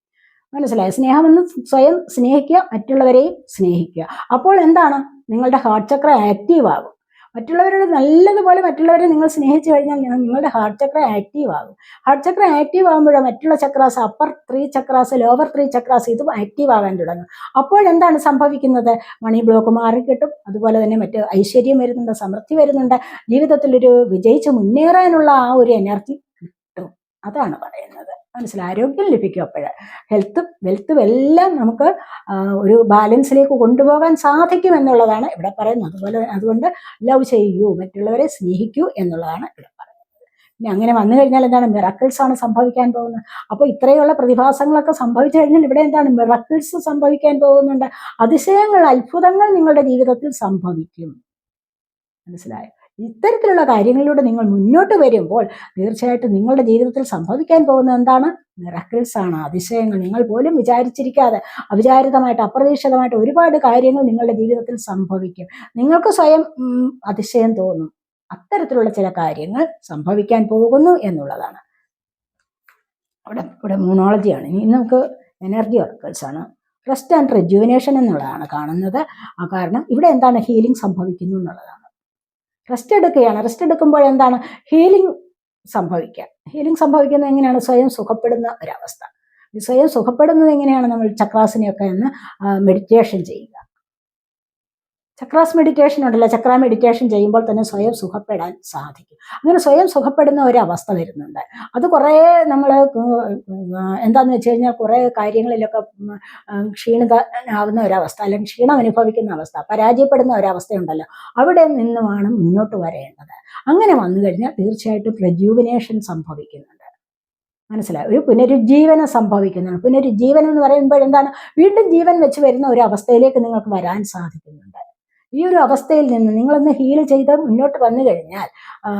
മനസ്സിലായോ? സ്നേഹമെന്ന് സ്വയം സ്നേഹിക്കുക, മറ്റുള്ളവരെയും സ്നേഹിക്കുക. അപ്പോൾ എന്താണ്? നിങ്ങളുടെ ഹാർട്ട് ചക്ര ആക്റ്റീവ് ആകും. മറ്റുള്ളവരോട് നല്ലതുപോലെ മറ്റുള്ളവരെ നിങ്ങൾ സ്നേഹിച്ചു കഴിഞ്ഞാൽ നിങ്ങളുടെ ഹാർട്ട് ചക്ര ആക്റ്റീവ് ആകും. ഹാർട്ട് ചക്ര ആക്റ്റീവ് ആകുമ്പോഴോ മറ്റുള്ള chakras, upper 3 chakras, lower 3 chakras ഇതും ആക്റ്റീവ് ആകാൻ തുടങ്ങും. അപ്പോഴെന്താണ് സംഭവിക്കുന്നത്? മണി ബ്ലോക്ക് മാറിക്കിട്ടും. അതുപോലെ തന്നെ മറ്റ് ഐശ്വര്യം വരുന്നുണ്ട്, സമൃദ്ധി വരുന്നുണ്ട്. ജീവിതത്തിലൊരു വിജയിച്ച് മുന്നേറാനുള്ള ആ ഒരു എനർജി കിട്ടും. അതാണ് പറയുന്നത്. മനസ്സിലായി? ആരോഗ്യം ലഭിക്കും. അപ്പോഴ് ഹെൽത്തും വെൽത്തും എല്ലാം നമുക്ക് ഒരു ബാലൻസിലേക്ക് കൊണ്ടുപോകാൻ സാധിക്കും എന്നുള്ളതാണ് ഇവിടെ പറയുന്നത്. അതുകൊണ്ട് ലവ് ചെയ്യൂ, മറ്റുള്ളവരെ സ്നേഹിക്കൂ എന്നുള്ളതാണ് ഇവിടെ പറയുന്നത്. ഇനി അങ്ങനെ വന്നു കഴിഞ്ഞാൽ എന്താണ്? മിറാക്കിൾസ് ആണ് സംഭവിക്കാൻ പോകുന്നത്. അപ്പോൾ ഇത്രയുള്ള പ്രതിഭാസങ്ങളൊക്കെ സംഭവിച്ചു കഴിഞ്ഞാൽ ഇവിടെ എന്താണ്? മിറാക്കിൾസ് സംഭവിക്കാൻ പോകുന്നുണ്ട്. അതിശയങ്ങൾ, അത്ഭുതങ്ങൾ നിങ്ങളുടെ ജീവിതത്തിൽ സംഭവിക്കും. മനസ്സിലായോ? ഇത്തരത്തിലുള്ള കാര്യങ്ങളിലൂടെ നിങ്ങൾ മുന്നോട്ട് വരുമ്പോൾ തീർച്ചയായിട്ടും നിങ്ങളുടെ ജീവിതത്തിൽ സംഭവിക്കാൻ പോകുന്നത് എന്താണ്? മിറാക്കിൾസ് ആണ്, അതിശയങ്ങൾ. നിങ്ങൾ പോലും വിചാരിച്ചിരിക്കാതെ അവിചാരിതമായിട്ട് അപ്രതീക്ഷിതമായിട്ട് ഒരുപാട് കാര്യങ്ങൾ നിങ്ങളുടെ ജീവിതത്തിൽ സംഭവിക്കും. നിങ്ങൾക്ക് സ്വയം അതിശയം തോന്നും. അത്തരത്തിലുള്ള ചില കാര്യങ്ങൾ സംഭവിക്കാൻ പോകുന്നു എന്നുള്ളതാണ്. ഇവിടെ മൂണോളജിയാണ്. ഇനി നമുക്ക് എനർജി വർക്കേഴ്സ് ആണ്. റെസ്റ്റ് ആൻഡ് റെജുവിനേഷൻ എന്നുള്ളതാണ് കാണുന്നത്. കാരണം ഇവിടെ എന്താണ്? ഹീലിംഗ് സംഭവിക്കുന്നു എന്നുള്ളതാണ്. റെസ്റ്റ് എടുക്കുകയാണ്. റെസ്റ്റ് എടുക്കുമ്പോൾ എന്താണ്? ഹീലിംഗ് സംഭവിക്കുക. ഹീലിംഗ് സംഭവിക്കുന്നത് എങ്ങനെയാണ്? സ്വയം സുഖപ്പെടുന്ന ഒരവസ്ഥ. സ്വയം സുഖപ്പെടുന്നത് എങ്ങനെയാണ്? നമ്മൾ ചക്രാസിനെയൊക്കെ ഒന്ന് മെഡിറ്റേഷൻ ചെയ്യുക. ചക്രാസ് മെഡിറ്റേഷൻ ഉണ്ടല്ലോ, ചക്ര മെഡിറ്റേഷൻ ചെയ്യുമ്പോൾ തന്നെ സ്വയം സുഖപ്പെടാൻ സാധിക്കും. അങ്ങനെ സ്വയം സുഖപ്പെടുന്ന ഒരവസ്ഥ വരുന്നുണ്ട്. അത് കുറേ നമ്മൾ എന്താണെന്ന് വെച്ച് കഴിഞ്ഞാൽ കുറേ കാര്യങ്ങളിലൊക്കെ ക്ഷീണിതനാവുന്ന ഒരവസ്ഥ, അല്ലെങ്കിൽ ക്ഷീണം അനുഭവിക്കുന്ന അവസ്ഥ, പരാജയപ്പെടുന്ന ഒരവസ്ഥയുണ്ടല്ലോ, അവിടെ നിന്നുമാണ് മുന്നോട്ട് വരേണ്ടത്. അങ്ങനെ വന്നു കഴിഞ്ഞാൽ തീർച്ചയായിട്ടും റെജുവിനേഷൻ സംഭവിക്കുന്നുണ്ട്. മനസ്സിലായി? ഒരു പുനരുജ്ജീവനം സംഭവിക്കുന്നുണ്ട്. പുനരുജ്ജീവനം എന്ന് പറയുമ്പോൾ എന്താണ്? വീണ്ടും ജീവൻ വെച്ച് വരുന്ന ഒരു അവസ്ഥയിലേക്ക് നിങ്ങൾക്ക് വരാൻ സാധിക്കുന്നുണ്ട്. ഈ ഒരു അവസ്ഥയിൽ നിന്ന് നിങ്ങളൊന്ന് ഹീൽ ചെയ്ത് മുന്നോട്ട് വന്നു കഴിഞ്ഞാൽ,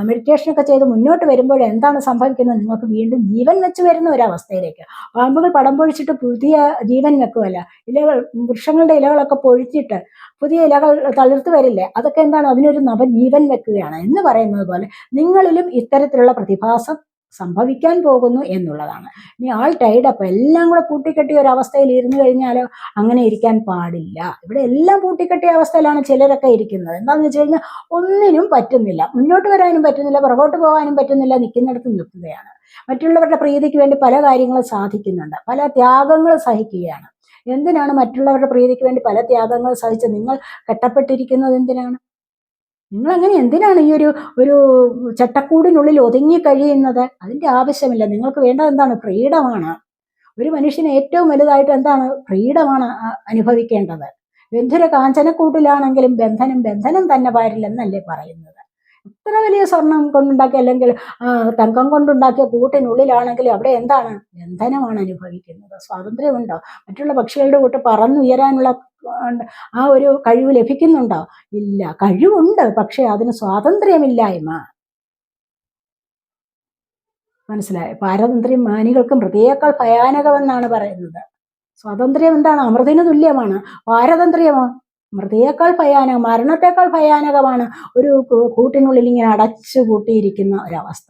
മെഡിറ്റേഷനൊക്കെ ചെയ്ത് മുന്നോട്ട് വരുമ്പോൾ എന്താണ് സംഭവിക്കുന്നത്? നിങ്ങൾക്ക് വീണ്ടും ജീവൻ വെച്ച് വരുന്ന ഒരവസ്ഥയിലേക്ക്. പാമ്പുകൾ പടം പൊഴിച്ചിട്ട് പുതിയ ജീവൻ വെക്കുമല്ല, ഇലകൾ, വൃക്ഷങ്ങളുടെ ഇലകളൊക്കെ പൊഴിച്ചിട്ട് പുതിയ ഇലകൾ തളിർത്ത് വരില്ലേ, അതൊക്കെ എന്താണ്? അതിനൊരു നവജീവൻ വെക്കുകയാണ് എന്ന് പറയുന്നത് പോലെ നിങ്ങളിലും ഇത്തരത്തിലുള്ള പ്രതിഭാസം സംഭവിക്കാൻ പോകുന്നു എന്നുള്ളതാണ്. ഇനി ആൾ ടൈഡപ്പ് എല്ലാം കൂടെ പൂട്ടിക്കെട്ടിയ ഒരു അവസ്ഥയിൽ ഇരുന്ന് കഴിഞ്ഞാലോ? അങ്ങനെ ഇരിക്കാൻ പാടില്ല. ഇവിടെ എല്ലാം പൂട്ടിക്കെട്ടിയ അവസ്ഥയിലാണ് ചിലരൊക്കെ ഇരിക്കുന്നത്. എന്താണെന്ന് വെച്ച് കഴിഞ്ഞാൽ ഒന്നിനും പറ്റുന്നില്ല, മുന്നോട്ട് വരാനും പറ്റുന്നില്ല, പുറകോട്ട് പോകാനും പറ്റുന്നില്ല, നിൽക്കുന്നിടത്ത് നിൽക്കുകയാണ്. മറ്റുള്ളവരുടെ പ്രീതിക്ക് വേണ്ടി പല കാര്യങ്ങളും സാധിക്കുന്നുണ്ട്, പല ത്യാഗങ്ങൾ സഹിക്കുകയാണ്. എന്തിനാണ് മറ്റുള്ളവരുടെ പ്രീതിക്ക് വേണ്ടി പല ത്യാഗങ്ങൾ സഹിച്ച് നിങ്ങൾ കെട്ടപ്പെട്ടിരിക്കുന്നത്? എന്തിനാണ്? നിങ്ങൾ അങ്ങനെ എന്തിനാണ് ഈ ഒരു ചട്ടക്കൂടിനുള്ളിൽ ഒതുങ്ങി കഴിയുന്നത്? അതിന്റെ ആവശ്യമില്ല. നിങ്ങൾക്ക് വേണ്ടത് എന്താണ്? ഫ്രീഡമാണ്. ഒരു മനുഷ്യന് ഏറ്റവും വലുതായിട്ട് എന്താണ്? ഫ്രീഡമാണ് അനുഭവിക്കേണ്ടത്. ബന്ധുര കാഞ്ചനക്കൂട്ടിലാണെങ്കിലും ബന്ധനം തന്നെ പാരില്ലെന്നല്ലേ പറയുന്നത്. എത്ര വലിയ സ്വർണം കൊണ്ടുണ്ടാക്കിയ അല്ലെങ്കിൽ തങ്കം കൊണ്ടുണ്ടാക്കിയ കൂട്ടിനുള്ളിലാണെങ്കിലും അവിടെ എന്താണ്? ബന്ധനമാണ് അനുഭവിക്കുന്നത്. സ്വാതന്ത്ര്യമുണ്ടോ? മറ്റുള്ള പക്ഷികളുടെ കൂട്ട് പറന്നുയരാനുള്ള ആ ഒരു കഴിവ് ലഭിക്കുന്നുണ്ടോ? ഇല്ല. കഴിവുണ്ട്, പക്ഷെ അതിന് സ്വാതന്ത്ര്യമില്ലായ്മ. മനസ്സിലായോ? പാരതന്ത്ര്യം മാനികൾക്ക് മൃതിയേക്കാൾ ഭയാനകമെന്നാണ് പറയുന്നത്. സ്വാതന്ത്ര്യം എന്താണ്? അമൃതിന് തുല്യമാണ്. പാരതന്ത്രമോ മൃതിയേക്കാൾ ഭയാനകം, മരണത്തെക്കാൾ ഭയാനകമാണ് ഒരു കൂട്ടിനുള്ളിൽ ഇങ്ങനെ അടച്ചു കൂട്ടിയിരിക്കുന്ന ഒരവസ്ഥ.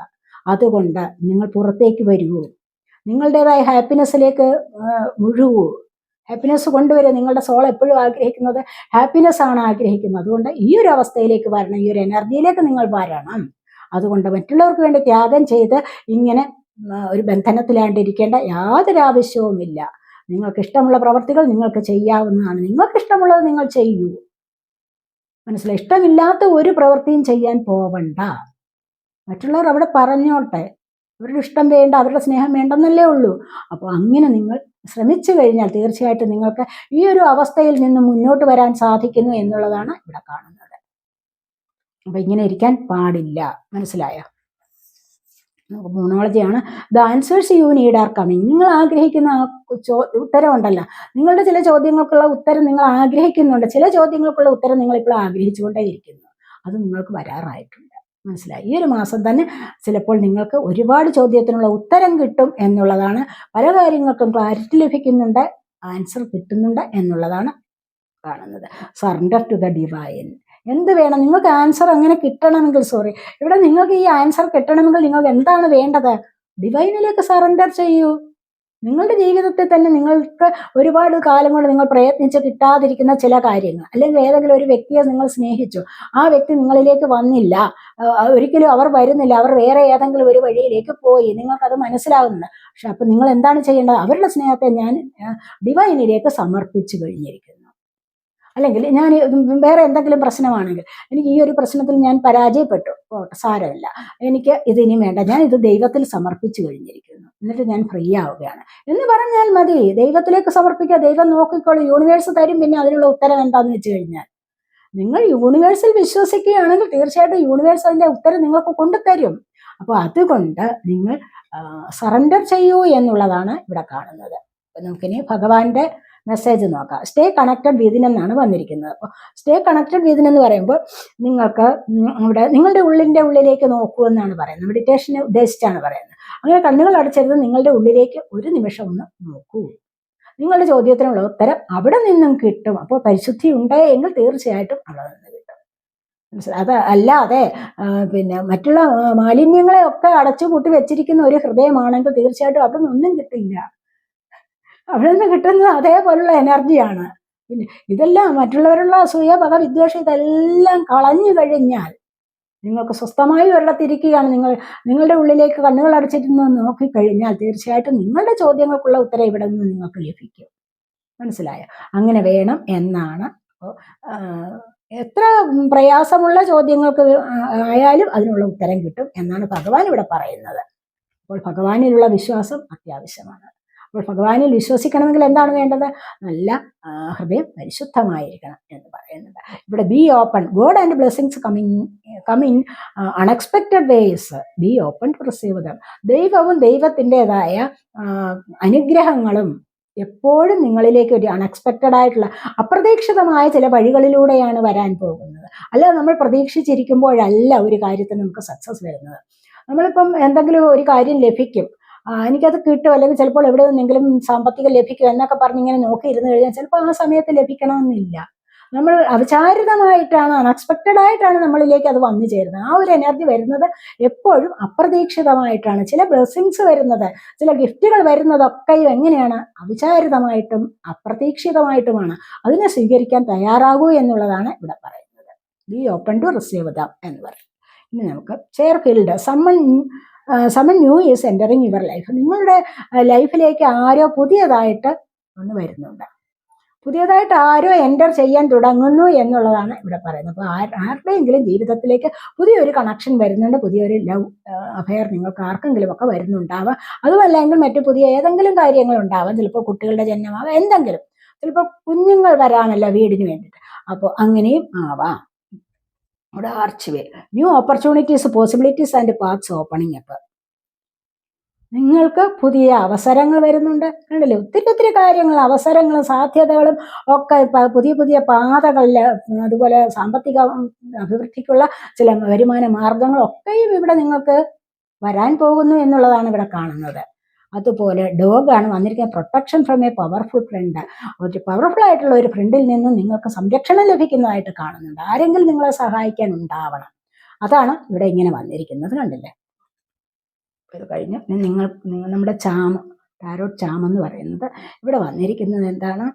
അതുകൊണ്ട് നിങ്ങൾ പുറത്തേക്ക് വരൂ, നിങ്ങളുടേതായ ഹാപ്പിനെസ്സിലേക്ക് മുഴുകൂ. ഹാപ്പിനെസ് കൊണ്ടുവരിക. നിങ്ങളുടെ സോൾ എപ്പോഴും ആഗ്രഹിക്കുന്നത് ഹാപ്പിനെസ് ആണ് ആഗ്രഹിക്കുന്നത്. അതുകൊണ്ട് ഈ ഒരു അവസ്ഥയിലേക്ക് വരണം, ഈ ഒരു എനർജിയിലേക്ക് നിങ്ങൾ വരണം. അതുകൊണ്ട് മറ്റുള്ളവർക്ക് വേണ്ടി ത്യാഗം ചെയ്ത് ഇങ്ങനെ ഒരു ബന്ധനത്തിലാണ്ടിരിക്കേണ്ട യാതൊരു ആവശ്യവുമില്ല. നിങ്ങൾക്ക് ഇഷ്ടമുള്ള പ്രവർത്തികൾ നിങ്ങൾക്ക് ചെയ്യാവുന്നതാണ്. നിങ്ങൾക്ക് ഇഷ്ടമുള്ളത് നിങ്ങൾ ചെയ്യൂ. മനസ്സിലായി? ഇഷ്ടമില്ലാത്ത ഒരു പ്രവൃത്തിയും ചെയ്യാൻ പോവണ്ട. മറ്റുള്ളവർ അവിടെ പറഞ്ഞോട്ടെ, അവരുടെ ഇഷ്ടം വേണ്ട, അവരുടെ സ്നേഹം വേണ്ടെന്നല്ലേ ഉള്ളൂ. അപ്പോൾ അങ്ങനെ നിങ്ങൾ ശ്രമിച്ചു കഴിഞ്ഞാൽ തീർച്ചയായിട്ടും നിങ്ങൾക്ക് ഈ ഒരു അവസ്ഥയിൽ നിന്ന് മുന്നോട്ട് വരാൻ സാധിക്കുന്നു എന്നുള്ളതാണ് ഇവിടെ കാണുന്നത്. അപ്പം ഇങ്ങനെ ഇരിക്കാൻ പാടില്ല. മനസ്സിലായോ? മോണോളജിയാണ്. The answers you need are coming. നിങ്ങൾ ആഗ്രഹിക്കുന്ന ആ ഉത്തരമുണ്ടല്ലോ, നിങ്ങളുടെ ചില ചോദ്യങ്ങൾക്കുള്ള ഉത്തരം നിങ്ങൾ ആഗ്രഹിക്കുന്നുണ്ട്, ചില ചോദ്യങ്ങൾക്കുള്ള ഉത്തരം നിങ്ങൾ ഇപ്പോൾ ആഗ്രഹിച്ചുകൊണ്ടേ ഇരിക്കുന്നു, അത് നിങ്ങൾക്ക് വരാറായിട്ടുണ്ട്. മനസ്സിലായി? ഈ ഒരു മാസം തന്നെ ചിലപ്പോൾ നിങ്ങൾക്ക് ഒരുപാട് ചോദ്യത്തിനുള്ള ഉത്തരം കിട്ടും എന്നുള്ളതാണ്. പല കാര്യങ്ങൾക്കും ക്ലാരിറ്റി ലഭിക്കുന്നുണ്ട്, ആൻസർ കിട്ടുന്നുണ്ട് എന്നുള്ളതാണ് കാണുന്നത്. Surrender to the divine. എന്ത് വേണം നിങ്ങൾക്ക് ആൻസർ അങ്ങനെ കിട്ടണമെങ്കിൽ, ഇവിടെ നിങ്ങൾക്ക് ഈ ആൻസർ കിട്ടണമെങ്കിൽ നിങ്ങൾക്ക് എന്താണ് വേണ്ടത്? ഡിവൈനിലേക്ക് സറണ്ടർ ചെയ്യൂ. നിങ്ങളുടെ ജീവിതത്തിൽ തന്നെ നിങ്ങൾക്ക് ഒരുപാട് കാലം കൊണ്ട് നിങ്ങൾ പ്രയത്നിച്ച് കിട്ടാതിരിക്കുന്ന ചില കാര്യങ്ങൾ, അല്ലെങ്കിൽ ഏതെങ്കിലും ഒരു വ്യക്തിയെ നിങ്ങൾ സ്നേഹിച്ചു, ആ വ്യക്തി നിങ്ങളിലേക്ക് വന്നില്ല, ഒരിക്കലും അവർ വരുന്നില്ല, അവർ വേറെ ഏതെങ്കിലും ഒരു വഴിയിലേക്ക് പോയി, നിങ്ങൾക്കത് മനസ്സിലാകുന്നുണ്ട്. പക്ഷെ അപ്പം നിങ്ങൾ എന്താണ് ചെയ്യേണ്ടത്? അവരുടെ സ്നേഹത്തെ ഞാൻ ഡിവൈനിലേക്ക് സമർപ്പിച്ചു കഴിഞ്ഞിരിക്കുന്നു. അല്ലെങ്കിൽ ഞാൻ വേറെ എന്തെങ്കിലും പ്രശ്നമാണെങ്കിൽ, എനിക്ക് ഈ ഒരു പ്രശ്നത്തിൽ ഞാൻ പരാജയപ്പെട്ടു, സാരമില്ല, എനിക്ക് ഇതിനി വേണ്ട, ഞാൻ ഇത് ദൈവത്തിൽ സമർപ്പിച്ചു കഴിഞ്ഞിരിക്കുന്നു, എന്നിട്ട് ഞാൻ ഫ്രീ ആവുകയാണ് എന്ന് പറഞ്ഞാൽ മതി. ദൈവത്തിലേക്ക് സമർപ്പിക്കുക, ദൈവം നോക്കിക്കോളും, യൂണിവേഴ്സ് തരും. പിന്നെ അതിനുള്ള ഉത്തരം എന്താണെന്ന് വെച്ച് കഴിഞ്ഞാൽ, നിങ്ങൾ യൂണിവേഴ്സിൽ വിശ്വസിക്കുകയാണെങ്കിൽ തീർച്ചയായിട്ടും യൂണിവേഴ്സ് അതിൻ്റെ ഉത്തരം നിങ്ങൾക്ക് കൊണ്ടുതരും. അപ്പോൾ അതുകൊണ്ട് നിങ്ങൾ സറണ്ടർ ചെയ്യൂ എന്നുള്ളതാണ് ഇവിടെ കാണുന്നത്. അപ്പം നമുക്കിനി ഭഗവാന്റെ മെസ്സേജ് നോക്കാം. സ്റ്റേ കണക്റ്റഡ് വിതിൻ എന്നാണ് വന്നിരിക്കുന്നത്. അപ്പോൾ സ്റ്റേ കണക്റ്റഡ് വിതിൻ എന്ന് പറയുമ്പോൾ നിങ്ങൾക്ക് ഇവിടെ നിങ്ങളുടെ ഉള്ളിലേക്ക് നോക്കൂ എന്നാണ് പറയുന്നത്. മെഡിറ്റേഷനെ ഉദ്ദേശിച്ചാണ് പറയുന്നത്. അങ്ങനെ കണ്ണുകൾ അടച്ചിരുന്ന് നിങ്ങളുടെ ഉള്ളിലേക്ക് ഒരു നിമിഷം ഒന്ന് നോക്കൂ. നിങ്ങളുടെ ചോദ്യത്തിനുള്ള ഉത്തരം അവിടെ നിന്നും കിട്ടും. അപ്പോൾ പരിശുദ്ധി ഉണ്ട് എങ്കിൽ തീർച്ചയായിട്ടും അവിടെ നിന്ന് കിട്ടും. അത് അല്ലാതെ പിന്നെ മറ്റുള്ള മാലിന്യങ്ങളെ ഒക്കെ അടച്ചുപൂട്ടി വെച്ചിരിക്കുന്ന ഒരു ഹൃദയമാണെങ്കിൽ തീർച്ചയായിട്ടും അവിടെ നിന്നൊന്നും കിട്ടില്ല. അവിടെ നിന്ന് കിട്ടുന്നത് അതേപോലുള്ള എനർജിയാണ്. പിന്നെ ഇതെല്ലാം മറ്റുള്ളവരുള്ള അസൂയ, പക, വിദ്വേഷം ഇതെല്ലാം കളഞ്ഞു കഴിഞ്ഞാൽ നിങ്ങൾക്ക് സ്വസ്ഥമായി ഒരിടത്തിരിക്കുകയാണ്. നിങ്ങളുടെ ഉള്ളിലേക്ക് കണ്ണുകൾ അടച്ചിരുന്ന് നോക്കിക്കഴിഞ്ഞാൽ തീർച്ചയായിട്ടും നിങ്ങളുടെ ചോദ്യങ്ങൾക്കുള്ള ഉത്തരം ഇവിടെ നിന്ന് നിങ്ങൾക്ക് ലഭിക്കും. മനസ്സിലായോ? അങ്ങനെ വേണം എന്നാണ്. അപ്പോൾ എത്ര പ്രയാസമുള്ള ചോദ്യങ്ങൾക്ക് ആയാലും അതിനുള്ള ഉത്തരം കിട്ടും എന്നാണ് ഭഗവാൻ ഇവിടെ പറയുന്നത്. അപ്പോൾ ഭഗവാനിലുള്ള വിശ്വാസം അത്യാവശ്യമാണ്. അപ്പോൾ ഭഗവാനിൽ വിശ്വസിക്കണമെങ്കിൽ എന്താണ് വേണ്ടത്? നല്ല ഹൃദയം പരിശുദ്ധമായിരിക്കണം എന്ന് പറയുന്നത്. ഇവിടെ be open, God and blessings come in unexpected ways, be open to receive them. ദൈവവും ദൈവത്തിൻ്റെതായ അനുഗ്രഹങ്ങളും എപ്പോഴും നിങ്ങളിലേക്ക് ഒരു അൺഎക്സ്പെക്റ്റഡ് ആയിട്ടുള്ള അപ്രതീക്ഷിതമായ ചില വഴികളിലൂടെയാണ് വരാൻ പോകുന്നത്. അല്ലാതെ നമ്മൾ പ്രതീക്ഷിച്ചിരിക്കുമ്പോഴല്ല ഒരു കാര്യത്തിന് നമുക്ക് സക്സസ് വരുന്നത്. നമ്മളിപ്പം എന്തെങ്കിലും ഒരു കാര്യം ലഭിക്കും, എനിക്കത് കിട്ടും, അല്ലെങ്കിൽ ചിലപ്പോൾ എവിടെ നിന്നെങ്കിലും സാമ്പത്തികം ലഭിക്കും എന്നൊക്കെ പറഞ്ഞ് ഇങ്ങനെ നോക്കിയിരുന്നു കഴിഞ്ഞാൽ ചിലപ്പോൾ ആ സമയത്ത് ലഭിക്കണമെന്നില്ല. നമ്മൾ അവിചാരിതമായിട്ടാണ്, അൺഎക്സ്പെക്റ്റഡ് ആയിട്ടാണ് നമ്മളിലേക്ക് അത് വന്നു ചേരുന്നത്. ആ ഒരു എനർജി വരുന്നത് എപ്പോഴും അപ്രതീക്ഷിതമായിട്ടാണ്. ചില ബ്ലെസ്സിങ്സ് വരുന്നത്, ചില ഗിഫ്റ്റുകൾ വരുന്നതൊക്കെ എങ്ങനെയാണ്? അവിചാരിതമായിട്ടും അപ്രതീക്ഷിതമായിട്ടുമാണ്. അതിനെ സ്വീകരിക്കാൻ തയ്യാറാകൂ എന്നുള്ളതാണ് ഇവിടെ പറയുന്നത്. Be open to receive them എന്ന് പറയും. ഇനി നമുക്ക് ചെയർഫീൽഡ്, someone new is entering your life. നിങ്ങളുടെ ലൈഫിലേക്ക് ആരോ പുതിയതായിട്ട് ഒന്ന് വരുന്നുണ്ട്, പുതിയതായിട്ട് ആരോ എൻ്റർ ചെയ്യാൻ തുടങ്ങുന്നു എന്നുള്ളതാണ് ഇവിടെ പറയുന്നത്. അപ്പോൾ ആരുടെയെങ്കിലും ജീവിതത്തിലേക്ക് പുതിയൊരു കണക്ഷൻ വരുന്നുണ്ട്, പുതിയൊരു ലവ് അഫെയർ നിങ്ങൾക്ക് ആർക്കെങ്കിലും ഒക്കെ വരുന്നുണ്ടാവാം. അതുമല്ലെങ്കിൽ മറ്റു പുതിയ ഏതെങ്കിലും കാര്യങ്ങൾ ഉണ്ടാവാം. ചിലപ്പോൾ കുട്ടികളുടെ ജന്മമാവാം, എന്തെങ്കിലും, ചിലപ്പോൾ കുഞ്ഞുങ്ങൾ വരാമല്ലോ വീടിന് വേണ്ടിയിട്ട്. അപ്പോൾ അങ്ങനെയും ആവാം. ഇവിടെ arch new opportunities, possibilities and paths opening up. നിങ്ങൾക്ക് പുതിയ അവസരങ്ങൾ വരുന്നുണ്ട്. കണ്ടില്ലേ? ഒത്തിരി കാര്യങ്ങൾ, അവസരങ്ങളും സാധ്യതകളും ഒക്കെ, പുതിയ പുതിയ പാതകളിൽ, അതുപോലെ സാമ്പത്തിക അഭിവൃദ്ധിക്കുള്ള ചില വരുമാന മാർഗങ്ങളൊക്കെയും ഇവിടെ നിങ്ങൾക്ക് വരാൻ പോകുന്നു എന്നുള്ളതാണ് ഇവിടെ കാണുന്നത്. അതുപോലെ ഡോഗാണ് വന്നിരിക്കുന്നത്. Protection from a powerful friend. ഒരു പവർഫുൾ ആയിട്ടുള്ള ഒരു ഫ്രണ്ടിൽ നിന്നും നിങ്ങൾക്ക് സംരക്ഷണം ലഭിക്കുന്നതായിട്ട് കാണുന്നുണ്ട്. ആരെങ്കിലും നിങ്ങളെ സഹായിക്കാൻ ഉണ്ടാവണം. അതാണ് ഇവിടെ ഇങ്ങനെ വന്നിരിക്കുന്നത്. കണ്ടില്ലേ? ഇത് കഴിഞ്ഞ് നമ്മുടെ ടാരോട്ട് ചാം എന്ന് പറയുന്നത് ഇവിടെ വന്നിരിക്കുന്നത് എന്താണ്?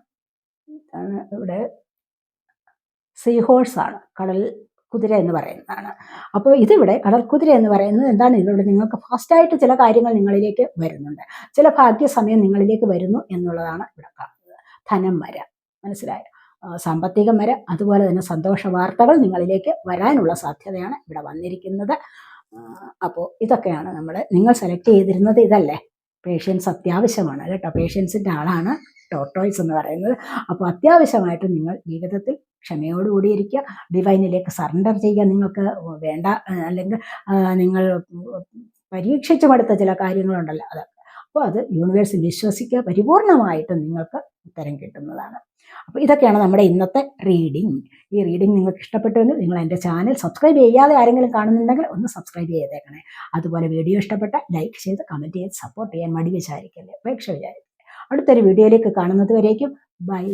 ഇവിടെ സീഹോഴ്സാണ്, കടൽ കുതിര എന്ന് പറയുന്നതാണ്. അപ്പോൾ ഇതിവിടെ കടൽ കുതിര എന്ന് പറയുന്നത് എന്താണ്? ഇതിലൂടെ നിങ്ങൾക്ക് ഫാസ്റ്റായിട്ട് ചില കാര്യങ്ങൾ നിങ്ങളിലേക്ക് വരുന്നുണ്ട്, ചില ഭാഗ്യസമയം നിങ്ങളിലേക്ക് വരുന്നു എന്നുള്ളതാണ് ഇവിടെ കാണുന്നത്. ധനം വരാം, മനസ്സിലായോ? സാമ്പത്തികം വരാം, അതുപോലെ തന്നെ സന്തോഷ വാർത്തകൾ നിങ്ങളിലേക്ക് വരാനുള്ള സാധ്യതയാണ് ഇവിടെ വന്നിരിക്കുന്നത്. അപ്പോൾ ഇതൊക്കെയാണ് നിങ്ങൾ സെലക്ട് ചെയ്തിരുന്നത്, ഇതല്ലേ? പേഷ്യൻസ് അത്യാവശ്യമാണ് കേട്ടോ. പേഷ്യൻസിൻ്റെ ആളാണ് ടോർട്ടോയ്സ് എന്ന് പറയുന്നത്. അപ്പോൾ അത്യാവശ്യമായിട്ട് നിങ്ങൾ ജീവിതത്തിൽ ക്ഷമയോടുകൂടി ഇരിക്കുക, ഡിവൈനിലേക്ക് സറണ്ടർ ചെയ്യുക. നിങ്ങൾക്ക് വേണ്ട അല്ലെങ്കിൽ നിങ്ങൾ പരീക്ഷിച്ചു മടുത്ത ചില കാര്യങ്ങളുണ്ടല്ലോ, അത് അപ്പോൾ അത് യൂണിവേഴ്സിൽ വിശ്വസിക്കുക, പരിപൂർണമായിട്ടും നിങ്ങൾക്ക് ഉത്തരം കിട്ടുന്നതാണ്. അപ്പോൾ ഇതൊക്കെയാണ് നമ്മുടെ ഇന്നത്തെ റീഡിംഗ്. ഈ റീഡിംഗ് നിങ്ങൾക്ക് ഇഷ്ടപ്പെട്ടുവെങ്കിൽ നിങ്ങൾ എൻ്റെ ചാനൽ സബ്സ്ക്രൈബ് ചെയ്യാതെ ആരെങ്കിലും കാണുന്നുണ്ടെങ്കിൽ ഒന്ന് സബ്സ്ക്രൈബ് ചെയ്തേക്കണേ. അതുപോലെ വീഡിയോ ഇഷ്ടപ്പെട്ട ലൈക്ക് ചെയ്ത് കമൻറ്റ് ചെയ്ത് സപ്പോർട്ട് ചെയ്യാൻ മടി വിചാരിക്കല്ലേ, അപേക്ഷ വിചാരിക്കല്ലേ. അടുത്തൊരു വീഡിയോയിലേക്ക് കാണുന്നത് വരേക്കും ബൈ.